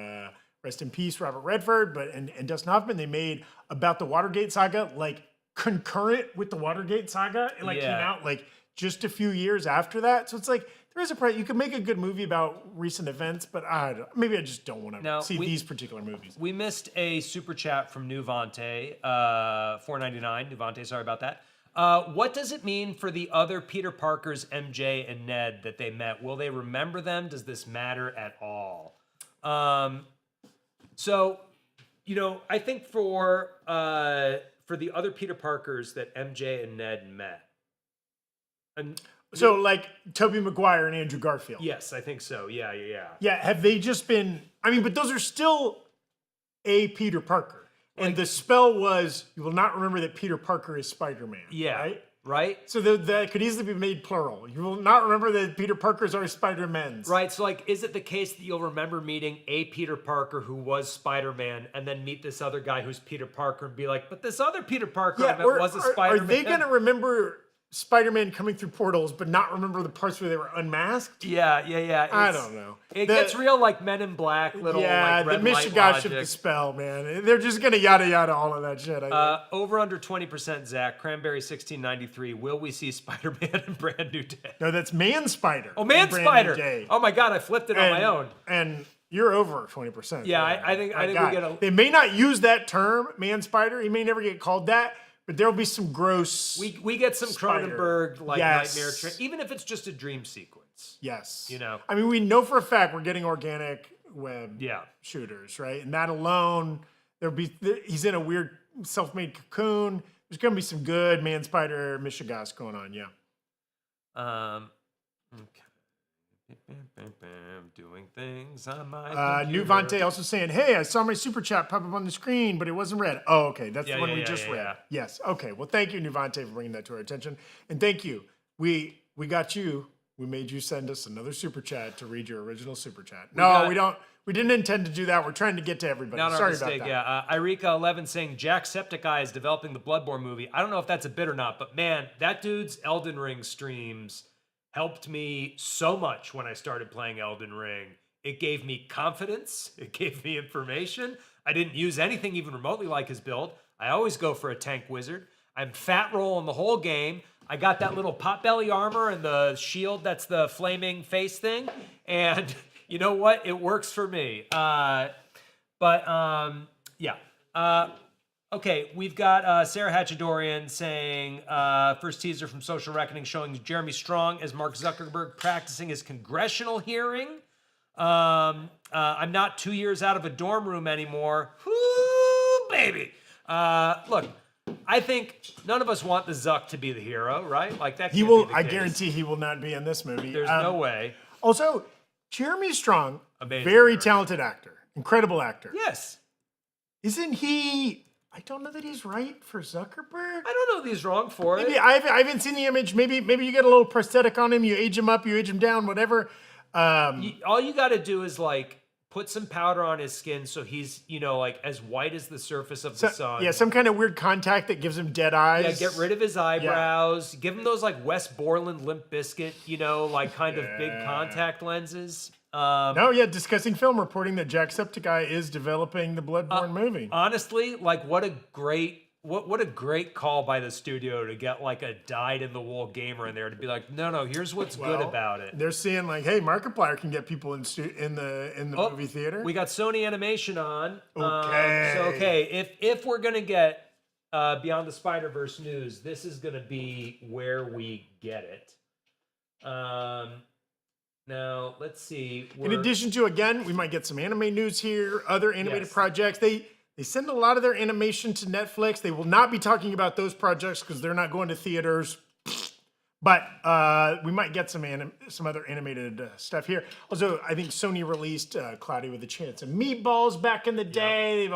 rest in peace, Robert Redford, and Dustin Hoffman. They made about the Watergate saga, like concurrent with the Watergate saga. It came out like just a few years after that. So it's like, there is a price. You can make a good movie about recent events, but maybe I just don't want to see these particular movies. We missed a super chat from Nuvante, $4.99. Nuvante, sorry about that. What does it mean for the other Peter Parkers, MJ, and Ned that they met? Will they remember them? Does this matter at all? So, I think for the other Peter Parkers that MJ and Ned met, And So like Tobey Maguire and Andrew Garfield. yes, I think so. Yeah. Yeah, have they just been? I mean, but those are still a Peter Parker, and the spell was you will not remember that Peter Parker is Spider-Man. Yeah. Right. Right? So that could easily be made plural. You will not remember that Peter Parkers are Spider-Mens. Right. So, like, is it the case that you'll remember meeting a Peter Parker who was Spider-Man and then meet this other guy who's Peter Parker and be like, but this other Peter Parker I met was a Spider-Man? Are they going to remember Spider-Man coming through portals, but not remember the parts where they were unmasked? Yeah. I don't know. It gets real like Men in Black, little like red the light Mishigash logic. of the spell, man. They're just going to yada yada all of that shit. I think. Over under 20%, Zach. Cranberry 1693. Will we see Spider-Man in Brand New Day? No, that's Man Spider. Oh, Man in Brand New Spider. Day. Oh my God, I flipped it on my own. And you're over 20%. Yeah, I think we get a. They may not use that term, Man Spider. He may never get called that, but there'll be some gross. We get some Spider. Cronenberg like Yes. nightmare, even if it's just a dream sequence. Yes. You know. I mean, we know for a fact we're getting organic web Yeah. shooters, right? And that alone, he's in a weird self-made cocoon. There's going to be some good Man Spider Mishigas going on, yeah. Okay. Doing things on my New Vante also saying, hey, I saw my super chat pop up on the screen, but it wasn't read. Oh, okay. That's the one we just read. Yeah. Yes. Okay. Well, thank you, New Vante, for bringing that to our attention. And thank you. We got you. We made you send us another super chat to read your original super chat. We don't. We didn't intend to do that. We're trying to get to everybody. Not Sorry our mistake, about that. yeah. Irika11 saying Jacksepticeye is developing the Bloodborne movie. I don't know if that's a bit or not, but man, that dude's Elden Ring streams helped me so much when I started playing Elden Ring. It gave me confidence. It gave me information. I didn't use anything even remotely like his build. I always go for a tank wizard. I'm fat rolling the whole game. I got that little potbelly armor and the shield that's the flaming face thing. And you know what? It works for me. Yeah. Okay, we've got Sarah Hatchadorian saying, first teaser from Social Reckoning showing Jeremy Strong as Mark Zuckerberg practicing his congressional hearing. I'm not 2 years out of a dorm room anymore. Whoo, baby. Look, I think none of us want the Zuck to be the hero, right? Like that. He can't will. be the I case. guarantee he will not be in this movie. There's no way. Also, Jeremy Strong, Amazing very character. talented actor, incredible actor. Yes. Isn't he? I don't know that he's right for Zuckerberg. I don't know that he's wrong for Maybe it. I haven't seen the image. Maybe you get a little prosthetic on him. You age him up. You age him down. Whatever. All you got to do is like put some powder on his skin so he's, like as white as the surface of the sun. Yeah, some kind of weird contact that gives him dead eyes. Yeah, get rid of his eyebrows. Give him those like West Borland Limp Bizkit, like kind of big contact lenses. Discussing film reporting that Jacksepticeye is developing the Bloodborne movie. Honestly, like what a great call by the studio to get like a dyed-in-the-wool gamer in there to be like, no, here's what's good about it. They're seeing like, hey, Markiplier can get people in the movie theater. We got Sony Animation on. Okay. If we're gonna get Beyond the Spider-Verse news, this is gonna be where we get it. Now let's see. In addition to, again, we might get some anime news here, other animated projects. They send a lot of their animation to Netflix. They will not be talking about those projects because they're not going to theaters. But we might get some other animated stuff here. Also, I think Sony released Cloudy with a Chance of Meatballs back in the day.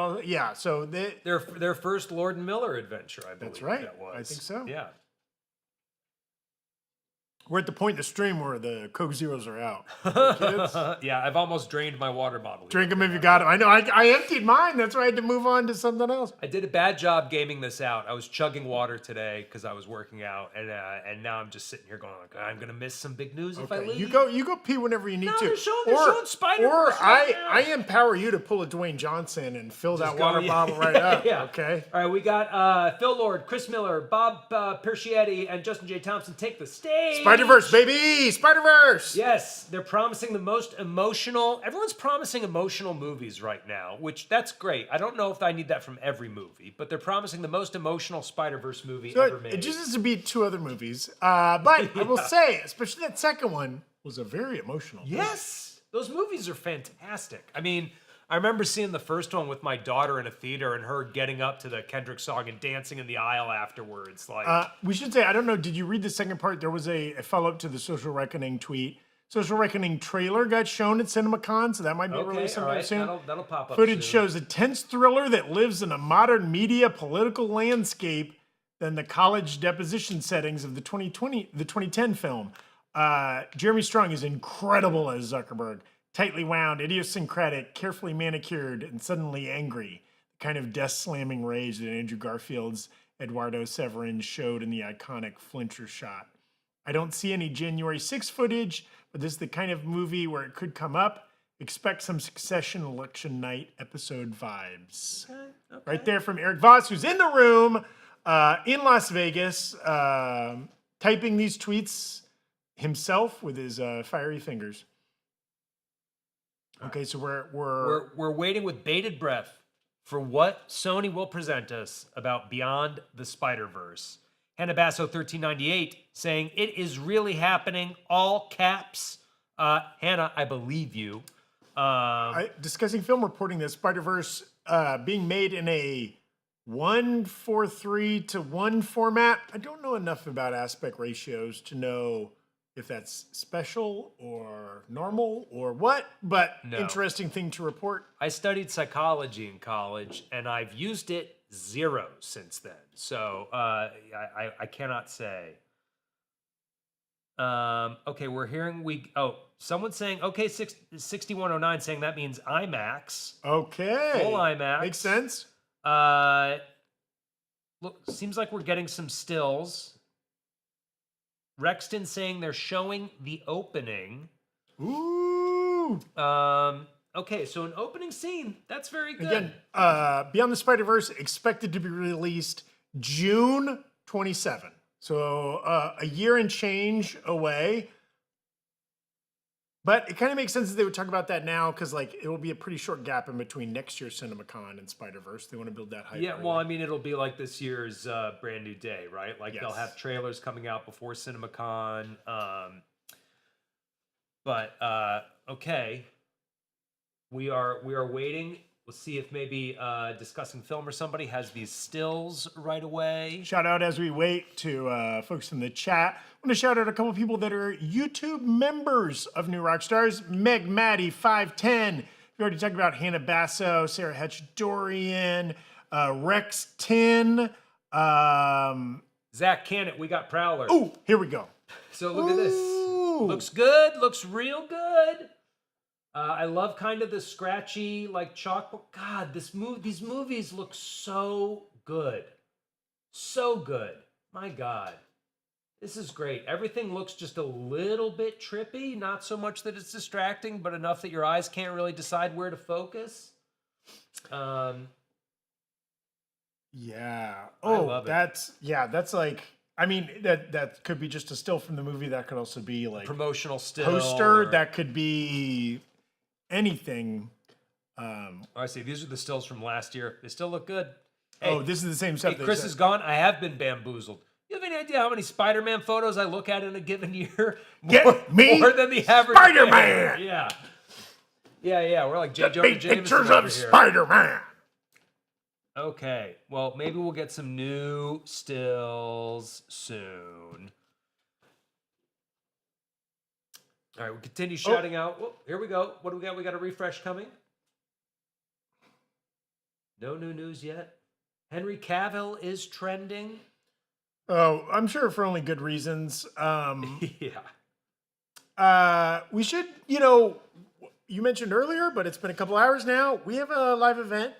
So their first Lord and Miller adventure, I believe. That's right. That was. I think so. Yeah. We're at the point in the stream where the Coke Zeros are out. Kids, Yeah, I've almost drained my water bottle. drink them if you got them. I know. I emptied mine. That's why I had to move on to something else. I did a bad job gaming this out. I was chugging water today because I was working out, and now I'm just sitting here going, like, I'm gonna miss some big news if I leave. You go pee whenever you need to. they're showing Spider-Verse Or right I now. empower you to pull a Dwayne Johnson and fill that go, water yeah. bottle right up. Yeah. Okay. All right, we got Phil Lord, Chris Miller, Bob Persichetti, and Justin J. Thompson take the stage. Spider-Verse, baby! Spider-Verse! Yes, they're promising the most emotional. Everyone's promising emotional movies right now, which that's great. I don't know if I need that from every movie, but they're promising the most emotional Spider-Verse movie ever made. It just has to beat two other movies. But I will say, especially that second one, was a very emotional movie. Yes, those movies are fantastic. I mean, I remember seeing the first one with my daughter in a theater and her getting up to the Kendrick song and dancing in the aisle afterwards. Like, We should say, I don't know, did you read the second part? There was a follow-up to the Social Reckoning tweet. Social Reckoning trailer got shown at CinemaCon, so that might be released sometime soon. That'll pop up Footage soon. shows a tense thriller that lives in a modern media political landscape than the college deposition settings of the 2010 film. Jeremy Strong is incredible as Zuckerberg. Tightly wound, idiosyncratic, carefully manicured, and suddenly angry. The kind of desk-slamming rage that Andrew Garfield's Eduardo Severin showed in the iconic Flincher shot. I don't see any January 6th footage, but this is the kind of movie where it could come up. Expect some Succession election night episode vibes. Okay. Right there from Erik Voss, who's in the room in Las Vegas, typing these tweets himself with his fiery fingers. Okay, so We're waiting with bated breath for what Sony will present us about Beyond the Spider-Verse. Hannah Basso 1398 saying, it is really happening, all caps. Hannah, I believe you. discussing film reporting that Spider-Verse being made in a 1:43:1 format. I don't know enough about aspect ratios to know if that's special or normal or what, but interesting thing to report. I studied psychology in college, and I've used it zero since then. So I cannot say. Okay, we're hearing someone's saying, okay, 6109 saying that means IMAX. Okay. Full IMAX. Makes sense. Look, seems like we're getting some stills. Rexton saying they're showing the opening. Ooh. Okay, so an opening scene. That's very good. Again, Beyond the Spider-Verse expected to be released June 27. So a year and change away. But it kind of makes sense that they would talk about that now because like it will be a pretty short gap in between next year's CinemaCon and Spider-Verse. They want to build that hype. Yeah, well, I mean, it'll be like this year's Brand New Day, right? Like they'll have trailers coming out before CinemaCon. Okay, we are waiting. We'll see if maybe Discussing Film or somebody has these stills right away. Shout out as we wait to folks in the chat. I want to shout out a couple people that are YouTube members of New Rockstars. Meg Maddie 510. We already talked about Hannah Basso, Sarah Hetch-Dorian, Rex 10. Zach Cannett, we got Prowler. Oh, here we go. So look at this. Looks good. Looks real good. I love kind of the scratchy, like chalkboard. God, these movies look so good. So good. My God. This is great. Everything looks just a little bit trippy. Not so much that it's distracting, but enough that your eyes can't really decide where to focus. Yeah. I love it. That's like, I mean, that could be just a still from the movie. That could also be like Promotional still. poster. That could be anything. I see. These are the stills from last year. They still look good. Hey, this is the same stuff. Hey, Chris is gone. I have been bamboozled. You have any idea how many Spider-Man photos I look at in a given year? Get me more than the average Spider-Man! fan. Yeah. We're like J. Jonah Big Jameson pictures over of here. Spider-Man. Okay. Well, maybe we'll get some new stills soon. All right, we'll continue shouting out. Whoop, here we go. What do we got? We got a refresh coming. No new news yet. Henry Cavill is trending. Oh, I'm sure for only good reasons. Yeah. We should, you mentioned earlier, but it's been a couple hours now. We have a live event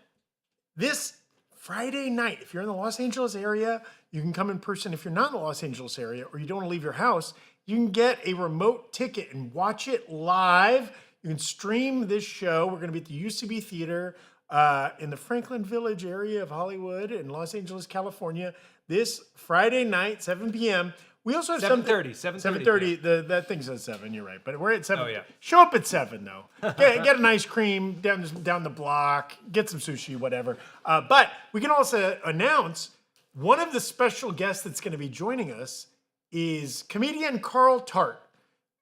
this Friday night. If you're in the Los Angeles area, you can come in person. If you're not in the Los Angeles area or you don't want to leave your house, you can get a remote ticket and watch it live. You can stream this show. We're going to be at the UCB Theater in the Franklin Village area of Hollywood in Los Angeles, California, this Friday night, 7 p.m. We also have 7:30. That thing says 7. You're right, but we're at 7. Oh, yeah. Show up at 7 though. Get an ice cream down the block. Get some sushi, whatever. But we can also announce one of the special guests that's going to be joining us is comedian Carl Tart.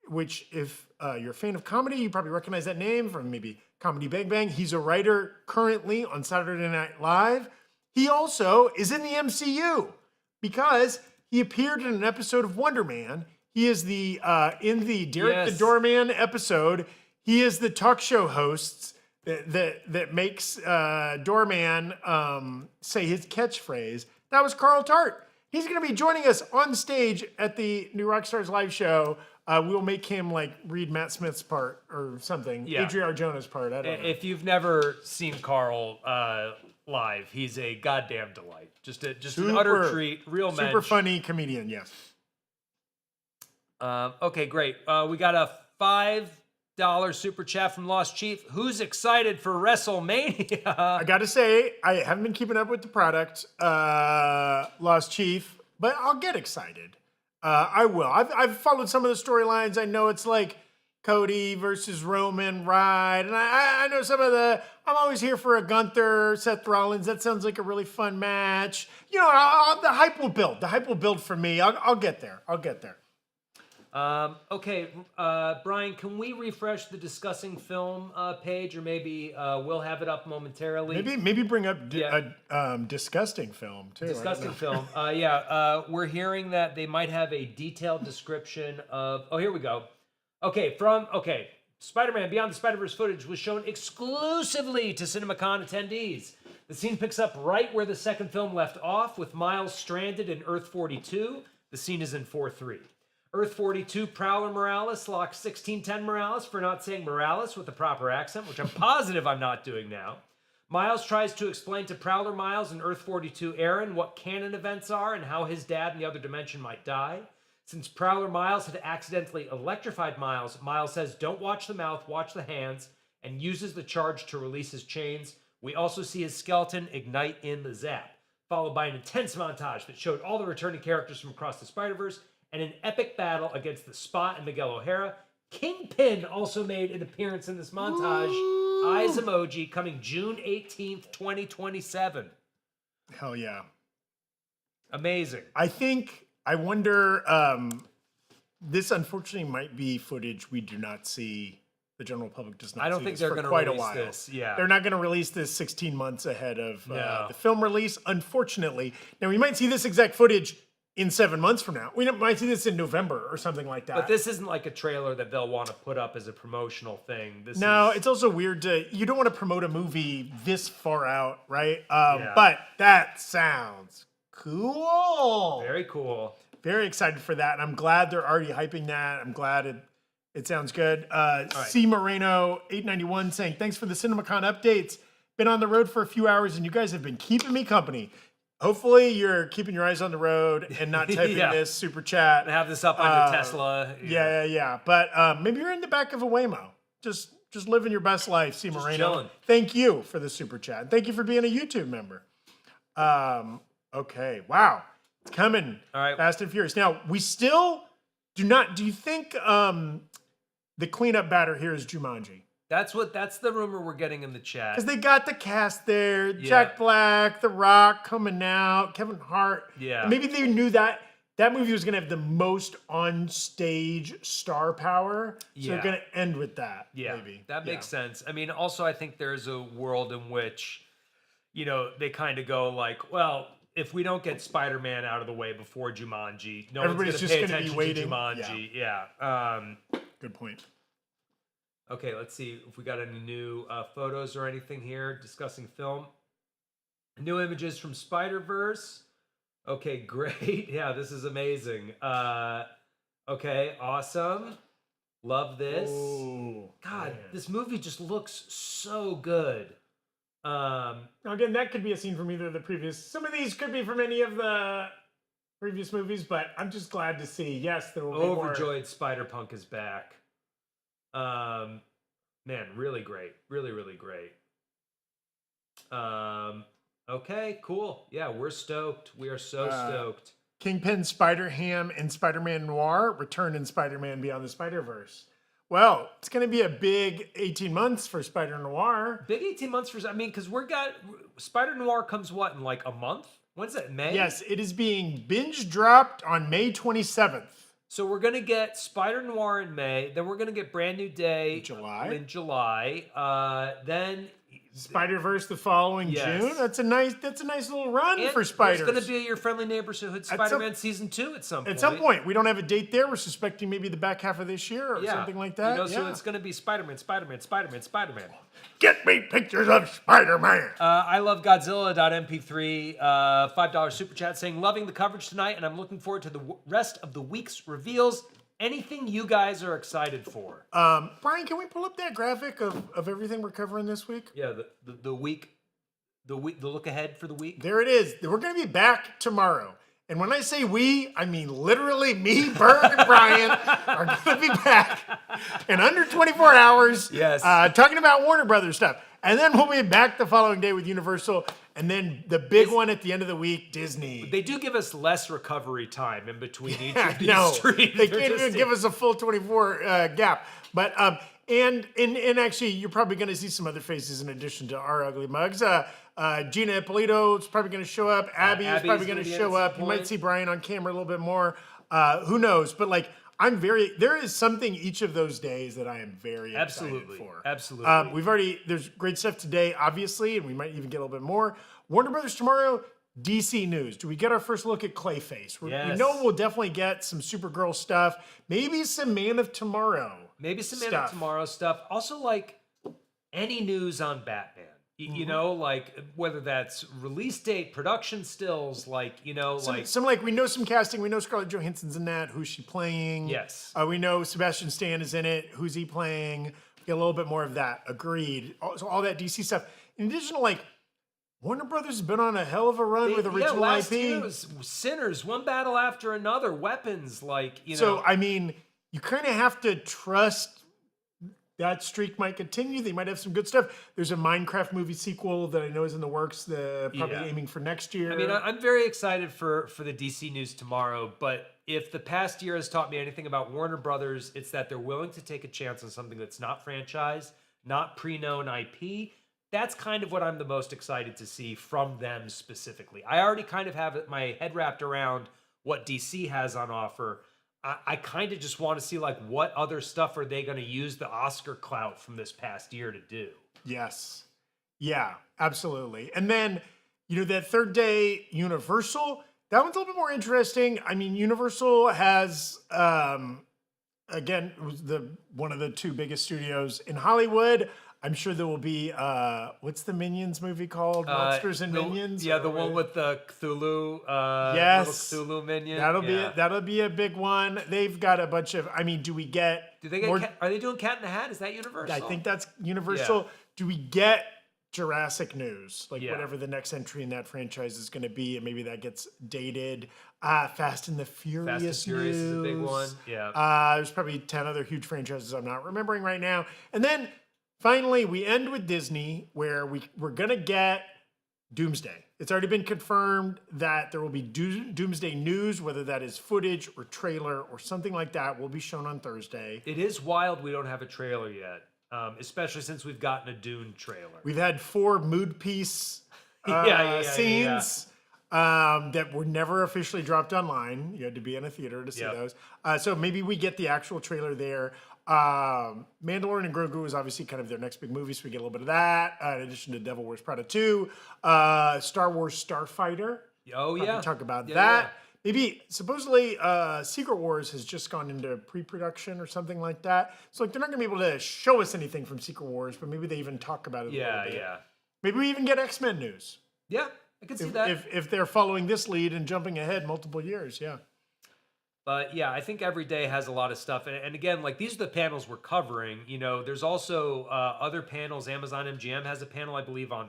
which if you're a fan of comedy, you probably recognize that name from maybe Comedy Bang Bang. He's a writer currently on Saturday Night Live. He also is in the MCU because he appeared in an episode of Wonder Man. He is the in the Derek the Doorman episode. He is the talk show host that makes Doorman say his catchphrase. That was Carl Tart. He's going to be joining us on stage at the new Rockstars live show. We'll make him like read Matt Smith's part or something. Yeah. Adria Arjona's part. I don't know. If you've never seen Carl live, he's a goddamn delight. Just an utter treat. Real mensch. Super funny comedian, yes. Okay, great. We got a $5 super chat from Lost Chief. Who's excited for WrestleMania? I got to say, I haven't been keeping up with the product, Lost Chief, but I'll get excited. I will. I've followed some of the storylines. I know it's like Cody versus Roman, right? And I know some of the. I'm always here for a Gunther, Seth Rollins. That sounds like a really fun match. You know, the hype will build. The hype will build for me. I'll get there. I'll get there. Okay, Brian, can we refresh the discussing film page, or maybe we'll have it up momentarily? Maybe bring up a disgusting film too. Disgusting film. We're hearing that they might have a detailed description of. Oh, here we go. Okay, Spider-Man Beyond the Spider-Verse footage was shown exclusively to CinemaCon attendees. The scene picks up right where the second film left off, with Miles stranded in Earth 42. The scene is in 4-3. Earth 42, Prowler Morales locks 1610 Morales for not saying Morales with the proper accent, which I'm positive I'm not doing now. Miles tries to explain to Prowler Miles and Earth 42 Aaron what canon events are and how his dad in the other dimension might die. Since Prowler Miles had accidentally electrified Miles, Miles says, "Don't watch the mouth, watch the hands," and uses the charge to release his chains. We also see his skeleton ignite in the zap, followed by an intense montage that showed all the returning characters from across the Spider-Verse and an epic battle against the Spot and Miguel O'Hara. Kingpin also made an appearance in this montage. Ooh. Eyes emoji, coming June 18th, 2027. Hell yeah. Amazing. I wonder, this unfortunately might be footage we do not see. The general public does not see. I don't think they're going to release this. Yeah. They're not going to release this 16 months ahead of the film release, unfortunately. Now, we might see this exact footage in 7 months from now. We might see this in November or something like that. But this isn't like a trailer that they'll want to put up as a promotional thing. It's also weird you don't want to promote a movie this far out, right? But that sounds cool. Very cool. Very excited for that. And I'm glad they're already hyping that. I'm glad it sounds good. C. Moreno 891 saying, "Thanks for the CinemaCon updates. Been on the road for a few hours and you guys have been keeping me company. Hopefully you're keeping your eyes on the road and not typing this super chat. And have this up on your Tesla. Yeah. But maybe you're in the back of a Waymo. Just living your best life, C. Moreno. Chilling. Thank you for the super chat. And thank you for being a YouTube member. Okay. Wow. It's coming. All right. Fast and Furious. Now, we still do you think the cleanup batter here is Jumanji? That's the rumor we're getting in the chat. Because they got the cast there, Jack Black, The Rock coming out, Kevin Hart. Yeah. And maybe they knew that movie was going to have the most on-stage star power. So they're going to end with that, maybe. That makes sense. I mean, also, I think there's a world in which, they kind of go like, well, if we don't get Spider-Man out of the way before Jumanji, everybody's just going to be waiting. Jumanji. Yeah. Good point. Okay, let's see if we got any new photos or anything here discussing film. New images from Spider-Verse. Okay, great. Yeah, this is amazing. Okay, awesome. Love this. Ooh, God, this movie just looks so good. Now again, that could be a scene from either of the previous. Some of these could be from any of the previous movies, but I'm just glad to see. Yes, there will be more. Overjoyed Spider-Punk is back. Man, really great. Really, really great. Okay, cool. Yeah, we're stoked. We are so stoked. Kingpin, Spider-Ham, and Spider-Man Noir return in Spider-Man Beyond the Spider-Verse. Well, it's going to be a big 18 months for Spider-Noir. Big 18 months because Spider-Noir comes in like a month? When's that, May? Yes, it is being binge dropped on May 27th. So we're gonna get Spider Noir in May. Then we're gonna get Brand New Day in July. Then Spider-Verse the following June. That's a nice little run for spiders. There's going to be your friendly neighborhood Spider-Man season 2 at some point. At some point, we don't have a date there. We're suspecting maybe the back half of this year or something like that. So it's going to be Spider-Man. Get me pictures of Spider-Man. I love Godzilla.mp3, $5 super chat saying, loving the coverage tonight, and I'm looking forward to the rest of the week's reveals. Anything you guys are excited for? Brian, can we pull up that graphic of everything we're covering this week? Yeah, the look ahead for the week. There it is. We're going to be back tomorrow. And when I say we, I mean literally me, Berg, and Brian are going to be back in under 24 hours talking about Warner Brothers stuff. And then we'll be back the following day with Universal. And then the big one at the end of the week, Disney. They do give us less recovery time in between each of these streams. They can't even give us a full 24 gap. But and actually, you're probably going to see some other faces in addition to our ugly mugs. Gina Ippolito is probably going to show up. Abby is probably going to show up. You might see Brian on camera a little bit more. Who knows? But like, there is something each of those days that I am very excited for. Absolutely. There's great stuff today, obviously, and we might even get a little bit more. Warner Brothers tomorrow, DC news. Do we get our first look at Clayface? We know we'll definitely get some Supergirl stuff. Maybe some Man of Tomorrow. Stuff. Also, like, any news on Batman. You know, like, whether that's release date, production stills, like, you know, we know some casting. We know Scarlett Johansson's in that. Who's she playing? Yes. We know Sebastian Stan is in it. Who's he playing? Get a little bit more of that. Agreed. So all that DC stuff. In addition to, like, Warner Brothers has been on a hell of a run with original last IP. Year was Sinners, one battle after another, weapons, like, you know. So, I mean, you kind of have to trust that streak might continue. They might have some good stuff. There's a Minecraft movie sequel that I know is in the works, probably aiming for next year. I mean, I'm very excited for the DC news tomorrow, but if the past year has taught me anything about Warner Brothers, it's that they're willing to take a chance on something that's not franchise, not pre-known IP. That's kind of what I'm the most excited to see from them specifically. I already kind of have my head wrapped around what DC has on offer. I kind of just want to see, like, what other stuff are they going to use the Oscar clout from this past year to do? Yes. Yeah, absolutely. And then, you know, that third day Universal, that one's a little bit more interesting. I mean, Universal has, again, it was one of the two biggest studios in Hollywood. I'm sure there will be, what's the Minions movie called? Monsters and Minions? Yeah, the one with the Cthulhu. Yes. Little Cthulhu minion. That'll be a big one. They've got a bunch of, I mean, do they get more, are they doing Cat in the Hat? Is that Universal? I think that's Universal. Yeah. Do we get Jurassic news? Like, yeah, whatever the next entry in that franchise is going to be, and maybe that gets dated. Fast and the Furious Fast and Furious news. is a big one. Yeah. There's probably 10 other huge franchises I'm not remembering right now. And then finally, we end with Disney, where we're going to get Doomsday. It's already been confirmed that there will be Doomsday news, whether that is footage or trailer or something like that, will be shown on Thursday. It is wild we don't have a trailer yet, especially since we've gotten a Dune trailer. We've had 4 mood piece scenes that were never officially dropped online. You had to be in a theater to see those. So maybe we get the actual trailer there. Mandalorian and Grogu is obviously kind of their next big movie, so we get a little bit of that. In addition to Devil Wears Prada 2, Star Wars Starfighter. Oh, yeah. Talk about that. Maybe, supposedly, Secret Wars has just gone into pre-production or something like that. So, like, they're not going to be able to show us anything from Secret Wars, but maybe they even talk about it a little bit. Yeah. Maybe we even get X-Men news. Yeah, I can see that. If they're following this lead and jumping ahead multiple years, yeah. But yeah, I think every day has a lot of stuff. And again, like, these are the panels we're covering. You know, there's also other panels. Amazon MGM has a panel, I believe, on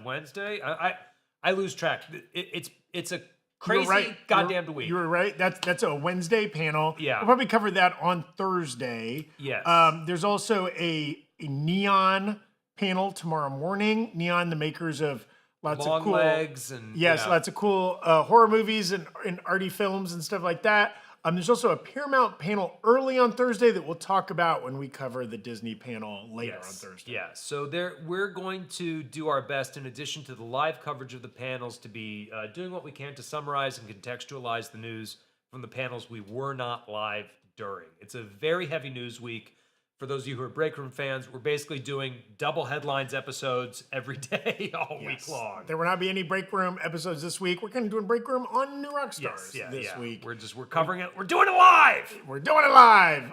Wednesday. I lose track. It's a crazy goddamn week. You were right. That's a Wednesday panel. Yeah. We'll probably cover that on Thursday. Yes. There's also a Neon panel tomorrow morning. Neon, the makers of lots Long of cool Legs and lots of cool horror movies and arty films and stuff like that. There's also a Paramount panel early on Thursday that we'll talk about when we cover the Disney panel later on Thursday. Yeah, so we're going to do our best, in addition to the live coverage of the panels, to be doing what we can to summarize and contextualize the news from the panels we were not live during. It's a very heavy news week. For those of you who are break room fans, we're basically doing double headlines episodes every day, all week long. There will not be any break room episodes this week. We're going to do a break room on New Rockstars this week. We're covering it. We're doing it live. We're doing it live.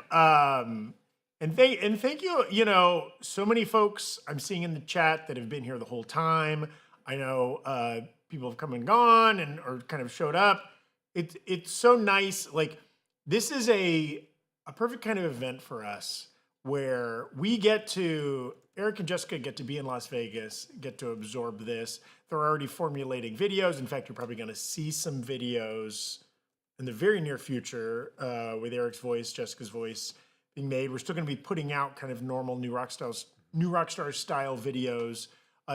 And thank you. You know, so many folks I'm seeing in the chat that have been here the whole time. I know people have come and gone or kind of showed up. It's so nice. Like, this is a perfect kind of event for us, where we Erik and Jessica get to be in Las Vegas, get to absorb this. They're already formulating videos. In fact, you're probably going to see some videos in the very near future with Erik's voice, Jessica's voice being made. We're still going to be putting out kind of normal New Rockstars style videos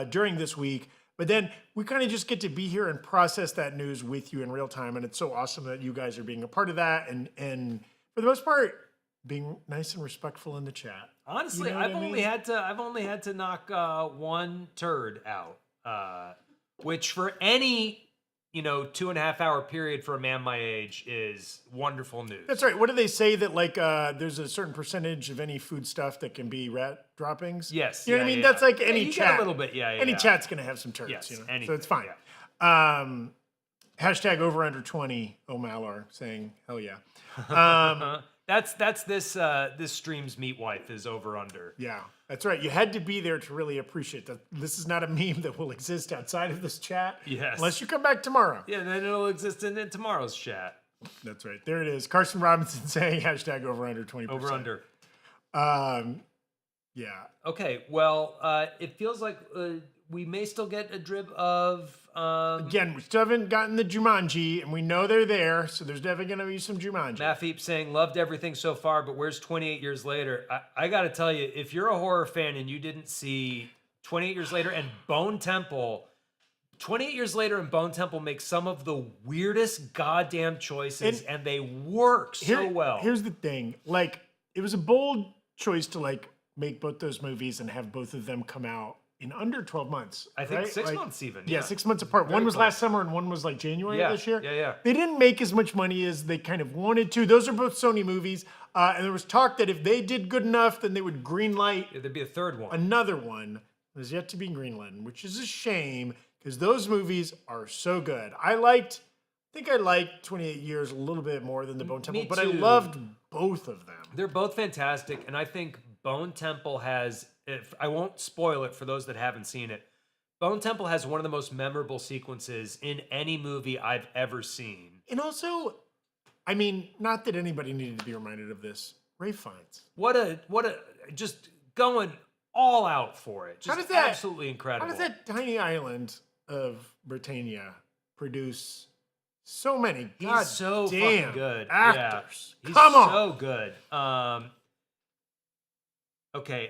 during this week. But then we kind of just get to be here and process that news with you in real time. And it's so awesome that you guys are being a part of that. And for the most part, being nice and respectful in the chat. Honestly, You know I've what I only mean? had to knock one turd out, which for any 2.5 hour period for a man my age is wonderful news. That's right. What do they say that like there's a certain percentage of any food stuff that can be rat droppings? Yes. You know what I mean? That's like any you chat. get a little bit. Any chat's gonna have some turds. Yes, So anything, it's fine. yeah. Hashtag over under 20. O'Mallor saying hell yeah. That's this stream's meat wife is over under. Yeah, that's right. You had to be there to really appreciate that. This is not a meme that will exist outside of this chat. Yes. Unless you come back tomorrow. Yeah, then it'll exist in tomorrow's chat. That's right. There it is. Carson Robinson saying hashtag over under 20%. Over under. Yeah. Okay. Well, it feels like we may still get a drip of. Again, we still haven't gotten the Jumanji, and we know they're there, so there's definitely going to be some Jumanji. Mafeep saying, loved everything so far, but where's 28 years later? I got to tell you, if you're a horror fan and you didn't see 28 years later and Bone Temple, 28 years later and Bone Temple make some of the weirdest goddamn choices, and they work so well. Here's the thing. Like, it was a bold choice to, like, make both those movies and have both of them come out in under 12 months. I think right? 6 months even. Yeah, 6 months apart. One was last summer and one was like January of this year. Yeah. They didn't make as much money as they kind of wanted to. Those are both Sony movies. And there was talk that if they did good enough, then they would greenlight Yeah, there'd be a third one. another one. There's yet to be greenlit, which is a shame because those movies are so good. I think I liked 28 Years a little bit more than the Bone Temple, but I too. loved both of them. They're both fantastic, and I think Bone Temple has, if I won't spoil it for those that haven't seen it, Bone Temple has one of the most memorable sequences in any movie I've ever seen. And also, I mean, not that anybody needed to be reminded of this, Ray Fiennes. What a just going all out for it. Just absolutely incredible. How does that tiny island of Britannia produce so many He's so goddamn fucking good. actors? Yeah. He's Come on. so good. Okay,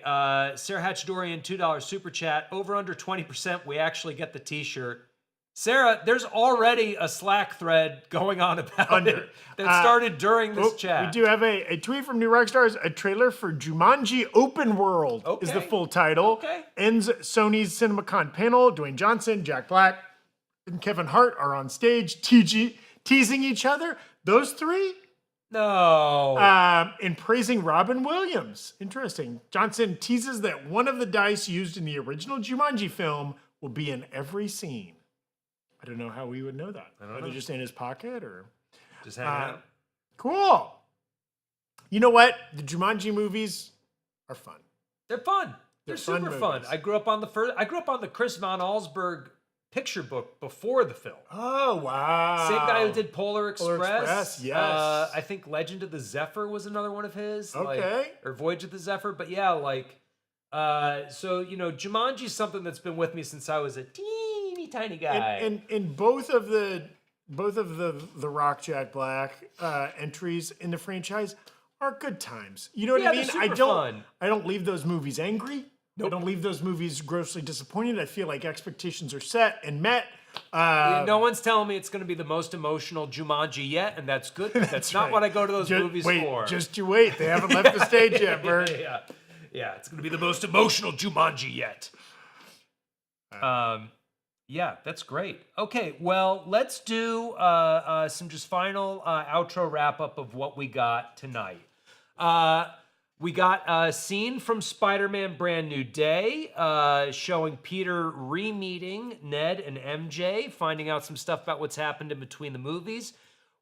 Sarah Hatchdorian, $2 super chat. Over under 20%, we actually get the t-shirt. Sarah, there's already a Slack thread going on about it that started during this chat. We do have a tweet from New Rockstars. A trailer for Jumanji Open World is the Okay. full title. Okay. Ends Sony's CinemaCon panel. Dwayne Johnson, Jack Black, and Kevin Hart are on stage teasing each other. Those three? No. And praising Robin Williams. Interesting. Johnson teases that one of the dice used in the original Jumanji film will be in every scene. I don't know how we would know that. Are they just in his pocket or? Just hanging out. Cool. You know what? The Jumanji movies are fun. They're fun. They're fun super fun. movies. I grew up on the Chris von Allsburg picture book before the film. Oh, wow. Same guy who did Polar Express. Express, yes. I think Legend of the Zephyr was another one of his. Okay. Or Voyage of the Zephyr. But yeah, so, Jumanji's something that's been with me since I was a teeny tiny guy. And both of the Rock, Jack Black entries in the franchise are good times. You know what I Yeah, mean? they're super fun. I don't leave those movies angry. I don't leave those movies grossly disappointed. I feel like expectations are set and met. No one's telling me it's going to be the most emotional Jumanji yet, and that's good. That's not right. what I go to those movies for. Just you wait. They haven't left the stage yet, Berg. Yeah, it's going to be the most emotional Jumanji yet. Yeah, that's great. Okay, well, let's do some just final outro wrap up of what we got tonight. We got a scene from Spider-Man Brand New Day showing Peter re-meeting Ned and MJ, finding out some stuff about what's happened in between the movies.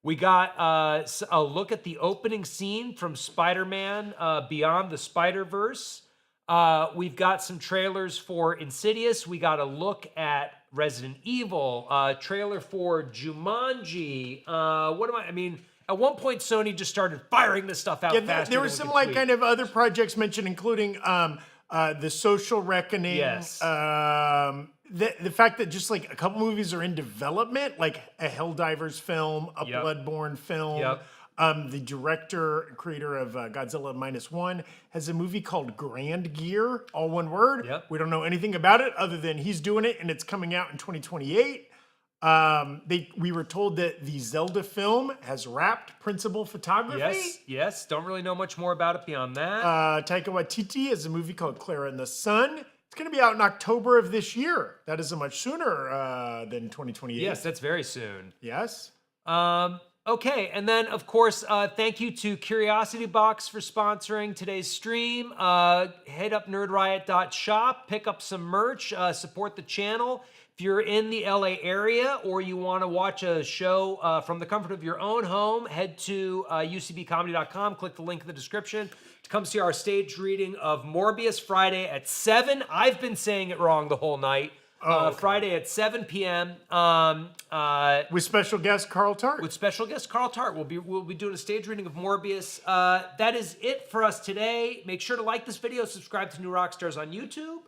We got a look at the opening scene from Spider-Man Beyond the Spider-Verse. We've got some trailers for Insidious. We got a look at Resident Evil, trailer for Jumanji. At one point, Sony just started firing this stuff out faster. There were some like kind of other projects mentioned, including the Social Reckoning. Yes. The fact that just like a couple movies are in development, like a Helldivers film, a Bloodborne film. Yep. The director and creator of Godzilla -1 has a movie called Grand Gear, all one word. Yep. We don't know anything about it other than he's doing it and it's coming out in 2028. We were told that the Zelda film has wrapped principal photography. Yes. Don't really know much more about it beyond that. Taika Waititi has a movie called Clara and the Sun. It's going to be out in October of this year. That is a much sooner than 2028. Yes, that's very soon. Yes. Okay, and then of course, thank you to Curiosity Box for sponsoring today's stream. Head up nerdriot.shop, pick up some merch, support the channel. If you're in the LA area or you want to watch a show from the comfort of your own home, head to ucbcomedy.com, click the link in the description to come see our stage reading of Morbius Friday at 7. I've been saying it wrong the whole night. Friday at 7 p.m. With special guest Carl Tart. With special guest Carl Tart. We'll be doing a stage reading of Morbius. That is it for us today. Make sure to like this video, subscribe to New Rockstars on YouTube.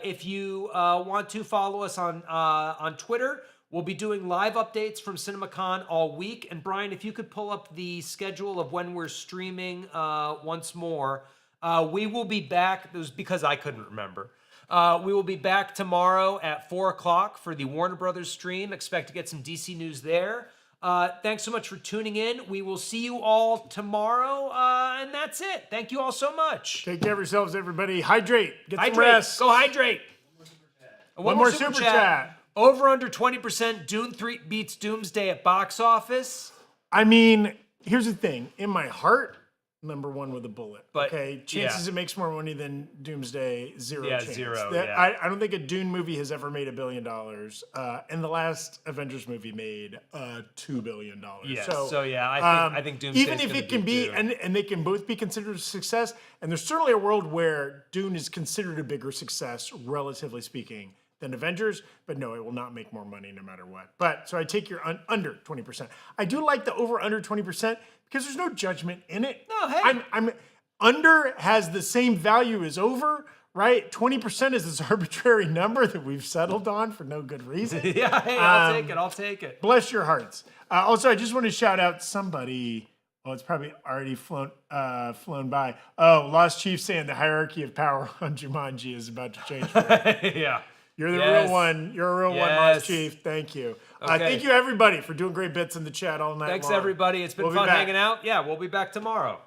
If you want to follow us on Twitter, we'll be doing live updates from CinemaCon all week. And Brian, if you could pull up the schedule of when we're streaming once more. We will be back. It was because I couldn't remember. We will be back tomorrow at 4 o'clock for the Warner Brothers stream. Expect to get some DC news there. Thanks so much for tuning in. We will see you all tomorrow, and that's it. Thank you all so much. Take care of yourselves, everybody. Hydrate. Get some Hydrate. rest. Go hydrate. One more super chat. Over under 20%. Dune 3 beats Doomsday at box office. I mean, here's the thing. In my heart, number one with a bullet. But, okay, chances it makes more money than Doomsday, zero chance. Zero. I don't think a Dune movie has ever made $1 billion. And the last Avengers movie made $2 billion. Yes. So I think Doomsday. Even if it can be, and they can both be considered a success, and there's certainly a world where Dune is considered a bigger success, relatively speaking, than Avengers, but no, it will not make more money no matter what. But so I take your under 20%. I do like the over under 20% because there's no judgment in it. No, hey. I'm under has the same value as over, right? 20% is this arbitrary number that we've settled on for no good reason. Yeah, hey, I'll take it. Bless your hearts. Also, I just want to shout out somebody. Well, it's probably already flown by. Oh, Lost Chief saying the hierarchy of power on Jumanji is about to change. Yeah. You're the real one. You're a real one, Lost Chief. Thank you. Okay. Thank you, everybody, for doing great bits in the chat all night Thanks, long. everybody. It's been fun hanging out. Yeah, we'll be back tomorrow.